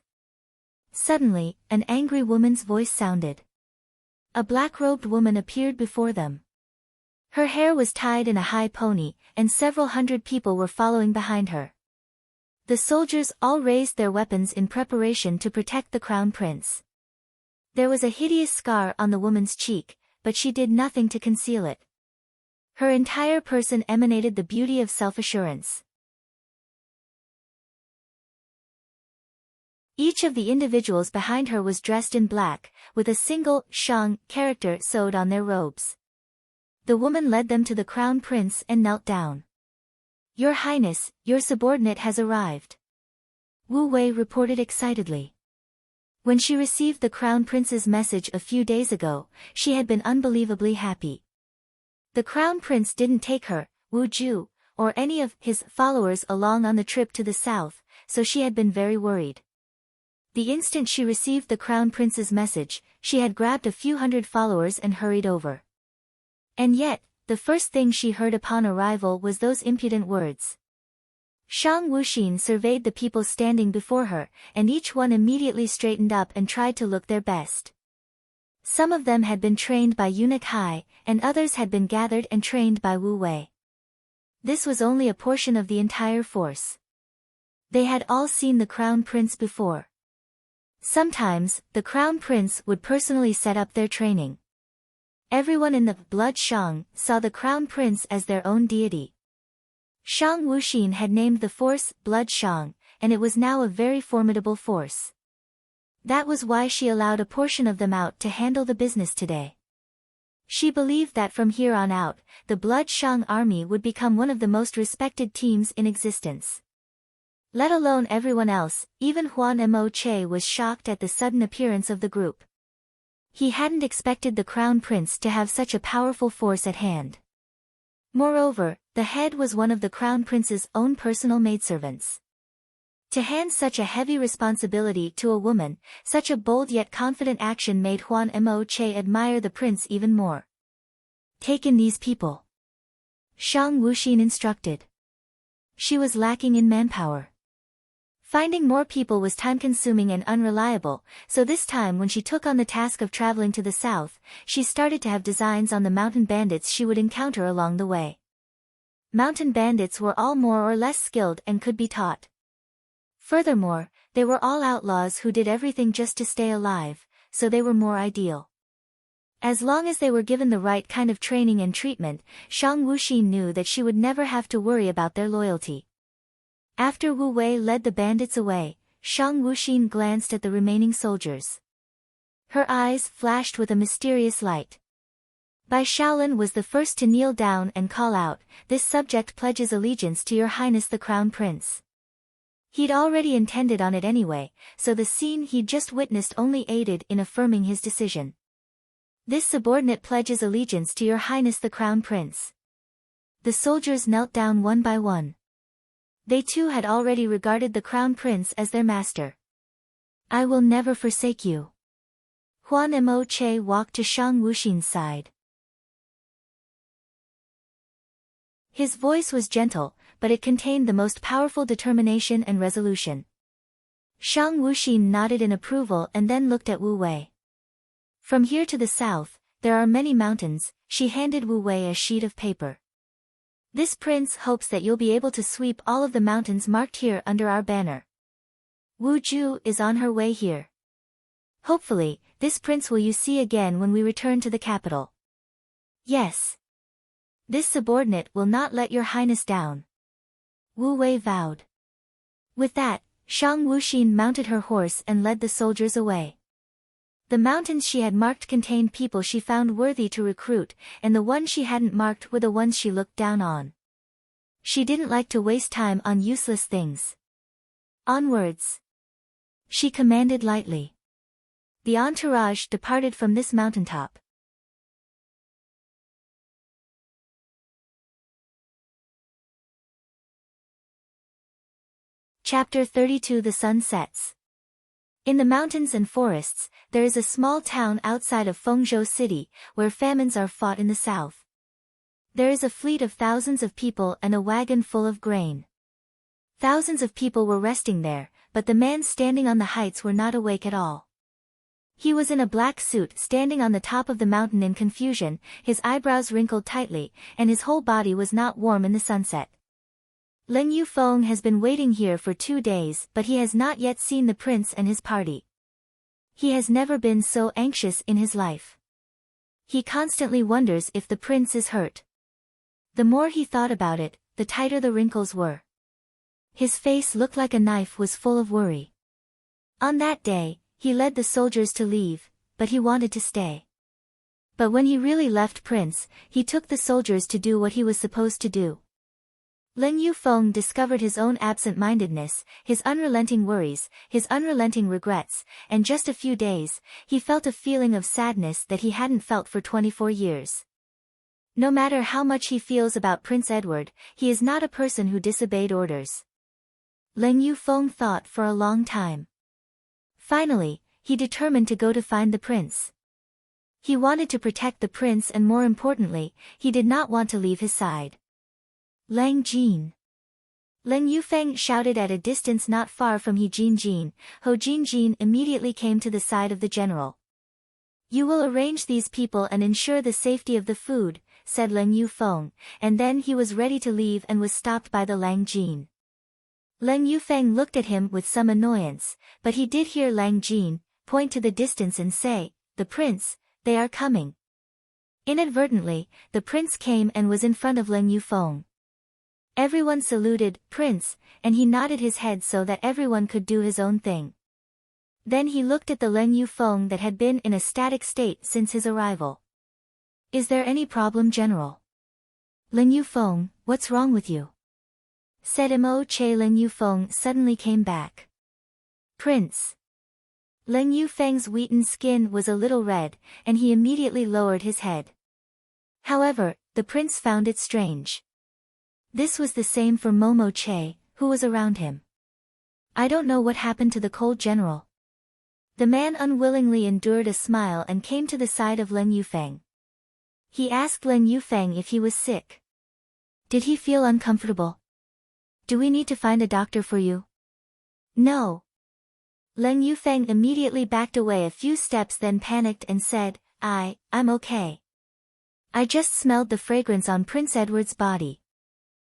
Suddenly, an angry woman's voice sounded. A black-robed woman appeared before them. Her hair was tied in a high pony, and several hundred people were following behind her. The soldiers all raised their weapons in preparation to protect the crown prince. There was a hideous scar on the woman's cheek, but she did nothing to conceal it. Her entire person emanated the beauty of self-assurance. Each of the individuals behind her was dressed in black, with a single Shang character sewed on their robes. The woman led them to the crown prince and knelt down. "Your Highness, your subordinate has arrived," Wu Wei reported excitedly. When she received the crown prince's message a few days ago, she had been unbelievably happy. The crown prince didn't take her, Wu Ju, or any of his followers along on the trip to the south, so she had been very worried. The instant she received the crown prince's message, she had grabbed a few hundred followers and hurried over. And yet, the first thing she heard upon arrival was those impudent words. Shang Wuxin surveyed the people standing before her, and each one immediately straightened up and tried to look their best. Some of them had been trained by Eunuch Hai, and others had been gathered and trained by Wu Wei. This was only a portion of the entire force. They had all seen the crown prince before. Sometimes, the crown prince would personally set up their training. Everyone in the blood Shang saw the crown prince as their own deity. Shang Wuxin had named the force Blood Shang, and it was now a very formidable force. That was why she allowed a portion of them out to handle the business today. She believed that from here on out, the Blood Shang army would become one of the most respected teams in existence. Let alone everyone else, even Huan Mo Che was shocked at the sudden appearance of the group. He hadn't expected the crown prince to have such a powerful force at hand. Moreover, the head was one of the crown prince's own personal maidservants. To hand such a heavy responsibility to a woman, such a bold yet confident action made Huan Mo Che admire the prince even more. "Take in these people," Shang Wuxin instructed. She was lacking in manpower. Finding more people was time-consuming and unreliable, so this time when she took on the task of traveling to the south, she started to have designs on the mountain bandits she would encounter along the way. Mountain bandits were all more or less skilled and could be taught. Furthermore, they were all outlaws who did everything just to stay alive, so they were more ideal. As long as they were given the right kind of training and treatment, Shang Wuxin knew that she would never have to worry about their loyalty. After Wu Wei led the bandits away, Shang Wuxin glanced at the remaining soldiers. Her eyes flashed with a mysterious light. Bai Shaolin was the first to kneel down and call out, "This subject pledges allegiance to your highness the crown prince." He'd already intended on it anyway, so the scene he'd just witnessed only aided in affirming his decision. "This subordinate pledges allegiance to your highness the crown prince." The soldiers knelt down one by one. They too had already regarded the crown prince as their master. "I will never forsake you." Huan Mo Che walked to Shang Wuxin's side. His voice was gentle, but it contained the most powerful determination and resolution. Shang Wuxin nodded in approval and then looked at Wu Wei. "From here to the south, there are many mountains," she handed Wu Wei a sheet of paper. "This prince hopes that you'll be able to sweep all of the mountains marked here under our banner. Wu Ju is on her way here. Hopefully, this prince will you see again when we return to the capital." "Yes. This subordinate will not let your highness down," Wu Wei vowed. With that, Shang Wuxin mounted her horse and led the soldiers away. The mountains she had marked contained people she found worthy to recruit, and the ones she hadn't marked were the ones she looked down on. She didn't like to waste time on useless things. "Onwards," she commanded lightly. The entourage departed from this mountaintop. Chapter 32 The Sun Sets. In the mountains and forests, there is a small town outside of Fengzhou City, where famines are fought in the south. There is a fleet of thousands of people and a wagon full of grain. Thousands of people were resting there, but the man standing on the heights were not awake at all. He was in a black suit standing on the top of the mountain in confusion, his eyebrows wrinkled tightly, and his whole body was not warm in the sunset. Ling Yufeng has been waiting here for 2 days, but he has not yet seen the prince and his party. He has never been so anxious in his life. He constantly wonders if the prince is hurt. The more he thought about it, the tighter the wrinkles were. His face looked like a knife was full of worry. On that day, he led the soldiers to leave, but he wanted to stay. But when he really left Prince, he took the soldiers to do what he was supposed to do. Ling Yufeng discovered his own absent-mindedness, his unrelenting worries, his unrelenting regrets, and just a few days, he felt a feeling of sadness that he hadn't felt for 24 years. No matter how much he feels about Prince Edward, he is not a person who disobeyed orders. Ling Yufeng thought for a long time. Finally, he determined to go to find the prince. He wanted to protect the prince and more importantly, he did not want to leave his side. Lang Jin. Ling Yufeng shouted at a distance not far from He Jin. Ho Jin immediately came to the side of the general. "You will arrange these people and ensure the safety of the food," said Ling Yufeng, and then he was ready to leave and was stopped by the Lang Jin. Ling Yufeng looked at him with some annoyance, but he did hear Lang Jin point to the distance and say, "The prince, they are coming." Inadvertently, the prince came and was in front of Ling Yufeng. Everyone saluted, "Prince," and he nodded his head so that everyone could do his own thing. Then he looked at the Ling Yufeng that had been in a static state since his arrival. "Is there any problem, General?" "Ling Yufeng, what's wrong with you?" said Mo Che. Ling Yufeng suddenly came back. "Prince." Ling Yufeng's wheaten skin was a little red, and he immediately lowered his head. However, the prince found it strange. This was the same for Momo Che, who was around him. "I don't know what happened to the cold general." The man unwillingly endured a smile and came to the side of Ling Yufeng. He asked Ling Yufeng if he was sick. "Did he feel uncomfortable? Do we need to find a doctor for you?" "No." Ling Yufeng immediately backed away a few steps, then panicked and said, I'm okay. I just smelled the fragrance on Prince Edward's body."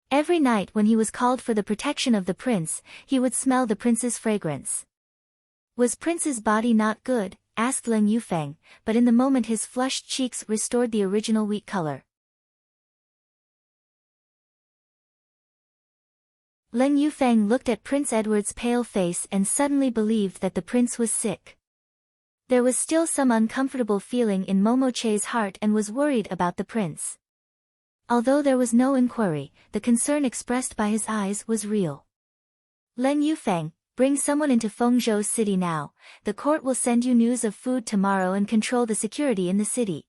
Every night when he was called for the protection of the prince, he would smell the prince's fragrance. "Was Prince's body not good?" asked Ling Yufeng, but in the moment his flushed cheeks restored the original wheat color. Ling Yufeng looked at Prince Edward's pale face and suddenly believed that the prince was sick. There was still some uncomfortable feeling in Momoche's heart and was worried about the prince. Although there was no inquiry, the concern expressed by his eyes was real. "Ling Yufeng, bring someone into Fengzhou City now. The court will send you news of food tomorrow and control the security in the city."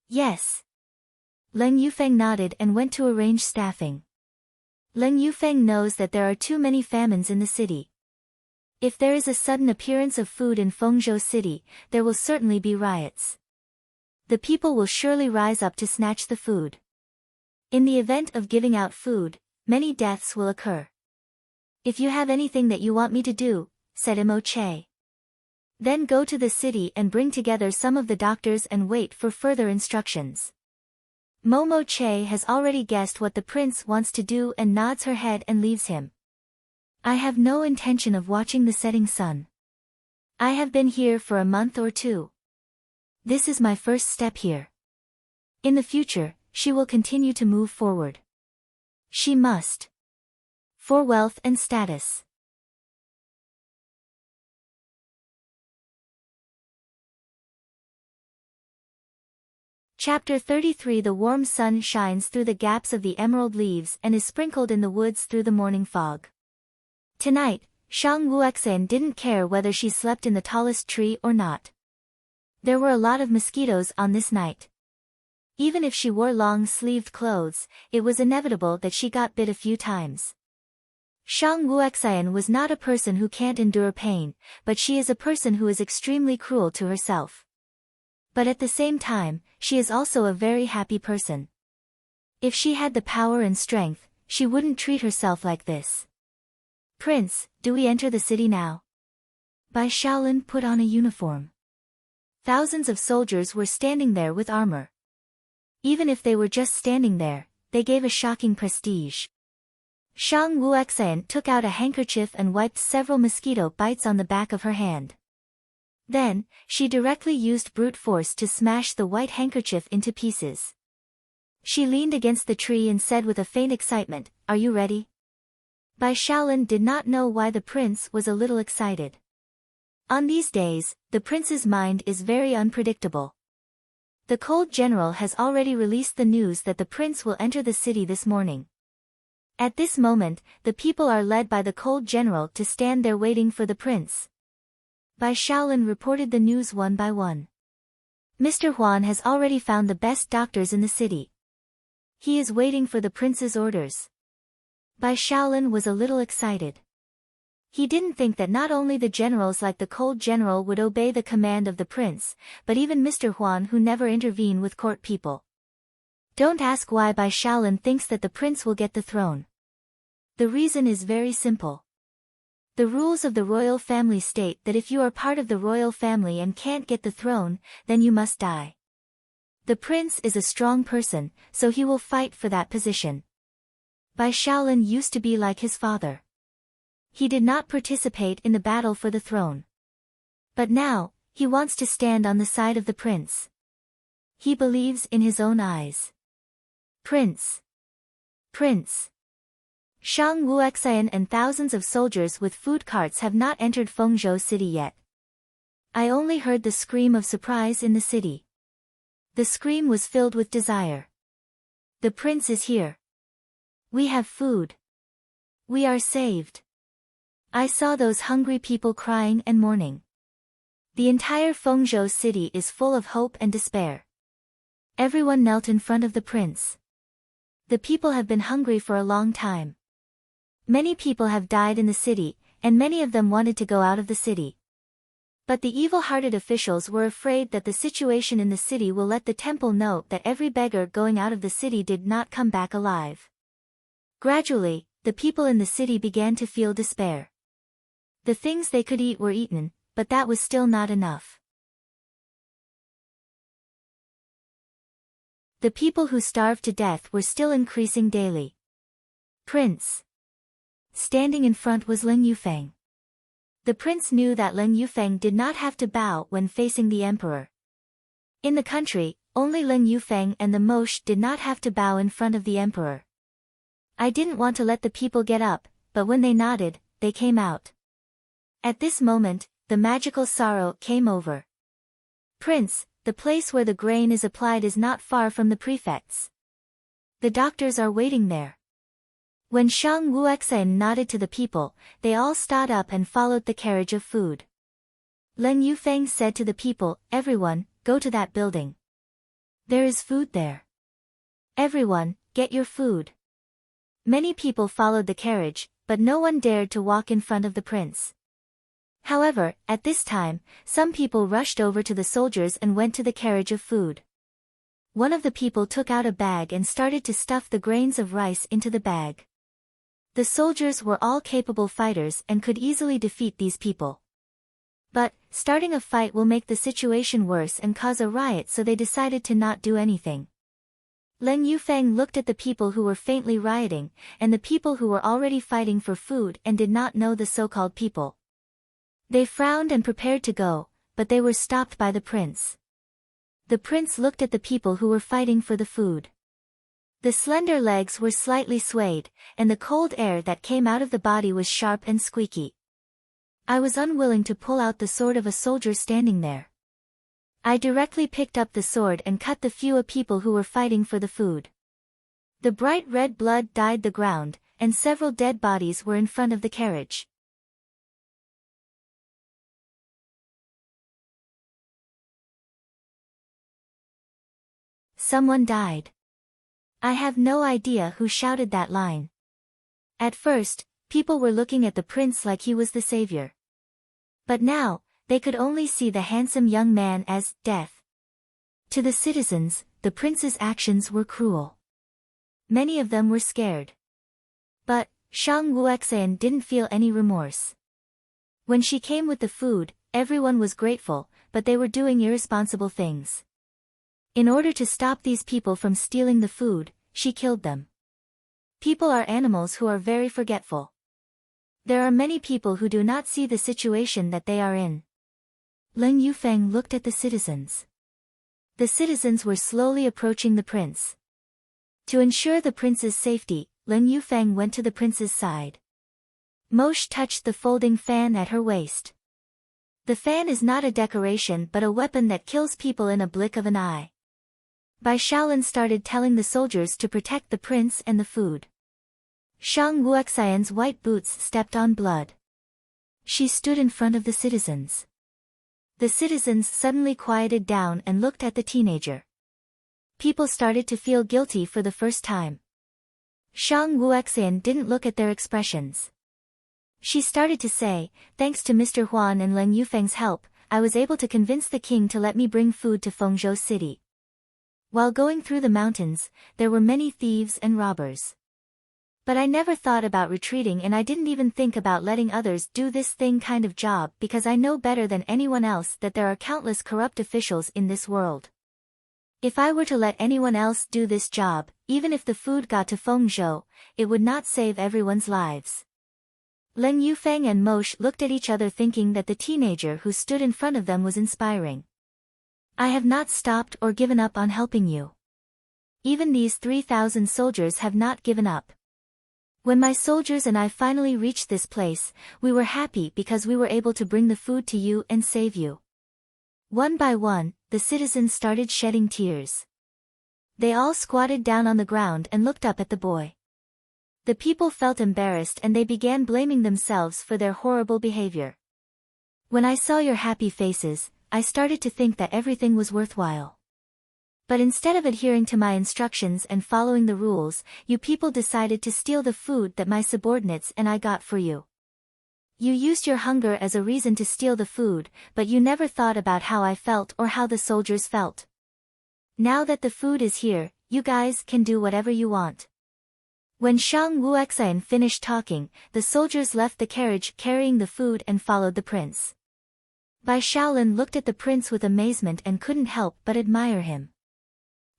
"Yes." Ling Yufeng nodded and went to arrange staffing. Ling Yufeng knows that there are too many famines in the city. If there is a sudden appearance of food in Fengzhou City, there will certainly be riots. The people will surely rise up to snatch the food. In the event of giving out food, many deaths will occur. "If you have anything that you want me to do," said Mo Che, "then go to the city and bring together some of the doctors and wait for further instructions." Momo Che has already guessed what the prince wants to do and nods her head and leaves him. "I have no intention of watching the setting sun. I have been here for a month or two. This is my first step here. In the future, she will continue to move forward. She must. For wealth and status." Chapter 33. The warm sun shines through the gaps of the emerald leaves and is sprinkled in the woods through the morning fog. Tonight, Shang Wuexan didn't care whether she slept in the tallest tree or not. There were a lot of mosquitoes on this night. Even if she wore long-sleeved clothes, it was inevitable that she got bit a few times. Shang Wuexan was not a person who can't endure pain, but she is a person who is extremely cruel to herself. But at the same time, she is also a very happy person. If she had the power and strength, she wouldn't treat herself like this. "Prince, do we enter the city now?" Bai Shaolin put on a uniform. Thousands of soldiers were standing there with armor. Even if they were just standing there, they gave a shocking prestige. Shang Wuxian took out a handkerchief and wiped several mosquito bites on the back of her hand. Then, she directly used brute force to smash the white handkerchief into pieces. She leaned against the tree and said with a faint excitement, "Are you ready?" Bai Shaolin did not know why the prince was a little excited. On these days, the prince's mind is very unpredictable. The cold general has already released the news that the prince will enter the city this morning. At this moment, the people are led by the cold general to stand there waiting for the prince. Bai Shaolin reported the news one by one. Mr. Huan has already found the best doctors in the city. He is waiting for the prince's orders. Bai Shaolin was a little excited. He didn't think that not only the generals like the cold general would obey the command of the prince, but even Mr. Huan who never intervene with court people. Don't ask why Bai Shaolin thinks that the prince will get the throne. The reason is very simple. The rules of the royal family state that if you are part of the royal family and can't get the throne, then you must die. The prince is a strong person, so he will fight for that position. Bai Shaolin used to be like his father. He did not participate in the battle for the throne. But now, he wants to stand on the side of the prince. He believes in his own eyes. Prince! Prince! Shang Wuxian and thousands of soldiers with food carts have not entered Fengzhou city yet. I only heard the scream of surprise in the city. The scream was filled with desire. The prince is here. We have food. We are saved. I saw those hungry people crying and mourning. The entire Fengzhou city is full of hope and despair. Everyone knelt in front of the prince. The people have been hungry for a long time. Many people have died in the city, and many of them wanted to go out of the city. But the evil-hearted officials were afraid that the situation in the city will let the temple know that every beggar going out of the city did not come back alive. Gradually, the people in the city began to feel despair. The things they could eat were eaten, but that was still not enough. The people who starved to death were still increasing daily. Prince. Standing in front was Lin Yufeng. The prince knew that Lin Yufeng did not have to bow when facing the emperor. In the country, only Lin Yufeng and the Mosh did not have to bow in front of the emperor. I didn't want to let the people get up, but when they nodded, they came out. At this moment, the magical sorrow came over. Prince, the place where the grain is applied is not far from the prefects. The doctors are waiting there. When Shang Wuxian nodded to the people, they all stood up and followed the carriage of food. Lin Yufeng said to the people, "Everyone, go to that building. There is food there. Everyone, get your food." Many people followed the carriage, but no one dared to walk in front of the prince. However, at this time, some people rushed over to the soldiers and went to the carriage of food. One of the people took out a bag and started to stuff the grains of rice into the bag. The soldiers were all capable fighters and could easily defeat these people. But, starting a fight will make the situation worse and cause a riot, so they decided to not do anything. Lin Yufeng looked at the people who were faintly rioting, and the people who were already fighting for food and did not know the so-called people. They frowned and prepared to go, but they were stopped by the prince. The prince looked at the people who were fighting for the food. The slender legs were slightly swayed, and the cold air that came out of the body was sharp and squeaky. I was unwilling to pull out the sword of a soldier standing there. I directly picked up the sword and cut the few people who were fighting for the food. The bright red blood dyed the ground, and several dead bodies were in front of the carriage. Someone died. I have no idea who shouted that line. At first, people were looking at the prince like he was the savior. But now, they could only see the handsome young man as death. To the citizens, the prince's actions were cruel. Many of them were scared. But, Shang Wuxian didn't feel any remorse. When she came with the food, everyone was grateful, but they were doing irresponsible things. In order to stop these people from stealing the food, she killed them. People are animals who are very forgetful. There are many people who do not see the situation that they are in. Leng Yufeng looked at the citizens. The citizens were slowly approaching the prince. To ensure the prince's safety, Leng Yufeng went to the prince's side. Mosh touched the folding fan at her waist. The fan is not a decoration but a weapon that kills people in a blink of an eye. Bai Shaolin started telling the soldiers to protect the prince and the food. Shang Wuxian's white boots stepped on blood. She stood in front of the citizens. The citizens suddenly quieted down and looked at the teenager. People started to feel guilty for the first time. Shang Wuxian didn't look at their expressions. She started to say, "Thanks to Mr. Huan and Leng Yufeng's help, I was able to convince the king to let me bring food to Fengzhou City. While going through the mountains, there were many thieves and robbers. But I never thought about retreating and I didn't even think about letting others do this thing kind of job because I know better than anyone else that there are countless corrupt officials in this world. If I were to let anyone else do this job, even if the food got to Fengzhou, it would not save everyone's lives." Leng Yufeng and Mosh looked at each other thinking that the teenager who stood in front of them was inspiring. "I have not stopped or given up on helping you. Even these 3,000 soldiers have not given up. When my soldiers and I finally reached this place, we were happy because we were able to bring the food to you and save you." One by one, the citizens started shedding tears. They all squatted down on the ground and looked up at the boy. The people felt embarrassed and they began blaming themselves for their horrible behavior. "When I saw your happy faces, I started to think that everything was worthwhile. But instead of adhering to my instructions and following the rules, you people decided to steal the food that my subordinates and I got for you. You used your hunger as a reason to steal the food, but you never thought about how I felt or how the soldiers felt. Now that the food is here, you guys can do whatever you want." When Shang Wuxian finished talking, the soldiers left the carriage carrying the food and followed the prince. Bai Shaolin looked at the prince with amazement and couldn't help but admire him.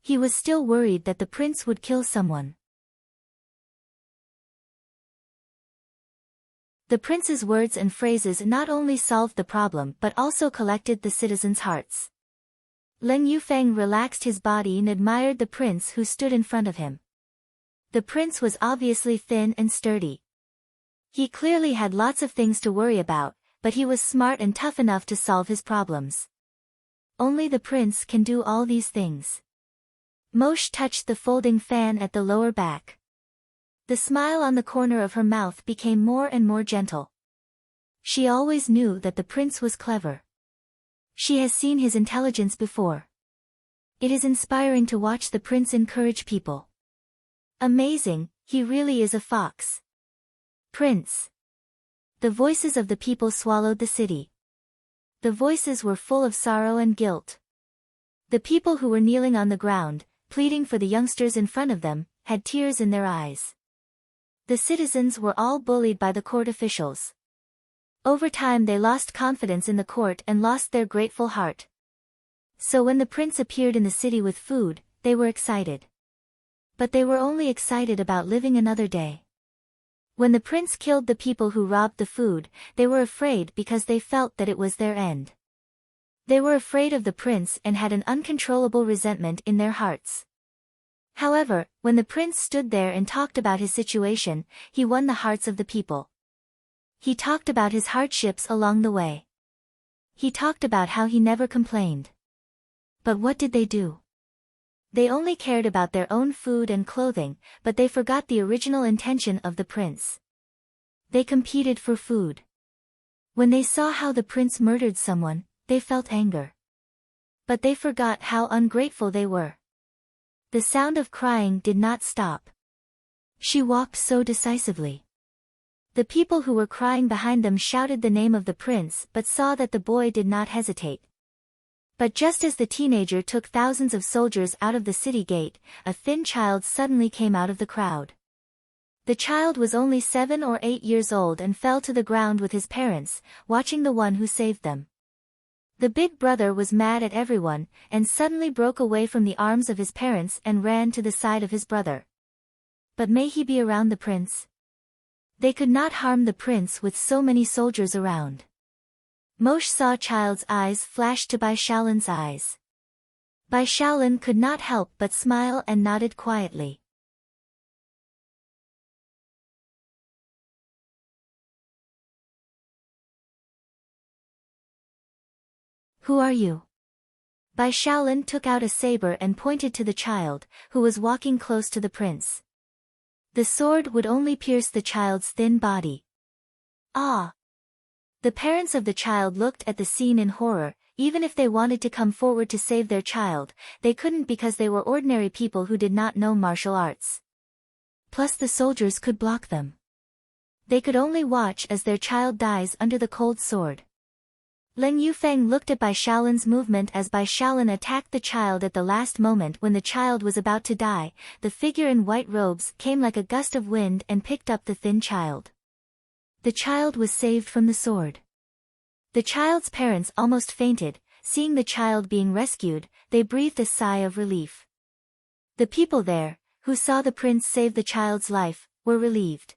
He was still worried that the prince would kill someone. The prince's words and phrases not only solved the problem but also collected the citizens' hearts. Leng Yufeng relaxed his body and admired the prince who stood in front of him. The prince was obviously thin and sturdy. He clearly had lots of things to worry about, but he was smart and tough enough to solve his problems. Only the prince can do all these things. Mosh touched the folding fan at the lower back. The smile on the corner of her mouth became more and more gentle. She always knew that the prince was clever. She has seen his intelligence before. It is inspiring to watch the prince encourage people. Amazing, he really is a fox. Prince. The voices of the people swallowed the city. The voices were full of sorrow and guilt. The people who were kneeling on the ground, pleading for the youngsters in front of them, had tears in their eyes. The citizens were all bullied by the court officials. Over time they lost confidence in the court and lost their grateful heart. So when the prince appeared in the city with food, they were excited. But they were only excited about living another day. When the prince killed the people who robbed the food, they were afraid because they felt that it was their end. They were afraid of the prince and had an uncontrollable resentment in their hearts. However, when the prince stood there and talked about his situation, he won the hearts of the people. He talked about his hardships along the way. He talked about how he never complained. But what did they do? They only cared about their own food and clothing, but they forgot the original intention of the prince. They competed for food. When they saw how the prince murdered someone, they felt anger. But they forgot how ungrateful they were. The sound of crying did not stop. She walked so decisively. The people who were crying behind them shouted the name of the prince but saw that the boy did not hesitate. But just as the teenager took thousands of soldiers out of the city gate, a thin child suddenly came out of the crowd. The child was only 7 or 8 years old and fell to the ground with his parents, watching the one who saved them. The big brother was mad at everyone, and suddenly broke away from the arms of his parents and ran to the side of his brother. But may he be around the prince? They could not harm the prince with so many soldiers around. Moshe saw Child's eyes flash to Bai Shaolin's eyes. Bai Shaolin could not help but smile and nodded quietly. Who are you? Bai Shaolin took out a saber and pointed to the child, who was walking close to the prince. The sword would only pierce the child's thin body. Ah! The parents of the child looked at the scene in horror. Even if they wanted to come forward to save their child, they couldn't because they were ordinary people who did not know martial arts. Plus the soldiers could block them. They could only watch as their child dies under the cold sword. Leng Yufeng looked at Bai Shaolin's movement as Bai Shaolin attacked the child at the last moment when the child was about to die. The figure in white robes came like a gust of wind and picked up the thin child. The child was saved from the sword. The child's parents almost fainted. Seeing the child being rescued, they breathed a sigh of relief. The people there, who saw the prince save the child's life, were relieved.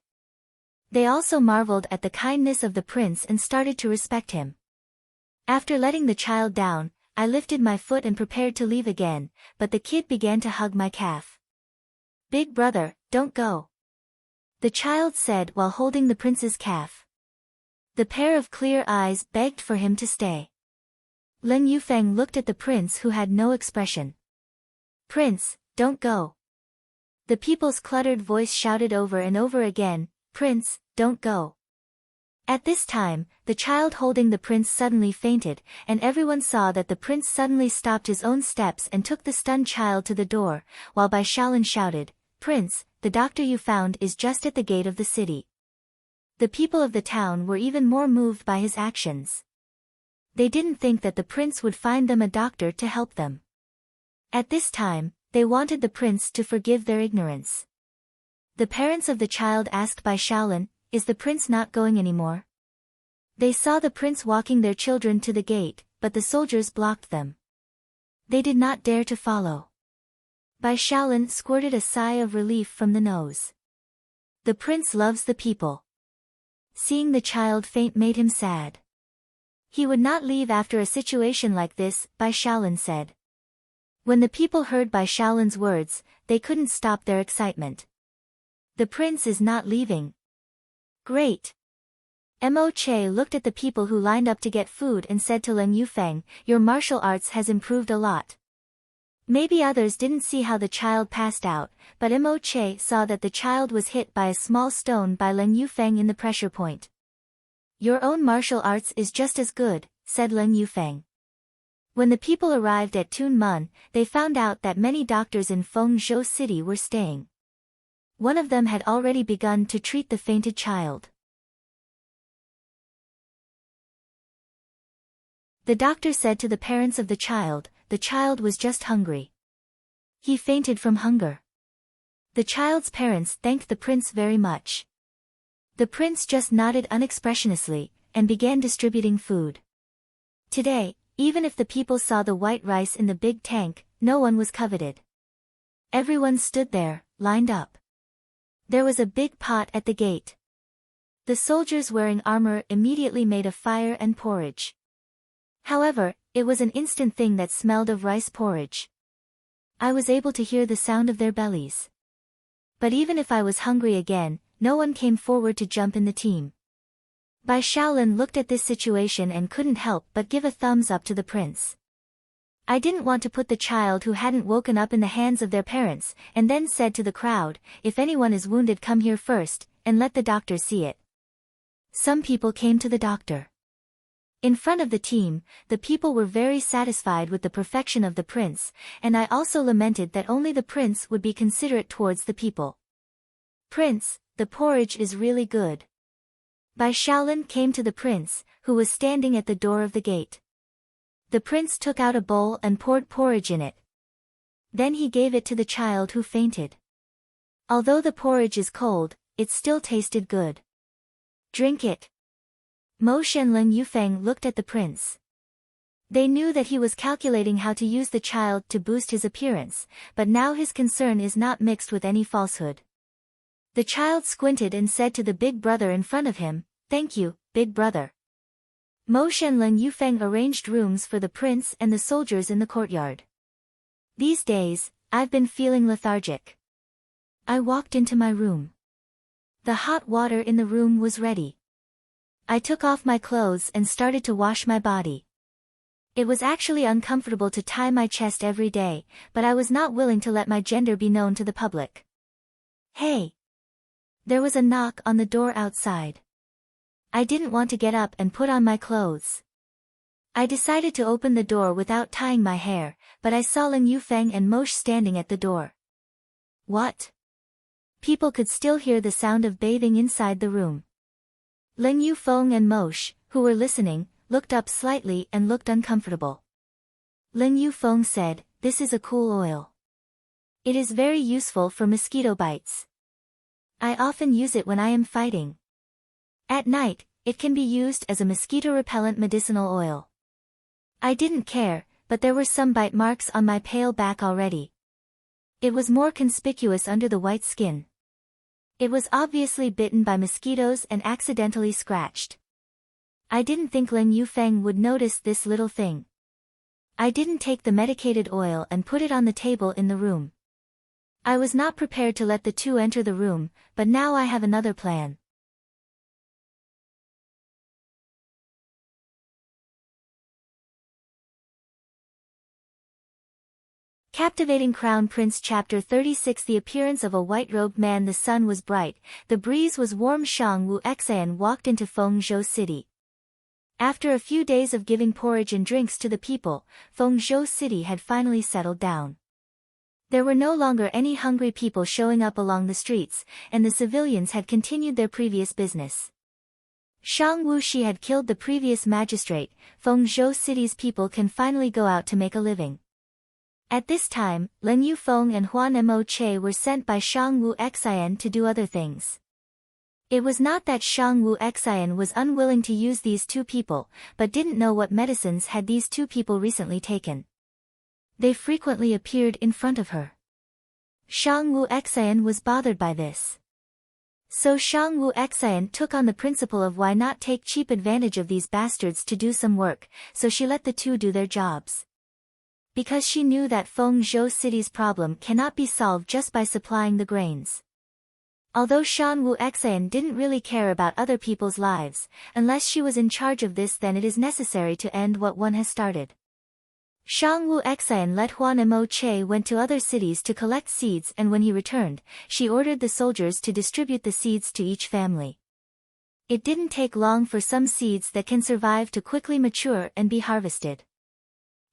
They also marveled at the kindness of the prince and started to respect him. After letting the child down, I lifted my foot and prepared to leave again, but the kid began to hug my calf. "Big brother, don't go," the child said while holding the prince's calf. The pair of clear eyes begged for him to stay. Leng Yufeng looked at the prince who had no expression. "Prince, don't go." The people's cluttered voice shouted over and over again, "Prince, don't go." At this time, the child holding the prince suddenly fainted, and everyone saw that the prince suddenly stopped his own steps and took the stunned child to the door, while Bai Shaolin shouted, "Prince, the doctor you found is just at the gate of the city." The people of the town were even more moved by his actions. They didn't think that the prince would find them a doctor to help them. At this time, they wanted the prince to forgive their ignorance. The parents of the child asked Bai Shaolin, "Is the prince not going anymore?" They saw the prince walking their children to the gate, but the soldiers blocked them. They did not dare to follow. Bai Shaolin squirted a sigh of relief from the nose. The prince loves the people. Seeing the child faint made him sad. He would not leave after a situation like this, Bai Shaolin said. When the people heard Bai Shaolin's words, they couldn't stop their excitement. The prince is not leaving. Great! Mo Che looked at the people who lined up to get food and said to Leng Yufeng, "Your martial arts has improved a lot." Maybe others didn't see how the child passed out, but Mo Che saw that the child was hit by a small stone by Leng Yufeng in the pressure point. "Your own martial arts is just as good," said Leng Yufeng. When the people arrived at Tunmun, they found out that many doctors in Fengzhou City were staying. One of them had already begun to treat the fainted child. The doctor said to the parents of the child was just hungry. He fainted from hunger. The child's parents thanked the prince very much. The prince just nodded unexpressionlessly, and began distributing food. Today, even if the people saw the white rice in the big tank, no one was coveted. Everyone stood there, lined up. There was a big pot at the gate. The soldiers wearing armor immediately made a fire and porridge. However, it was an instant thing that smelled of rice porridge. I was able to hear the sound of their bellies. But even if I was hungry again, no one came forward to jump in the team. Bai Shaolin looked at this situation and couldn't help but give a thumbs up to the prince. I didn't want to put the child who hadn't woken up in the hands of their parents, and then said to the crowd, "If anyone is wounded, come here first, and let the doctor see it." Some people came to the doctor. In front of the team, the people were very satisfied with the perfection of the prince, and I also lamented that only the prince would be considerate towards the people. "Prince, the porridge is really good." Bai Shaolin came to the prince, who was standing at the door of the gate. The prince took out a bowl and poured porridge in it. Then he gave it to the child who fainted. Although the porridge is cold, it still tasted good. "Drink it." Moshe and Leng Yufeng looked at the prince. They knew that he was calculating how to use the child to boost his appearance, but now his concern is not mixed with any falsehood. The child squinted and said to the big brother in front of him, "Thank you, big brother." Moshe and Lin Yufeng arranged rooms for the prince and the soldiers in the courtyard. These days, I've been feeling lethargic. I walked into my room. The hot water in the room was ready. I took off my clothes and started to wash my body. It was actually uncomfortable to tie my chest every day, but I was not willing to let my gender be known to the public. Hey! There was a knock on the door outside. I didn't want to get up and put on my clothes. I decided to open the door without tying my hair, but I saw Lin Yufeng and Moshe standing at the door. What? People could still hear the sound of bathing inside the room. Lin Yufeng and Moshe, who were listening, looked up slightly and looked uncomfortable. Lin Yufeng said, "This is a cool oil. It is very useful for mosquito bites. I often use it when I am fighting. At night, it can be used as a mosquito-repellent medicinal oil." I didn't care, but there were some bite marks on my pale back already. It was more conspicuous under the white skin. It was obviously bitten by mosquitoes and accidentally scratched. I didn't think Lin Yufeng would notice this little thing. I didn't take the medicated oil and put it on the table in the room. I was not prepared to let the two enter the room, but now I have another plan. Captivating Crown Prince Chapter 36. The appearance of a white-robed man. The sun was bright, the breeze was warm. Shang Wu Xian walked into Fengzhou City. After a few days of giving porridge and drinks to the people, Fengzhou City had finally settled down. There were no longer any hungry people showing up along the streets, and the civilians had continued their previous business. Shang Wuxi had killed the previous magistrate. Fengzhou City's people can finally go out to make a living. At this time, Lin Yufeng and Huan Mo Che were sent by Shang Wu Xian to do other things. It was not that Shang Wu Xian was unwilling to use these two people, but didn't know what medicines had these two people recently taken. They frequently appeared in front of her. Shang Wu Xian was bothered by this. So Shang Wu Xian took on the principle of why not take cheap advantage of these bastards to do some work, so she let the two do their jobs. Because she knew that Fengzhou City's problem cannot be solved just by supplying the grains. Although Shang Wu Xian didn't really care about other people's lives, unless she was in charge of this, then it is necessary to end what one has started. Shang Wu Xian let Huan Mo Che went to other cities to collect seeds, and when he returned, she ordered the soldiers to distribute the seeds to each family. It didn't take long for some seeds that can survive to quickly mature and be harvested.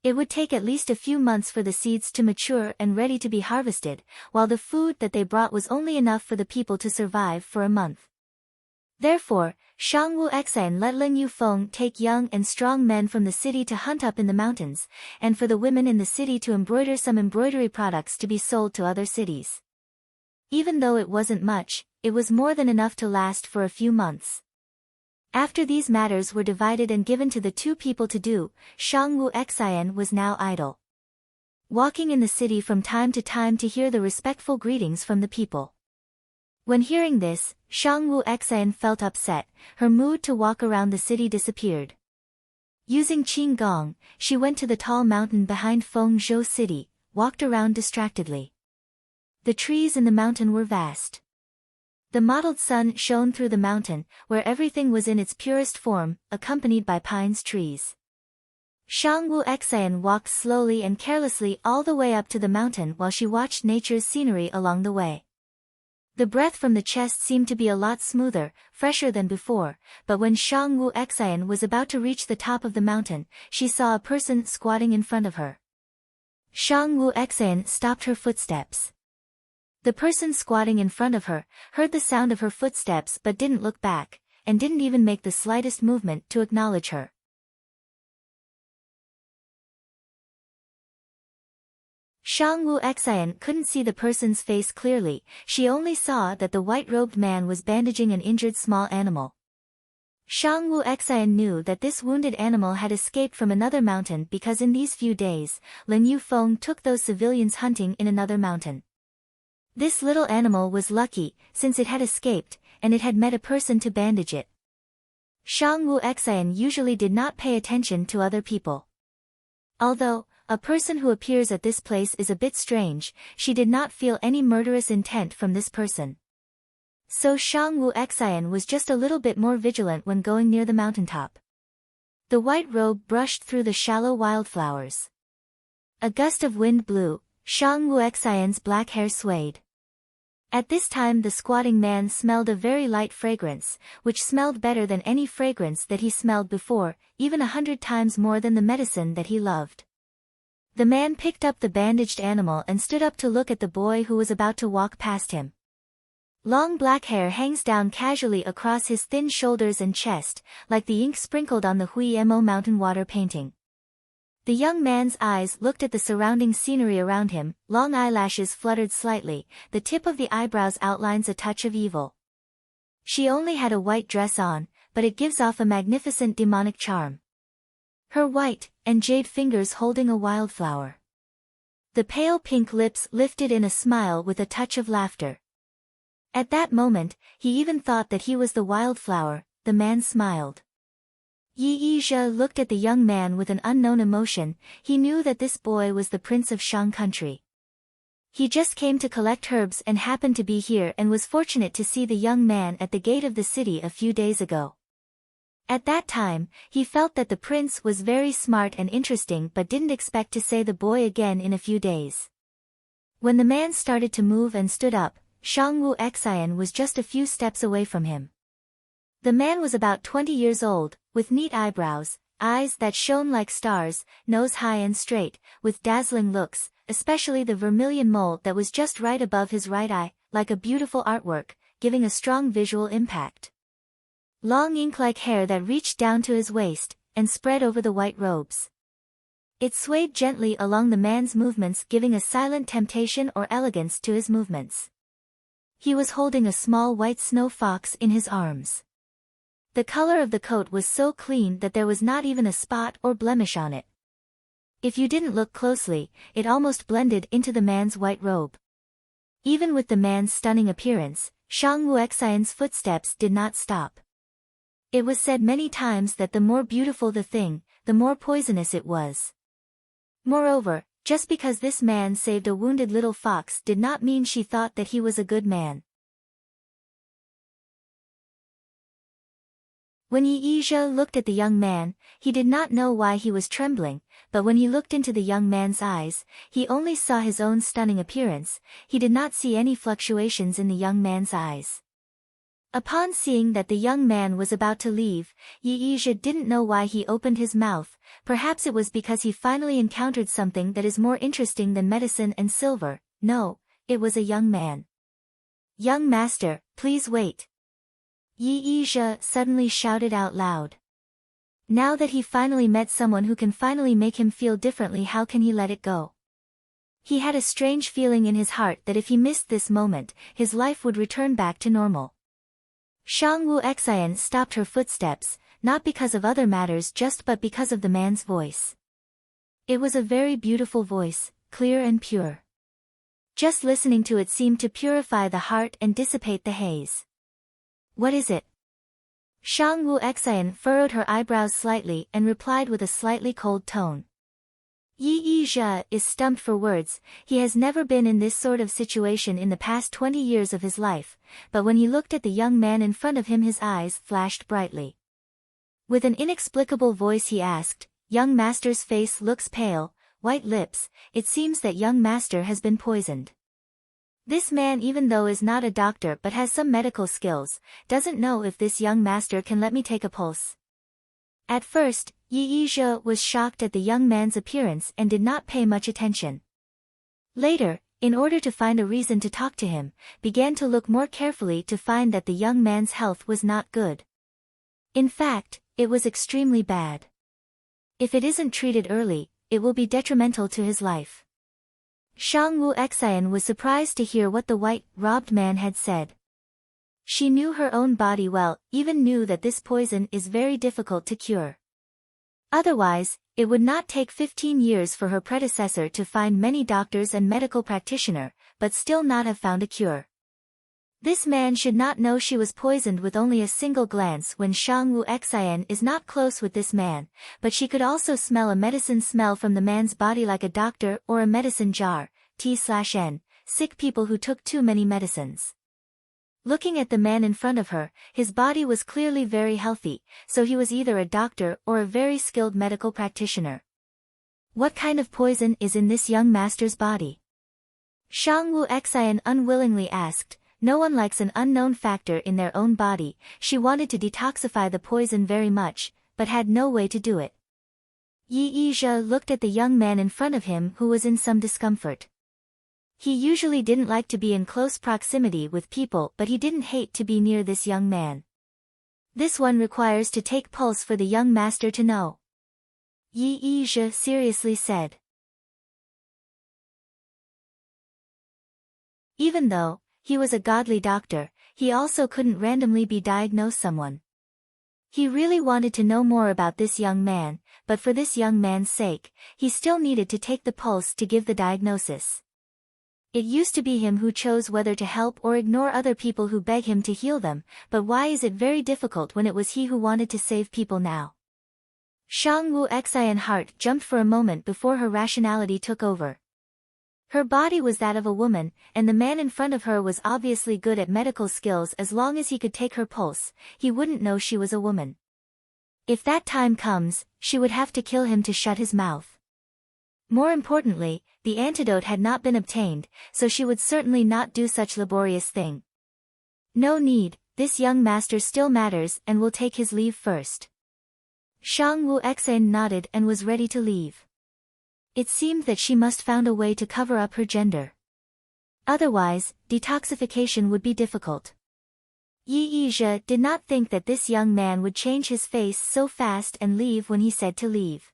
It would take at least a few months for the seeds to mature and ready to be harvested, while the food that they brought was only enough for the people to survive for a month. Therefore, Shang Wu Xian let Lin Yufeng take young and strong men from the city to hunt up in the mountains, and for the women in the city to embroider some embroidery products to be sold to other cities. Even though it wasn't much, it was more than enough to last for a few months. After these matters were divided and given to the two people to do, Shang Wu Xian was now idle, walking in the city from time to time to hear the respectful greetings from the people. When hearing this, Shang Wu Xian felt upset. Her mood to walk around the city disappeared. Using Qing Gong, she went to the tall mountain behind Fengzhou City, walked around distractedly. The trees in the mountain were vast. The mottled sun shone through the mountain, where everything was in its purest form, accompanied by pines trees. Shang Wu Xian walked slowly and carelessly all the way up to the mountain while she watched nature's scenery along the way. The breath from the chest seemed to be a lot smoother, fresher than before, but when Shang Wu Xian was about to reach the top of the mountain, she saw a person squatting in front of her. Shang Wu Xian stopped her footsteps. The person squatting in front of her heard the sound of her footsteps but didn't look back, and didn't even make the slightest movement to acknowledge her. Shang Wu Xian couldn't see the person's face clearly, she only saw that the white-robed man was bandaging an injured small animal. Shang Wu Xian knew that this wounded animal had escaped from another mountain because in these few days, Lin Yufeng took those civilians hunting in another mountain. This little animal was lucky, since it had escaped, and it had met a person to bandage it. Shang Wu Xian usually did not pay attention to other people. Although, a person who appears at this place is a bit strange, she did not feel any murderous intent from this person. So Shang Wu Xian was just a little bit more vigilant when going near the mountaintop. The white robe brushed through the shallow wildflowers. A gust of wind blew, Shang Wu Xian's black hair swayed. At this time the squatting man smelled a very light fragrance, which smelled better than any fragrance that he smelled before, even 100 times more than the medicine that he loved. The man picked up the bandaged animal and stood up to look at the boy who was about to walk past him. Long black hair hangs down casually across his thin shoulders and chest, like the ink sprinkled on the Huimo mountain water painting. The young man's eyes looked at the surrounding scenery around him, long eyelashes fluttered slightly, the tip of the eyebrows outlines a touch of evil. She only had a white dress on, but it gives off a magnificent demonic charm. Her white and jade fingers holding a wildflower. The pale pink lips lifted in a smile with a touch of laughter. At that moment, he even thought that he was the wildflower. The man smiled. Yi Yizhe looked at the young man with an unknown emotion. He knew that this boy was the prince of Shang country. He just came to collect herbs and happened to be here and was fortunate to see the young man at the gate of the city a few days ago. At that time, he felt that the prince was very smart and interesting but didn't expect to see the boy again in a few days. When the man started to move and stood up, Shang Wu Xian was just a few steps away from him. The man was about 20 years old, with neat eyebrows, eyes that shone like stars, nose high and straight, with dazzling looks, especially the vermilion mole that was just right above his right eye, like a beautiful artwork, giving a strong visual impact. Long ink-like hair that reached down to his waist, and spread over the white robes. It swayed gently along the man's movements, giving a silent temptation or elegance to his movements. He was holding a small white snow fox in his arms. The color of the coat was so clean that there was not even a spot or blemish on it. If you didn't look closely, it almost blended into the man's white robe. Even with the man's stunning appearance, Shang Wu Xian's footsteps did not stop. It was said many times that the more beautiful the thing, the more poisonous it was. Moreover, just because this man saved a wounded little fox did not mean she thought that he was a good man. When Yi Yizhe looked at the young man, he did not know why he was trembling, but when he looked into the young man's eyes, he only saw his own stunning appearance. He did not see any fluctuations in the young man's eyes. Upon seeing that the young man was about to leave, Yi Yizhe didn't know why he opened his mouth. Perhaps it was because he finally encountered something that is more interesting than medicine and silver. No, it was a young man. "Young master, please wait." Yi Yizhe suddenly shouted out loud. Now that he finally met someone who can finally make him feel differently, how can he let it go? He had a strange feeling in his heart that if he missed this moment, his life would return back to normal. Shang Wu Xian stopped her footsteps, not because of other matters just but because of the man's voice. It was a very beautiful voice, clear and pure. Just listening to it seemed to purify the heart and dissipate the haze. "What is it?" Shang Wu Xian furrowed her eyebrows slightly and replied with a slightly cold tone. Yi Yizhe is stumped for words. He has never been in this sort of situation in the past 20 years of his life, but when he looked at the young man in front of him his eyes flashed brightly. With an inexplicable voice he asked, "Young master's face looks pale, white lips, it seems that young master has been poisoned." This man, even though is not a doctor but has some medical skills, doesn't know if this young master can let me take a pulse. At first, Yi Yizhe was shocked at the young man's appearance and did not pay much attention. Later, in order to find a reason to talk to him, began to look more carefully to find that the young man's health was not good. In fact, it was extremely bad. If it isn't treated early, it will be detrimental to his life. Shang Wu Xian was surprised to hear what the white-robed man had said. She knew her own body well, even knew that this poison is very difficult to cure. Otherwise, it would not take 15 years for her predecessor to find many doctors and medical practitioner, but still not have found a cure. This man should not know she was poisoned with only a single glance when Shang Wu Xian is not close with this man, but she could also smell a medicine smell from the man's body like a doctor or a medicine jar, T/N, sick people who took too many medicines. Looking at the man in front of her, his body was clearly very healthy, so he was either a doctor or a very skilled medical practitioner. What kind of poison is in this young master's body? Shang Wu Xian unwillingly asked. No one likes an unknown factor in their own body. She wanted to detoxify the poison very much, but had no way to do it. Yi Yizhe looked at the young man in front of him who was in some discomfort. He usually didn't like to be in close proximity with people, but he didn't hate to be near this young man. This one requires to take pulse for the young master to know. Yi Yizhe seriously said. Even though he was a godly doctor, he also couldn't randomly be diagnosed someone. He really wanted to know more about this young man, but for this young man's sake, he still needed to take the pulse to give the diagnosis. It used to be him who chose whether to help or ignore other people who beg him to heal them, but why is it very difficult when it was he who wanted to save people now? Shang Wu Xian's heart jumped for a moment before her rationality took over. Her body was that of a woman, and the man in front of her was obviously good at medical skills. As long as he could take her pulse, he wouldn't know she was a woman. If that time comes, she would have to kill him to shut his mouth. More importantly, the antidote had not been obtained, so she would certainly not do such laborious thing. No need, this young master still matters and will take his leave first. Shang Wu Xian nodded and was ready to leave. It seemed that she must found a way to cover up her gender. Otherwise, detoxification would be difficult. Yi Yizhe did not think that this young man would change his face so fast and leave when he said to leave.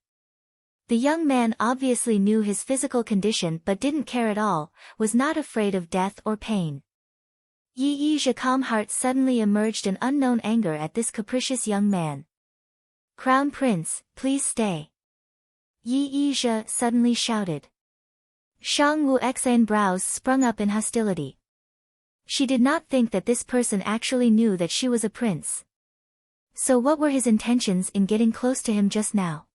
The young man obviously knew his physical condition but didn't care at all, was not afraid of death or pain. Yi Yizhe's calm heart suddenly emerged an unknown anger at this capricious young man. Crown Prince, please stay. Yi Yizhe suddenly shouted. Shang Wu Xian's brows sprung up in hostility. She did not think that this person actually knew that she was a prince. So what were his intentions in getting close to him just now?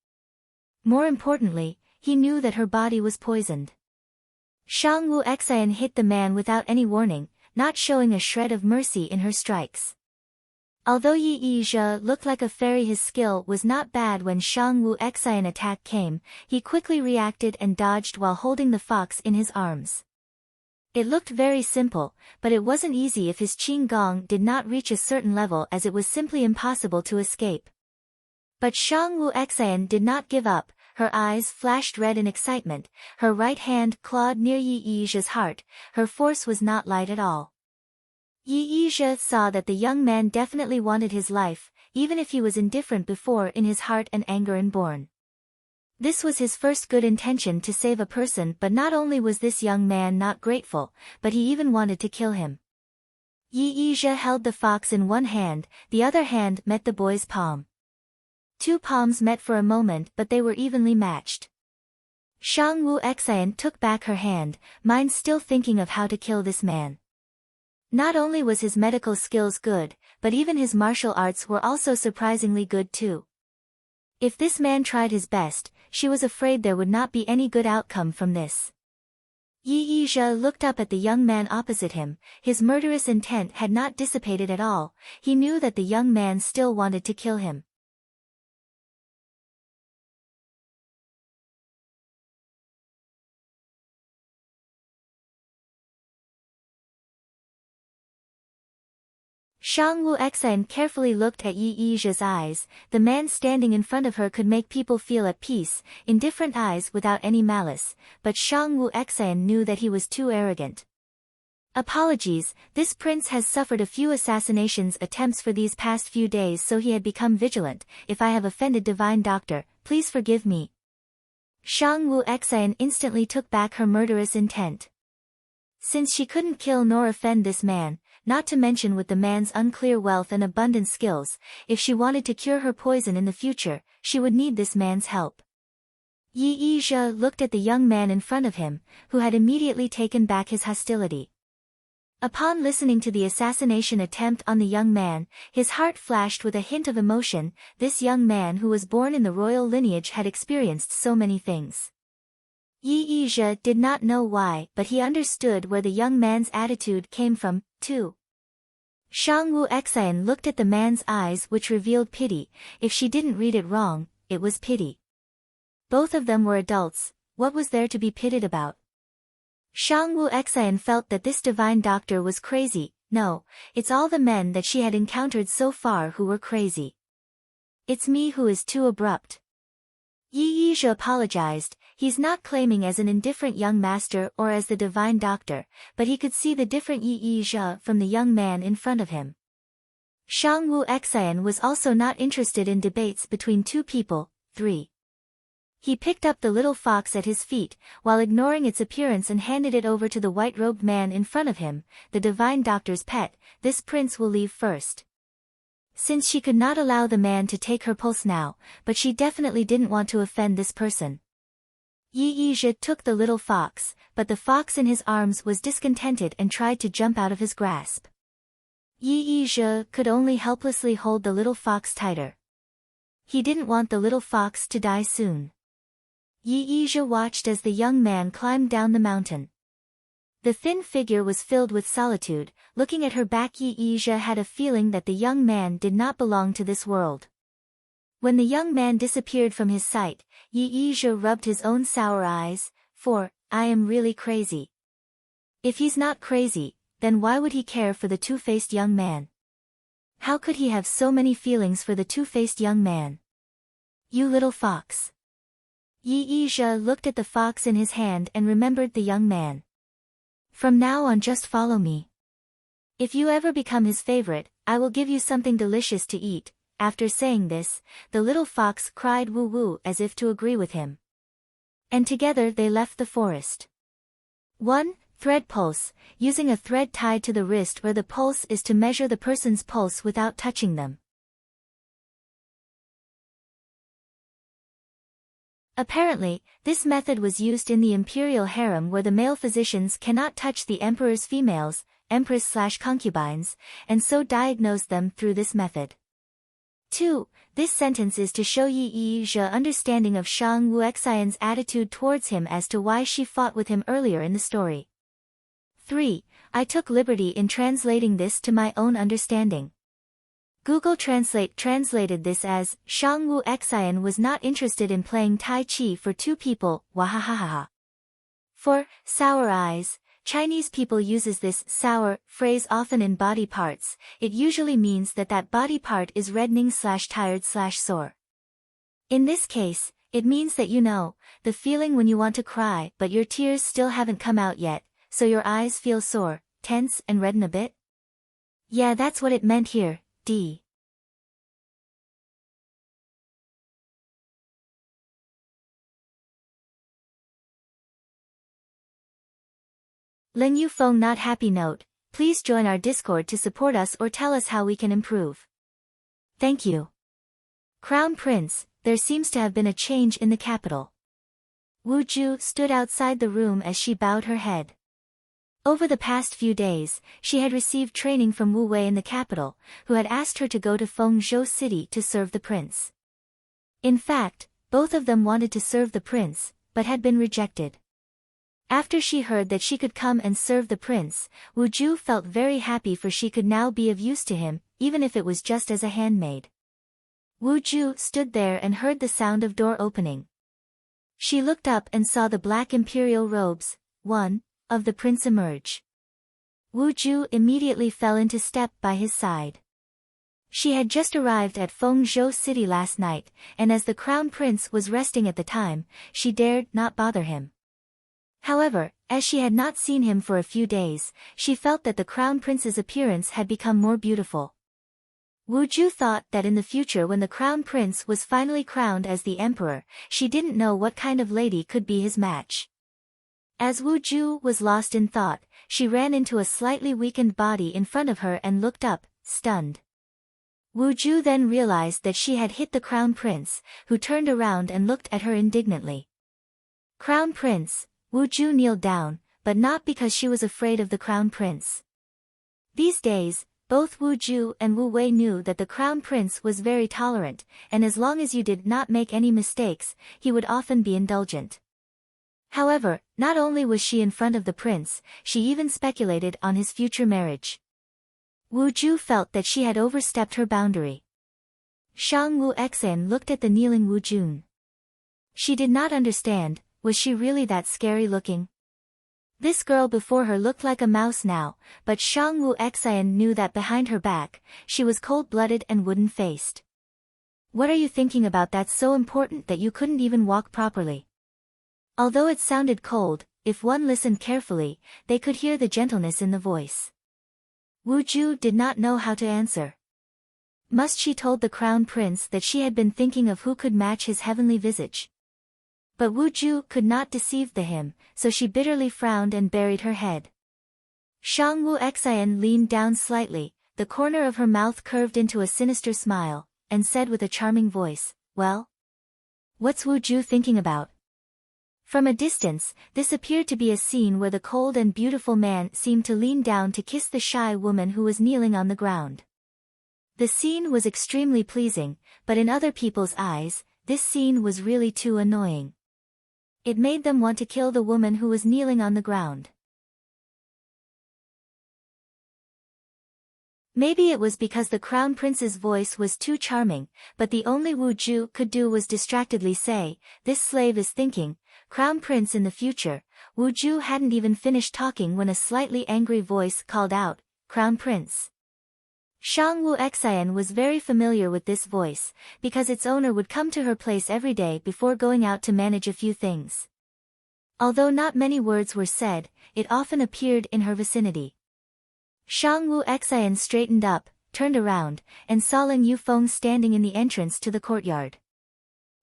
More importantly, he knew that her body was poisoned. Shang Wu Xian hit the man without any warning, not showing a shred of mercy in her strikes. Although Yi Yizhe looked like a fairy, his skill was not bad. When Shang Wu Xian's attack came, he quickly reacted and dodged while holding the fox in his arms. It looked very simple, but it wasn't easy if his Qing Gong did not reach a certain level, as it was simply impossible to escape. But Shang Wu Xian did not give up. Her eyes flashed red in excitement, her right hand clawed near Yi Yizhe's heart. Her force was not light at all. Yi Yizhe saw that the young man definitely wanted his life, even if he was indifferent before. In his heart and anger inborn. This was his first good intention to save a person, but not only was this young man not grateful, but he even wanted to kill him. Yi Yizhe held the fox in one hand, the other hand met the boy's palm. Two palms met for a moment, but they were evenly matched. Shang Wu Xian took back her hand, mind still thinking of how to kill this man. Not only was his medical skills good, but even his martial arts were also surprisingly good too. If this man tried his best, she was afraid there would not be any good outcome from this. Yi Yizhe looked up at the young man opposite him. His murderous intent had not dissipated at all. He knew that the young man still wanted to kill him. Shang Wu Xian carefully looked at Yi Yizhe's eyes. The man standing in front of her could make people feel at peace, in different eyes without any malice, but Shang Wu Xian knew that he was too arrogant. Apologies, this prince has suffered a few assassinations attempts for these past few days, so he had become vigilant. If I have offended divine doctor, please forgive me. Shang Wu Xian instantly took back her murderous intent. Since she couldn't kill nor offend this man, not to mention with the man's unclear wealth and abundant skills, if she wanted to cure her poison in the future, she would need this man's help. Yi Zhe looked at the young man in front of him, who had immediately taken back his hostility. Upon listening to the assassination attempt on the young man, his heart flashed with a hint of emotion. This young man who was born in the royal lineage had experienced so many things. Yi Zhe did not know why, but he understood where the young man's attitude came from, too. Shang Wu Xian looked at the man's eyes, which revealed pity. If she didn't read it wrong, it was pity. Both of them were adults. What was there to be pitied about? Shang Wu Xian felt that this divine doctor was crazy. No, it's all the men that she had encountered so far who were crazy. It's me who is too abrupt. Yi Zhe apologized. He's not claiming as an indifferent young master or as the divine doctor, but he could see the different Yi Zhe from the young man in front of him. Shang Wu Xian was also not interested in debates between two people. 3. He picked up the little fox at his feet, while ignoring its appearance, and handed it over to the white-robed man in front of him, the divine doctor's pet. This prince will leave first. Since she could not allow the man to take her pulse now, but she definitely didn't want to offend this person. Yi Zhe took the little fox, but the fox in his arms was discontented and tried to jump out of his grasp. Yi Zhe could only helplessly hold the little fox tighter. He didn't want the little fox to die soon. Yi Zhe watched as the young man climbed down the mountain. The thin figure was filled with solitude. Looking at her back, Yi Zhe had a feeling that the young man did not belong to this world. When the young man disappeared from his sight, Yi Zhe rubbed his own sour eyes. I am really crazy. If he's not crazy, then why would he care for the two-faced young man? How could he have so many feelings for the two-faced young man? You little fox. Yi Zhe looked at the fox in his hand and remembered the young man. From now on, just follow me. If you ever become his favorite, I will give you something delicious to eat. After saying this, the little fox cried woo woo as if to agree with him. And together they left the forest. 1. Thread pulse. Using a thread tied to the wrist where the pulse is to measure the person's pulse without touching them. Apparently, this method was used in the imperial harem, where the male physicians cannot touch the emperor's females, empress/concubines, and so diagnose them through this method. 2. This sentence is to show Yi Zhe understanding of Shang Wu Xian's attitude towards him as to why she fought with him earlier in the story. 3. I took liberty in translating this to my own understanding. Google Translate translated this as, Shang Wu Xian was not interested in playing Tai Chi for two people, wahahaha. 4. Sour eyes. Chinese people uses this sour phrase often in body parts. It usually means that body part is reddening/tired/sore. In this case, it means that the feeling when you want to cry but your tears still haven't come out yet, so your eyes feel sore, tense and redden a bit. Yeah, that's what it meant here. D. Ling Yufeng not happy note. Please join our Discord to support us or tell us how we can improve. Thank you. Crown Prince, there seems to have been a change in the capital. Wu Ju stood outside the room as she bowed her head. Over the past few days, she had received training from Wu Wei in the capital, who had asked her to go to Fengzhou City to serve the prince. In fact, both of them wanted to serve the prince, but had been rejected. After she heard that she could come and serve the prince, Wu Ju felt very happy, for she could now be of use to him, even if it was just as a handmaid. Wu Ju stood there and heard the sound of door opening. She looked up and saw the black imperial robes, of the prince emerge. Wu Ju immediately fell into step by his side. She had just arrived at Fengzhou City last night, and as the crown prince was resting at the time, she dared not bother him. However, as she had not seen him for a few days, she felt that the crown prince's appearance had become more beautiful. Wu Ju thought that in the future, when the crown prince was finally crowned as the emperor, she didn't know what kind of lady could be his match. As Wu Ju was lost in thought, she ran into a slightly weakened body in front of her and looked up, stunned. Wu Ju then realized that she had hit the Crown Prince, who turned around and looked at her indignantly. Crown Prince, Wu Ju kneeled down, but not because she was afraid of the Crown Prince. These days, both Wu Ju and Wu Wei knew that the Crown Prince was very tolerant, and as long as you did not make any mistakes, he would often be indulgent. However, not only was she in front of the prince, she even speculated on his future marriage. Wu Ju felt that she had overstepped her boundary. Shang Wu Xen looked at the kneeling Wu Jun. She did not understand, was she really that scary looking? This girl before her looked like a mouse now, but Shang Wu Xen knew that behind her back, she was cold-blooded and wooden-faced. What are you thinking about that's so important that you couldn't even walk properly? Although it sounded cold, if one listened carefully, they could hear the gentleness in the voice. Wu Ju did not know how to answer. Must she told the Crown Prince that she had been thinking of who could match his heavenly visage? But Wu Ju could not deceive him, so she bitterly frowned and buried her head. Shang Wu Xien leaned down slightly, the corner of her mouth curved into a sinister smile, and said with a charming voice, "Well? What's Wu Ju thinking about?" From a distance, this appeared to be a scene where the cold and beautiful man seemed to lean down to kiss the shy woman who was kneeling on the ground. The scene was extremely pleasing, but in other people's eyes, this scene was really too annoying. It made them want to kill the woman who was kneeling on the ground. Maybe it was because the Crown Prince's voice was too charming, but the only Wu Ju could do was distractedly say, "This slave is thinking, Crown Prince in the future." Wu Ju hadn't even finished talking when a slightly angry voice called out, "Crown Prince." Shang Wu Xien was very familiar with this voice, because its owner would come to her place every day before going out to manage a few things. Although not many words were said, it often appeared in her vicinity. Shang Wu Xien straightened up, turned around, and saw Lin Yufeng standing in the entrance to the courtyard.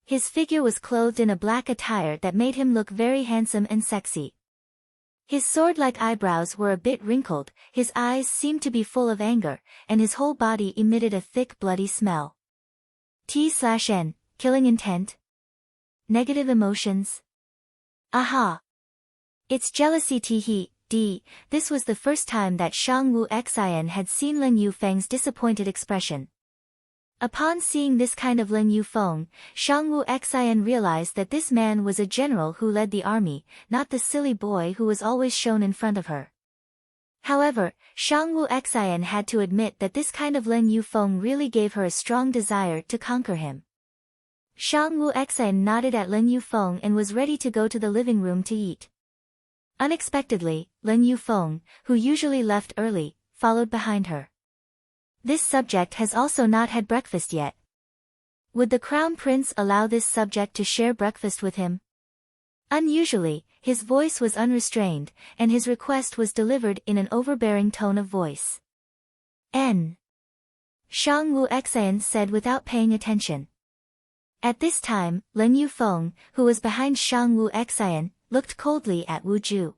His figure was clothed in a black attire that made him look very handsome and sexy. His sword-like eyebrows were a bit wrinkled, his eyes seemed to be full of anger, and his whole body emitted a thick bloody smell. T/N, killing intent? Negative emotions? Aha! It's jealousy d. This was the first time that Shang Wu Xien had seen Lin Yufeng's disappointed expression. Upon seeing this kind of Lin Yufeng, Shang Wu Xien realized that this man was a general who led the army, not the silly boy who was always shown in front of her. However, Shang Wu Xien had to admit that this kind of Lin Yufeng really gave her a strong desire to conquer him. Shang Wu Xien nodded at Lin Yufeng and was ready to go to the living room to eat. Unexpectedly, Lin Yufeng, who usually left early, followed behind her. This subject has also not had breakfast yet. Would the Crown Prince allow this subject to share breakfast with him? Unusually, his voice was unrestrained, and his request was delivered in an overbearing tone of voice. N. Shang Wu Xien said without paying attention. At this time, Lin Yufeng, who was behind Shang Wu Xien, looked coldly at Wu Ju.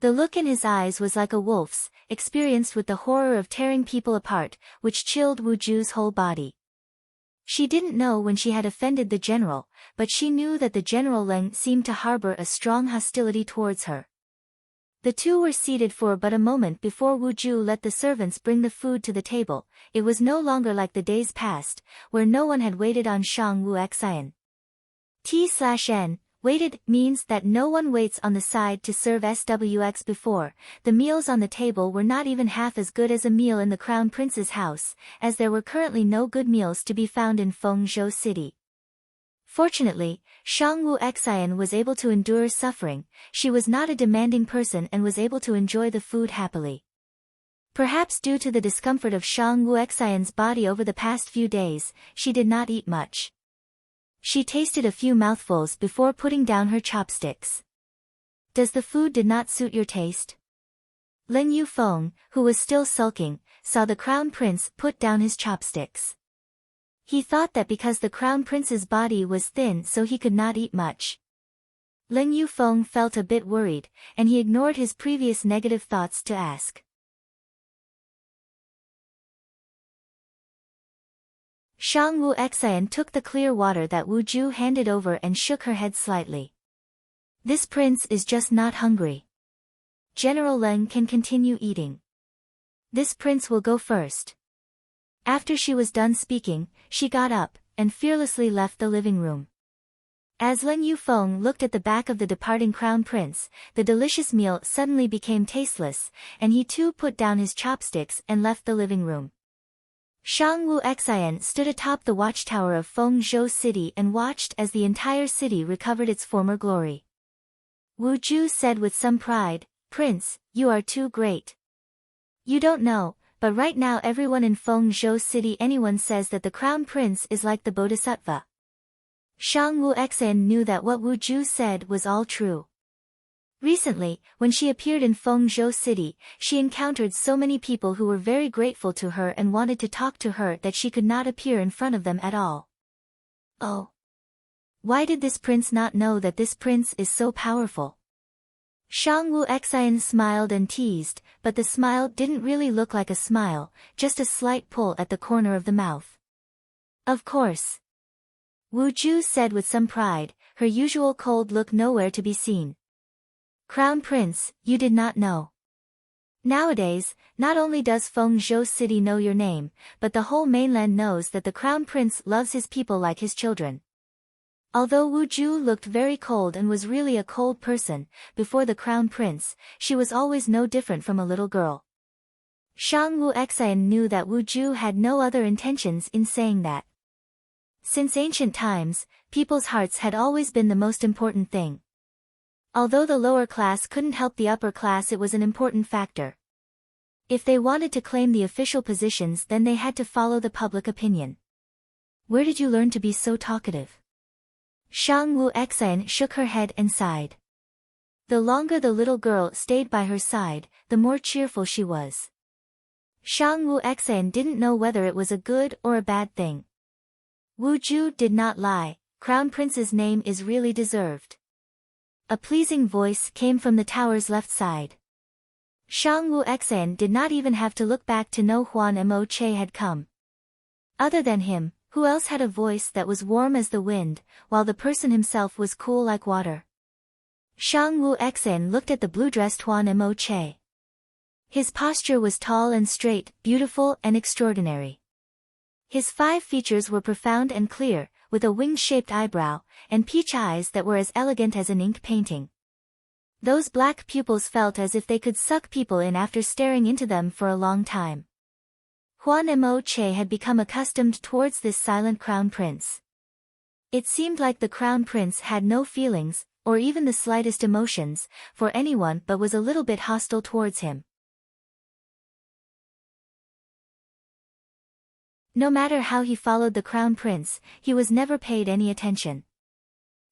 The look in his eyes was like a wolf's, experienced with the horror of tearing people apart, which chilled Wu Ju's whole body. She didn't know when she had offended the general, but she knew that the General Leng seemed to harbor a strong hostility towards her. The two were seated for but a moment before Wu Ju let the servants bring the food to the table. It was no longer like the days past, where no one had waited on Shang Wu Xien. T/N. Waited means that no one waits on the side to serve SWX before. The meals on the table were not even half as good as a meal in the Crown Prince's house, as there were currently no good meals to be found in Fengzhou City. Fortunately, Shang Wu Xien was able to endure suffering. She was not a demanding person and was able to enjoy the food happily. Perhaps due to the discomfort of Shang Wu Xian's body over the past few days, she did not eat much. She tasted a few mouthfuls before putting down her chopsticks. Does the food did not suit your taste? Lin Yufeng, who was still sulking, saw the Crown Prince put down his chopsticks. He thought that because the Crown Prince's body was thin so he could not eat much. Leng Yufeng felt a bit worried, and he ignored his previous negative thoughts to ask. Shang Wu Xian took the clear water that Wu Ju handed over and shook her head slightly. This prince is just not hungry. General Leng can continue eating. This prince will go first. After she was done speaking, she got up, and fearlessly left the living room. As Leng Yufeng looked at the back of the departing crown prince, the delicious meal suddenly became tasteless, and he too put down his chopsticks and left the living room. Shang Wu Xian stood atop the watchtower of Fengzhou City and watched as the entire city recovered its former glory. Wu Ju said with some pride, "Prince, you are too great. You don't know, but right now everyone in Fengzhou City anyone says that the crown prince is like the bodhisattva." Shang Wu Xian knew that what Wu Ju said was all true. Recently, when she appeared in Fengzhou City, she encountered so many people who were very grateful to her and wanted to talk to her that she could not appear in front of them at all. Oh. Why did this prince not know that this prince is so powerful? Shang Wu Xian smiled and teased, but the smile didn't really look like a smile, just a slight pull at the corner of the mouth. Of course. Wu Ju said with some pride, her usual cold look nowhere to be seen. Crown Prince, you did not know. Nowadays, not only does Fengzhou City know your name, but the whole mainland knows that the Crown Prince loves his people like his children. Although Wu Ju looked very cold and was really a cold person, before the Crown Prince, she was always no different from a little girl. Shang Wu Xian knew that Wu Ju had no other intentions in saying that. Since ancient times, people's hearts had always been the most important thing. Although the lower class couldn't help the upper class, it was an important factor. If they wanted to claim the official positions, then they had to follow the public opinion. Where did you learn to be so talkative? Shang Wu Xian shook her head and sighed. The longer the little girl stayed by her side, the more cheerful she was. Shang Wu Xian didn't know whether it was a good or a bad thing. Wu Ju did not lie, Crown Prince's name is really deserved. A pleasing voice came from the tower's left side. Shang Wu Xian did not even have to look back to know Huan Mo Che had come. Other than him, who else had a voice that was warm as the wind, while the person himself was cool like water? Shang Wu Xian looked at the blue-dressed Huan Mo Che. His posture was tall and straight, beautiful and extraordinary. His 5 features were profound and clear, with a wing-shaped eyebrow, and peach eyes that were as elegant as an ink painting. Those black pupils felt as if they could suck people in after staring into them for a long time. Huan Mo Che had become accustomed towards this silent crown prince. It seemed like the crown prince had no feelings, or even the slightest emotions, for anyone but was a little bit hostile towards him. No matter how he followed the crown prince, he was never paid any attention.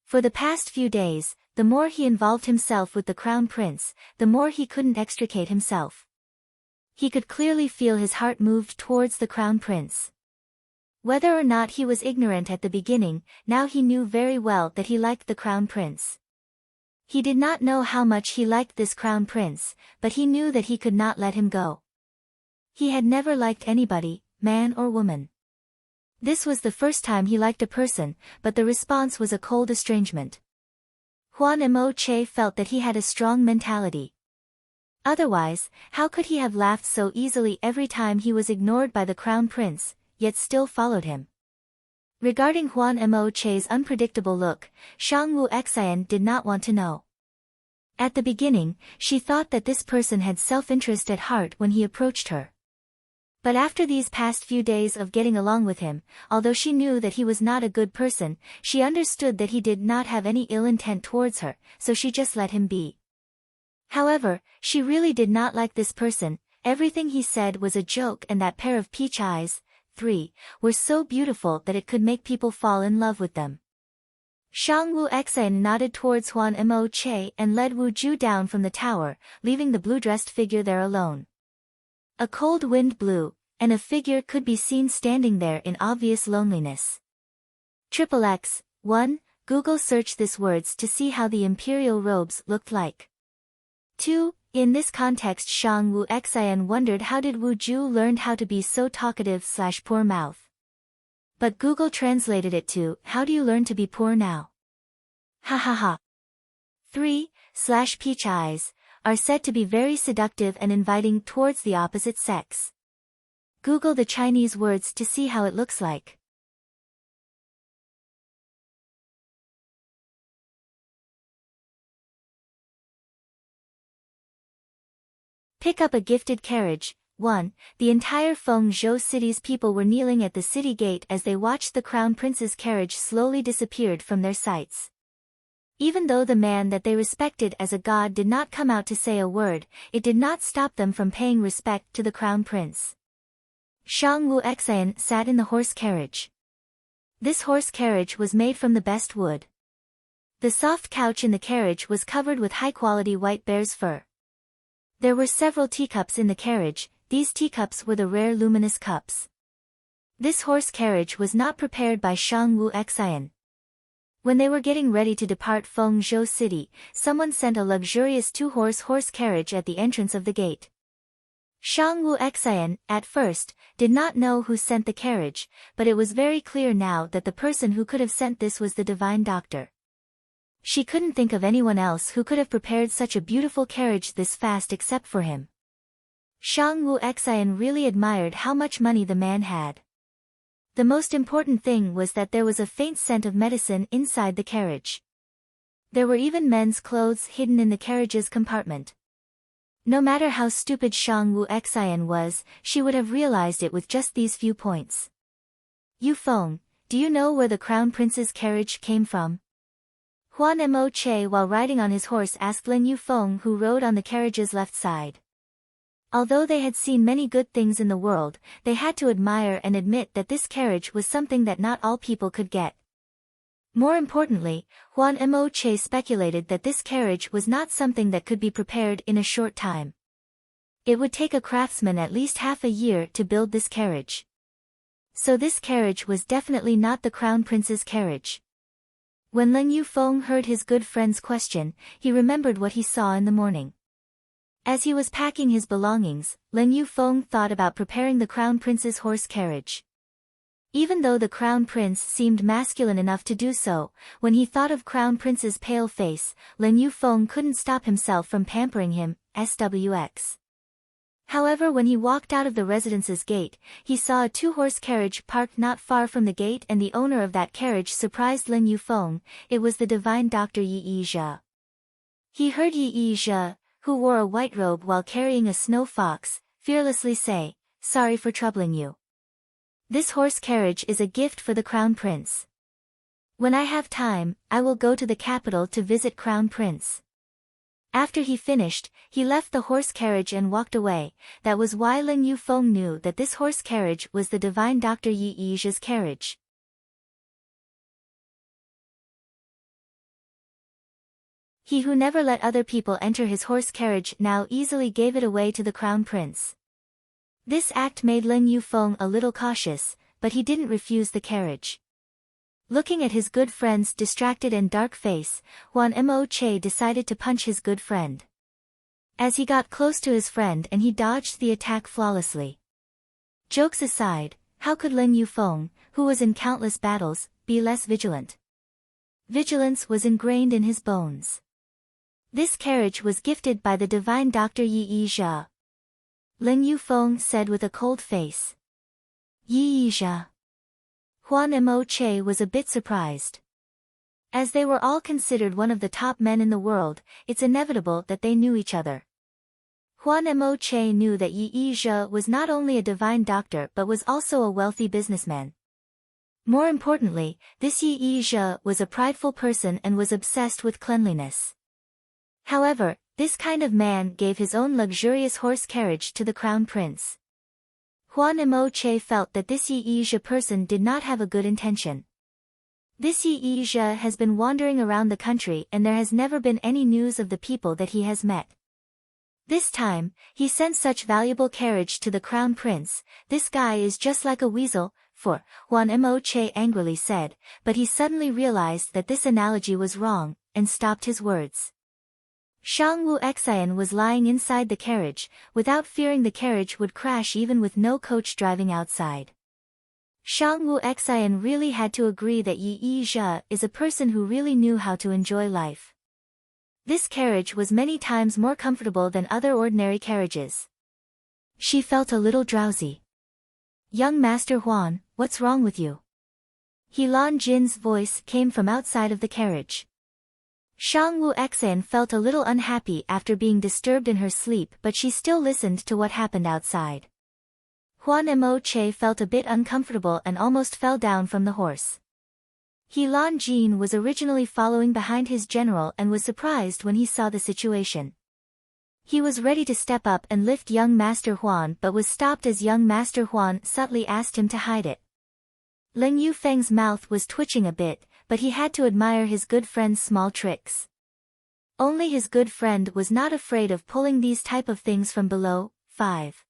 For the past few days, the more he involved himself with the crown prince, the more he couldn't extricate himself. He could clearly feel his heart moved towards the crown prince. Whether or not he was ignorant at the beginning, now he knew very well that he liked the crown prince. He did not know how much he liked this crown prince, but he knew that he could not let him go. He had never liked anybody, man or woman. This was the first time he liked a person, but the response was a cold estrangement. Huan Mo Che felt that he had a strong mentality. Otherwise, how could he have laughed so easily every time he was ignored by the crown prince, yet still followed him? Regarding Huan Mo Che's unpredictable look, Shang Wu Xian did not want to know. At the beginning, she thought that this person had self-interest at heart when he approached her. But after these past few days of getting along with him, although she knew that he was not a good person, she understood that he did not have any ill intent towards her, so she just let him be. However, she really did not like this person. Everything he said was a joke, and that pair of peach eyes, 3, were so beautiful that it could make people fall in love with them. Shang Wu Xian nodded towards Huan Mo Che and led Wu Ju down from the tower, leaving the blue-dressed figure there alone. A cold wind blew, and a figure could be seen standing there in obvious loneliness. XXX, 1, Google searched these words to see how the imperial robes looked like. 2. In this context Shang Wu Xian wondered how did Wu Ju learned how to be so talkative/poor mouth. But Google translated it to, how do you learn to be poor now? Ha ha ha. 3. Peach eyes are said to be very seductive and inviting towards the opposite sex. Google the Chinese words to see how it looks like. Pick up a gifted carriage. 1. The entire Fengzhou city's people were kneeling at the city gate as they watched the crown prince's carriage slowly disappeared from their sights. Even though the man that they respected as a god did not come out to say a word, it did not stop them from paying respect to the crown prince. Shang Wu Xian sat in the horse carriage. This horse carriage was made from the best wood. The soft couch in the carriage was covered with high-quality white bear's fur. There were several teacups in the carriage. These teacups were the rare luminous cups. This horse carriage was not prepared by Shang Wu Xian. When they were getting ready to depart Fengzhou City, someone sent a luxurious two-horse carriage at the entrance of the gate. Shang Wu Xian, at first, did not know who sent the carriage, but it was very clear now that the person who could have sent this was the divine doctor. She couldn't think of anyone else who could have prepared such a beautiful carriage this fast except for him. Shang Wu Xian really admired how much money the man had. The most important thing was that there was a faint scent of medicine inside the carriage. There were even men's clothes hidden in the carriage's compartment. No matter how stupid Shang Wu Xian was, she would have realized it with just these few points. Yu Feng, do you know where the crown prince's carriage came from? Huan Mo Che while riding on his horse asked Lin Yufeng who rode on the carriage's left side. Although they had seen many good things in the world, they had to admire and admit that this carriage was something that not all people could get. More importantly, Huan Mo Che speculated that this carriage was not something that could be prepared in a short time. It would take a craftsman at least half a year to build this carriage. So this carriage was definitely not the crown prince's carriage. When Lin Yufeng heard his good friend's question, he remembered what he saw in the morning. As he was packing his belongings, Lin Yufeng thought about preparing the crown prince's horse carriage. Even though the crown prince seemed masculine enough to do so, when he thought of crown prince's pale face, Lin Yufeng couldn't stop himself from pampering him, swx. However, when he walked out of the residence's gate, he saw a two-horse carriage parked not far from the gate and the owner of that carriage surprised Lin Yufeng. It was the divine Dr. Yi Zhe. He heard Yi Zhe, who wore a white robe while carrying a snow fox, fearlessly say, "Sorry for troubling you. This horse carriage is a gift for the crown prince. When I have time, I will go to the capital to visit crown prince." After he finished, he left the horse carriage and walked away. That was why Lin Yufeng knew that this horse carriage was the divine Dr. Yi Zhe's carriage. He who never let other people enter his horse carriage now easily gave it away to the crown prince. This act made Lin Yufeng a little cautious, but he didn't refuse the carriage. Looking at his good friend's distracted and dark face, Huan Mo Che decided to punch his good friend. As he got close to his friend and he dodged the attack flawlessly. Jokes aside, how could Lin Yufeng, who was in countless battles, be less vigilant? Vigilance was ingrained in his bones. This carriage was gifted by the divine Dr. Yi Zhe. Lin Yufeng said with a cold face. Yi Zhe. Huan Mo Che was a bit surprised. As they were all considered one of the top men in the world, it's inevitable that they knew each other. Huan Mo Che knew that Yi Zhe was not only a divine doctor but was also a wealthy businessman. More importantly, this Yi Zhe was a prideful person and was obsessed with cleanliness. However, this kind of man gave his own luxurious horse carriage to the crown prince. Huan Mo Che felt that this Yi Zhe person did not have a good intention. This Yi Zhe has been wandering around the country and there has never been any news of the people that he has met. This time, he sent such valuable carriage to the crown prince. This guy is just like a weasel, for, Huan Mo Che angrily said, but he suddenly realized that this analogy was wrong, and stopped his words. Shang Wu Xian was lying inside the carriage, without fearing the carriage would crash even with no coach driving outside. Shang Wu Xian really had to agree that Yi Yi Zhe is a person who really knew how to enjoy life. This carriage was many times more comfortable than other ordinary carriages. She felt a little drowsy. "Young Master Huan, what's wrong with you?" He Lan Jin's voice came from outside of the carriage. Shang Wu Xian felt a little unhappy after being disturbed in her sleep, but she still listened to what happened outside. Huan Mo Che felt a bit uncomfortable and almost fell down from the horse. He Lan Jin was originally following behind his general and was surprised when he saw the situation. He was ready to step up and lift young Master Huan but was stopped as young Master Huan subtly asked him to hide it. Lin Yufeng's mouth was twitching a bit, but he had to admire his good friend's small tricks. Only his good friend was not afraid of pulling these type of things from below. 5.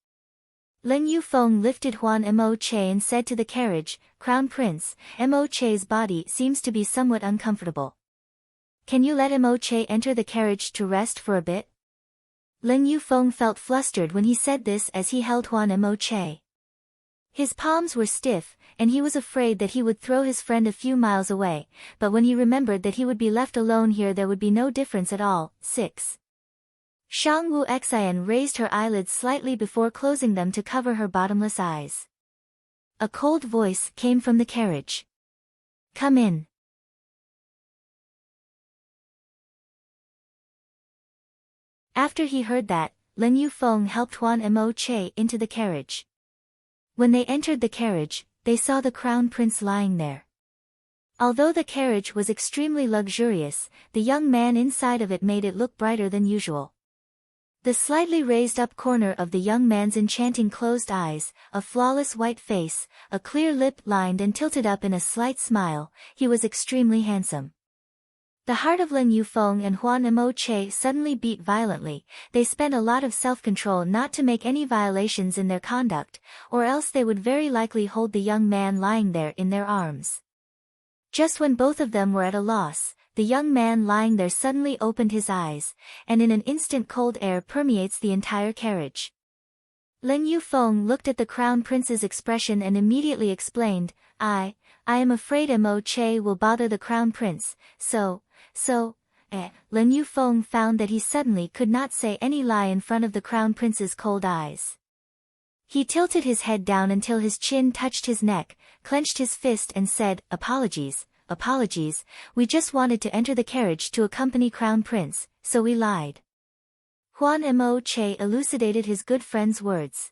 Lin Yufeng lifted Huan Mo Che and said to the carriage, "Crown Prince, Mo Che's body seems to be somewhat uncomfortable. Can you let Mo Che enter the carriage to rest for a bit?" Lin Yufeng felt flustered when he said this as he held Huan Mo Che. His palms were stiff, and he was afraid that he would throw his friend a few miles away, but when he remembered that he would be left alone here there would be no difference at all. 6. Shang Wu Xian raised her eyelids slightly before closing them to cover her bottomless eyes. A cold voice came from the carriage. "Come in." After he heard that, Lin Yufeng helped Huan Mo Che into the carriage. When they entered the carriage, they saw the crown prince lying there. Although the carriage was extremely luxurious, the young man inside of it made it look brighter than usual. The slightly raised up corner of the young man's enchanting closed eyes, a flawless white face, a clear lip lined and tilted up in a slight smile, he was extremely handsome. The heart of Lin Yufeng and Huan Mo Che suddenly beat violently. They spent a lot of self-control not to make any violations in their conduct, or else they would very likely hold the young man lying there in their arms. Just when both of them were at a loss, the young man lying there suddenly opened his eyes, and in an instant cold air permeates the entire carriage. Lin Yufeng looked at the crown prince's expression and immediately explained, I am afraid Mo Che will bother the crown prince, so, Lin Yufeng found that he suddenly could not say any lie in front of the crown prince's cold eyes. He tilted his head down until his chin touched his neck, clenched his fist and said, Apologies, we just wanted to enter the carriage to accompany crown prince, so we lied." Huan Mo Che elucidated his good friend's words.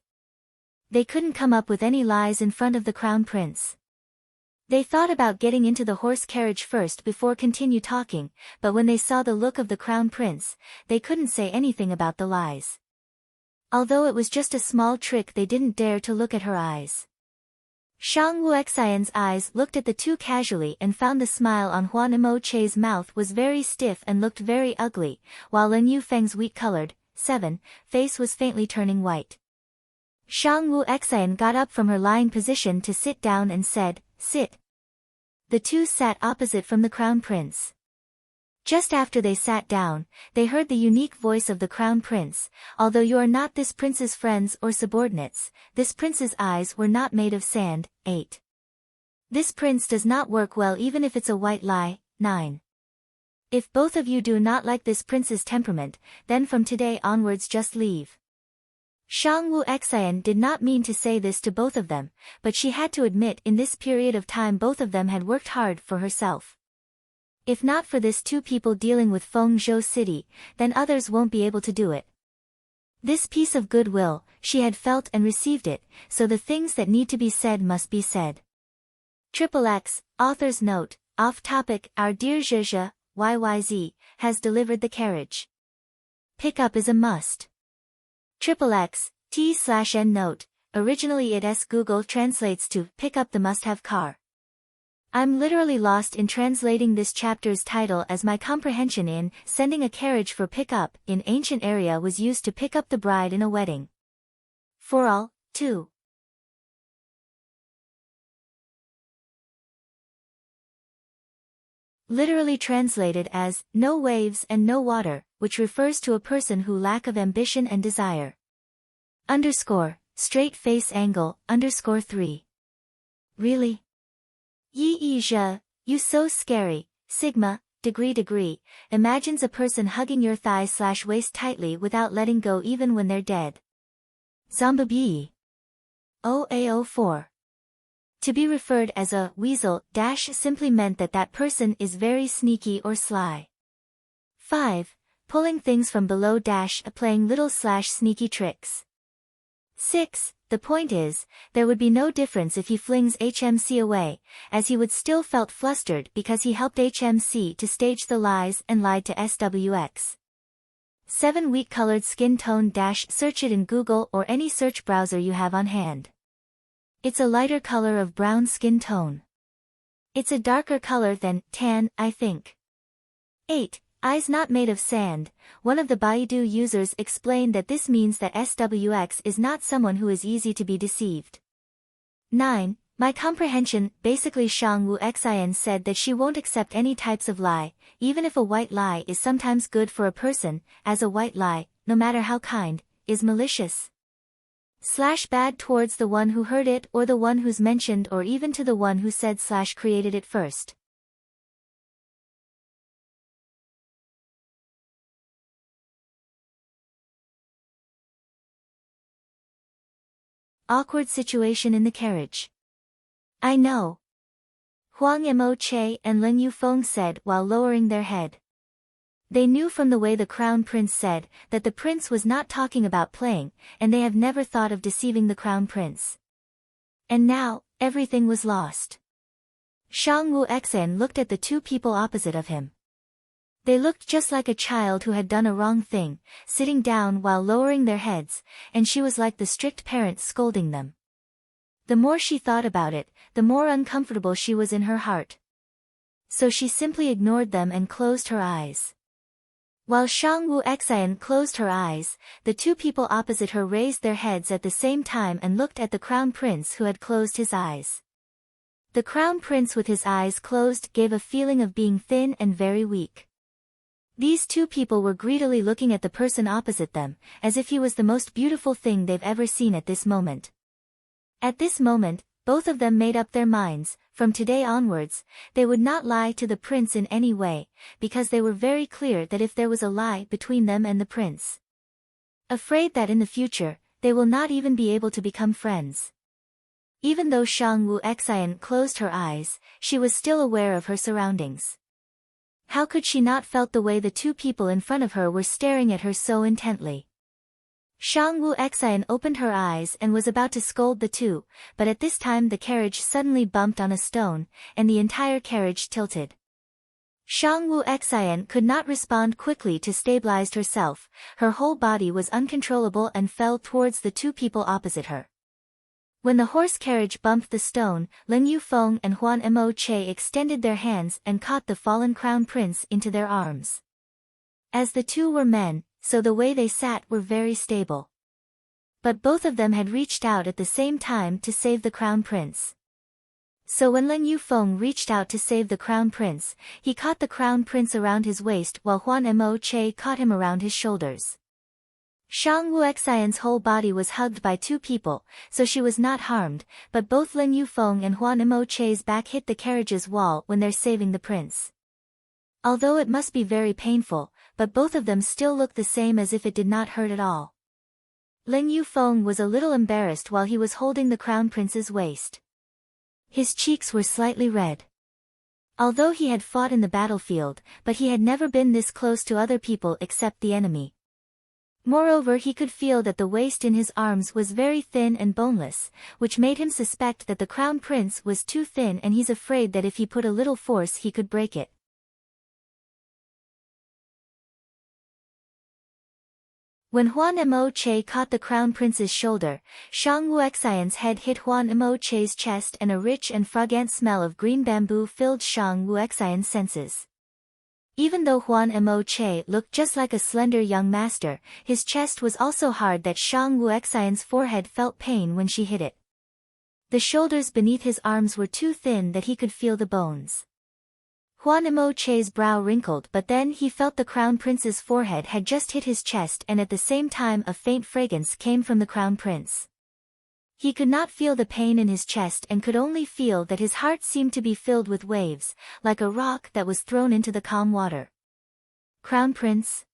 They couldn't come up with any lies in front of the crown prince. They thought about getting into the horse carriage first before continue talking, but when they saw the look of the crown prince, they couldn't say anything about the lies. Although it was just a small trick, they didn't dare to look at her eyes. Shang Wu Xian's eyes looked at the two casually and found the smile on Huan Mo Che's mouth was very stiff and looked very ugly, while Lin Yufeng's wheat-colored, 7, face was faintly turning white. Shang Wu Xian got up from her lying position to sit down and said, "Sit." The two sat opposite from the crown prince. Just after they sat down, they heard the unique voice of the crown prince, "Although you are not this prince's friends or subordinates, this prince's eyes were not made of sand." 8. This prince does not work well even if it's a white lie. 9. If both of you do not like this prince's temperament, then from today onwards just leave. Shang Wu Xian did not mean to say this to both of them, but she had to admit in this period of time both of them had worked hard for herself. If not for this two people dealing with Fengzhou City, then others won't be able to do it. This piece of goodwill, she had felt and received it, so the things that need to be said must be said. XXX, author's note, off topic, our dear Zhezhe, YYZ, has delivered the carriage. Pickup is a must. XXX, T/N note, originally it's Google translates to, pick up the must-have car. I'm literally lost in translating this chapter's title as my comprehension in, sending a carriage for pickup, in ancient area was used to pick up the bride in a wedding. For all, 2. literally translated as, no waves and no water, which refers to a person who lack of ambition and desire. Underscore, straight face angle, underscore 3. Really? Yi zhe, you so scary, sigma, degree, imagines a person hugging your thigh/waist tightly without letting go even when they're dead. Zombie. OA04. To be referred as a weasel dash simply meant that that person is very sneaky or sly. 5. Pulling things from below dash playing little/sneaky tricks. 6. The point is, there would be no difference if he flings HMC away, as he would still felt flustered because he helped HMC to stage the lies and lied to SWX. 7. Weak colored skin tone dash search it in Google or any search browser you have on hand. It's a lighter color of brown skin tone. It's a darker color than tan, I think. 8. Eyes not made of sand. One of the Baidu users explained that this means that SWX is not someone who is easy to be deceived. 9. My comprehension. Basically Shang Wu Xin said that she won't accept any types of lie, even if a white lie is sometimes good for a person, as a white lie, no matter how kind, is malicious. /bad towards the one who heard it or the one who's mentioned or even to the one who said/created it first. Awkward situation in the carriage. I know. Huang Mo Che and Lin Yufeng said while lowering their head. They knew from the way the crown prince said that the prince was not talking about playing, and they have never thought of deceiving the crown prince. And now, everything was lost. Shang Wu Xen looked at the two people opposite of him. They looked just like a child who had done a wrong thing, sitting down while lowering their heads, and she was like the strict parent scolding them. The more she thought about it, the more uncomfortable she was in her heart. So she simply ignored them and closed her eyes. While Shang Wu Xian closed her eyes, the two people opposite her raised their heads at the same time and looked at the crown prince who had closed his eyes. The crown prince with his eyes closed gave a feeling of being thin and very weak. These two people were greedily looking at the person opposite them, as if he was the most beautiful thing they've ever seen at this moment. At this moment, both of them made up their minds, from today onwards, they would not lie to the prince in any way, because they were very clear that if there was a lie between them and the prince. Afraid that in the future, they will not even be able to become friends. Even though Shang Wu Xian closed her eyes, she was still aware of her surroundings. How could she not felt the way the two people in front of her were staring at her so intently? Shang Wu Xian opened her eyes and was about to scold the two, but at this time the carriage suddenly bumped on a stone, and the entire carriage tilted. Shang Wu Xian could not respond quickly to stabilize herself, her whole body was uncontrollable and fell towards the two people opposite her. When the horse carriage bumped the stone, Lin Yufeng and Huan Mo Che extended their hands and caught the fallen crown prince into their arms. As the two were men, so the way they sat were very stable. But both of them had reached out at the same time to save the crown prince. So when Lin Yufeng reached out to save the crown prince, he caught the crown prince around his waist while Huan Mo Che caught him around his shoulders. Shang Wu Xian's whole body was hugged by two people, so she was not harmed, but both Lin Yufeng and Huan Mo Che's back hit the carriage's wall when they're saving the prince. Although it must be very painful, but both of them still looked the same as if it did not hurt at all. Lin Yufeng was a little embarrassed while he was holding the crown prince's waist. His cheeks were slightly red. Although he had fought in the battlefield, but he had never been this close to other people except the enemy. Moreover, he could feel that the waist in his arms was very thin and boneless, which made him suspect that the crown prince was too thin and he's afraid that if he put a little force he could break it. When Huan Mo Che caught the crown prince's shoulder, Shang Wu Xian's head hit Huan Mo Che's chest and a rich and fragrant smell of green bamboo filled Shang Wu Xian's senses. Even though Huan Mo Che looked just like a slender young master, his chest was also hard that Shang Wu Xian's forehead felt pain when she hit it. The shoulders beneath his arms were too thin that he could feel the bones. Huan Imo Che's brow wrinkled, but then he felt the Crown Prince's forehead had just hit his chest, and at the same time a faint fragrance came from the Crown Prince. He could not feel the pain in his chest and could only feel that his heart seemed to be filled with waves, like a rock that was thrown into the calm water. Crown Prince?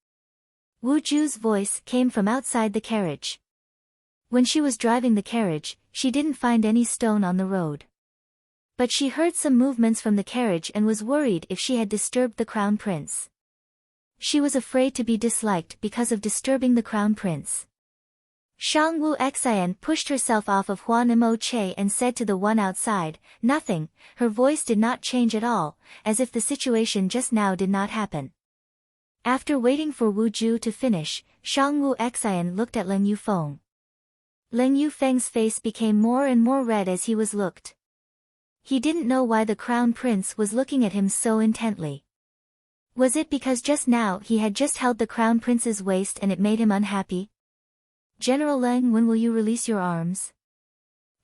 Wu Ju's voice came from outside the carriage. When she was driving the carriage, she didn't find any stone on the road. But she heard some movements from the carriage and was worried if she had disturbed the Crown Prince. She was afraid to be disliked because of disturbing the Crown Prince. Shang Wu Xian pushed herself off of Huan Imo Che and said to the one outside, "Nothing." Her voice did not change at all, as if the situation just now did not happen. After waiting for Wu Ju to finish, Shang Wu Xian looked at Leng Yufeng. Leng Yufeng's face became more and more red as he was looked. He didn't know why the Crown Prince was looking at him so intently. Was it because just now he had just held the Crown Prince's waist and it made him unhappy? "General Leng, when will you release your arms?"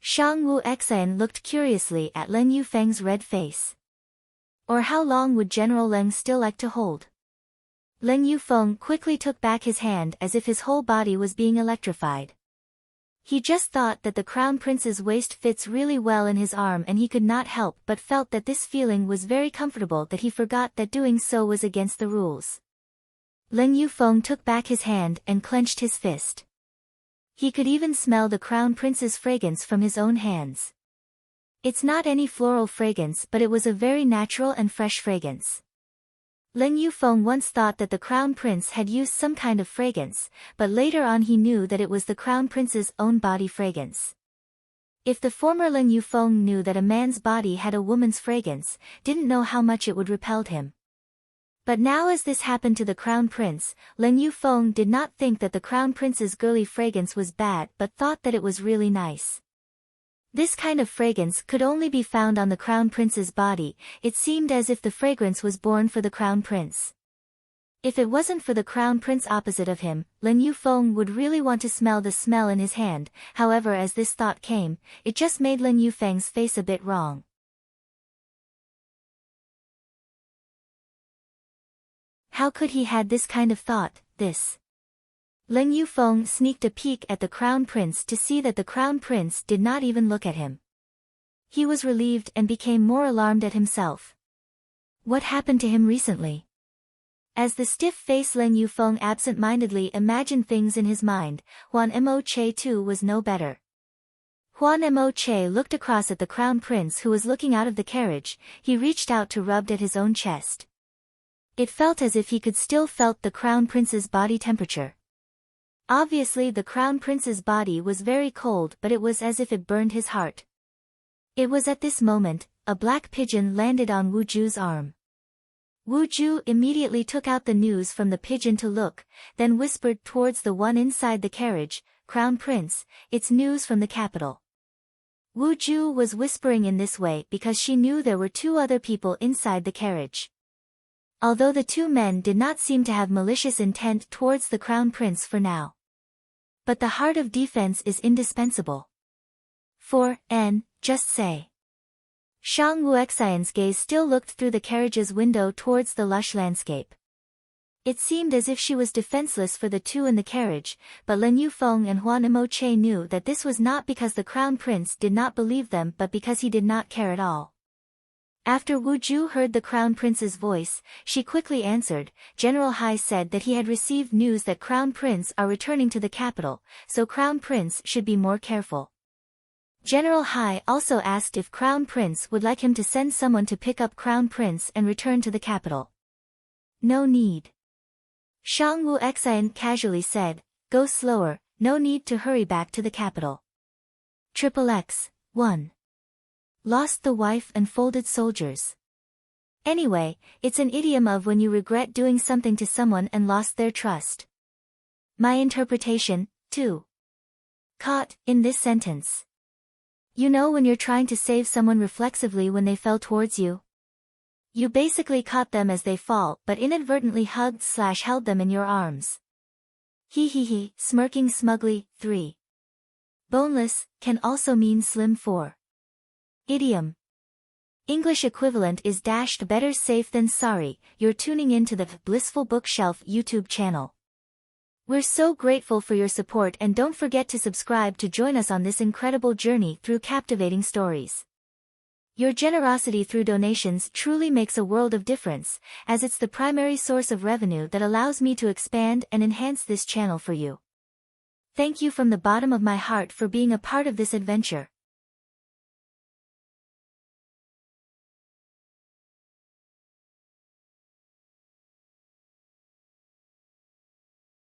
Shang Wu Xian looked curiously at Leng Yufeng's red face. Or how long would General Leng still like to hold? Leng Yufeng quickly took back his hand as if his whole body was being electrified. He just thought that the Crown Prince's waist fits really well in his arm, and he could not help but felt that this feeling was very comfortable that he forgot that doing so was against the rules. Leng Yufeng took back his hand and clenched his fist. He could even smell the Crown Prince's fragrance from his own hands. It's not any floral fragrance, but it was a very natural and fresh fragrance. Leng Yufeng once thought that the Crown Prince had used some kind of fragrance, but later on he knew that it was the Crown Prince's own body fragrance. If the former Leng Yufeng knew that a man's body had a woman's fragrance, didn't know how much it would repel him. But now as this happened to the Crown Prince, Leng Yufeng did not think that the Crown Prince's girly fragrance was bad but thought that it was really nice. This kind of fragrance could only be found on the Crown Prince's body. It seemed as if the fragrance was born for the Crown Prince. If it wasn't for the Crown Prince opposite of him, Leng Yufeng would really want to smell the smell in his hand. However, as this thought came, it just made Leng Yufeng's face a bit wrong. How could he had this kind of thought, this? Leng Yufeng sneaked a peek at the Crown Prince to see that the Crown Prince did not even look at him. He was relieved and became more alarmed at himself. What happened to him recently? As the stiff-faced Leng Yufeng absent-mindedly imagined things in his mind, Huan Imo Che too was no better. Huan Imo Che looked across at the Crown Prince who was looking out of the carriage. He reached out to rub at his own chest. It felt as if he could still felt the Crown Prince's body temperature. Obviously the Crown Prince's body was very cold, but it was as if it burned his heart. It was at this moment, a black pigeon landed on Wu Ju's arm. Wu Ju immediately took out the news from the pigeon to look, then whispered towards the one inside the carriage, "Crown Prince, it's news from the capital." Wu Ju was whispering in this way because she knew there were two other people inside the carriage. Although the two men did not seem to have malicious intent towards the Crown Prince for now. But the heart of defense is indispensable. Just say. Shang Wu Xian's gaze still looked through the carriage's window towards the lush landscape. It seemed as if she was defenseless for the two in the carriage, but Leng Yufeng and Huan Imo Che knew that this was not because the Crown Prince did not believe them but because he did not care at all. After Wu Ju heard the Crown Prince's voice, she quickly answered. General Hai said that he had received news that Crown Prince are returning to the capital, so Crown Prince should be more careful. General Hai also asked if Crown Prince would like him to send someone to pick up Crown Prince and return to the capital. No need. Shang Wu Xian casually said, "Go slower, no need to hurry back to the capital." XXX, 1. Lost the wife and folded soldiers. Anyway, it's an idiom of when you regret doing something to someone and lost their trust. My interpretation, 2. Caught, in this sentence. You know when you're trying to save someone reflexively when they fell towards you? You basically caught them as they fall but inadvertently hugged/held them in your arms. He, smirking smugly, 3. Boneless, can also mean slim. 4. Idiom. English equivalent is dashed better safe than sorry. You're tuning in to the Blissful Bookshelf YouTube channel. We're so grateful for your support, and don't forget to subscribe to join us on this incredible journey through captivating stories. Your generosity through donations truly makes a world of difference, as it's the primary source of revenue that allows me to expand and enhance this channel for you. Thank you from the bottom of my heart for being a part of this adventure.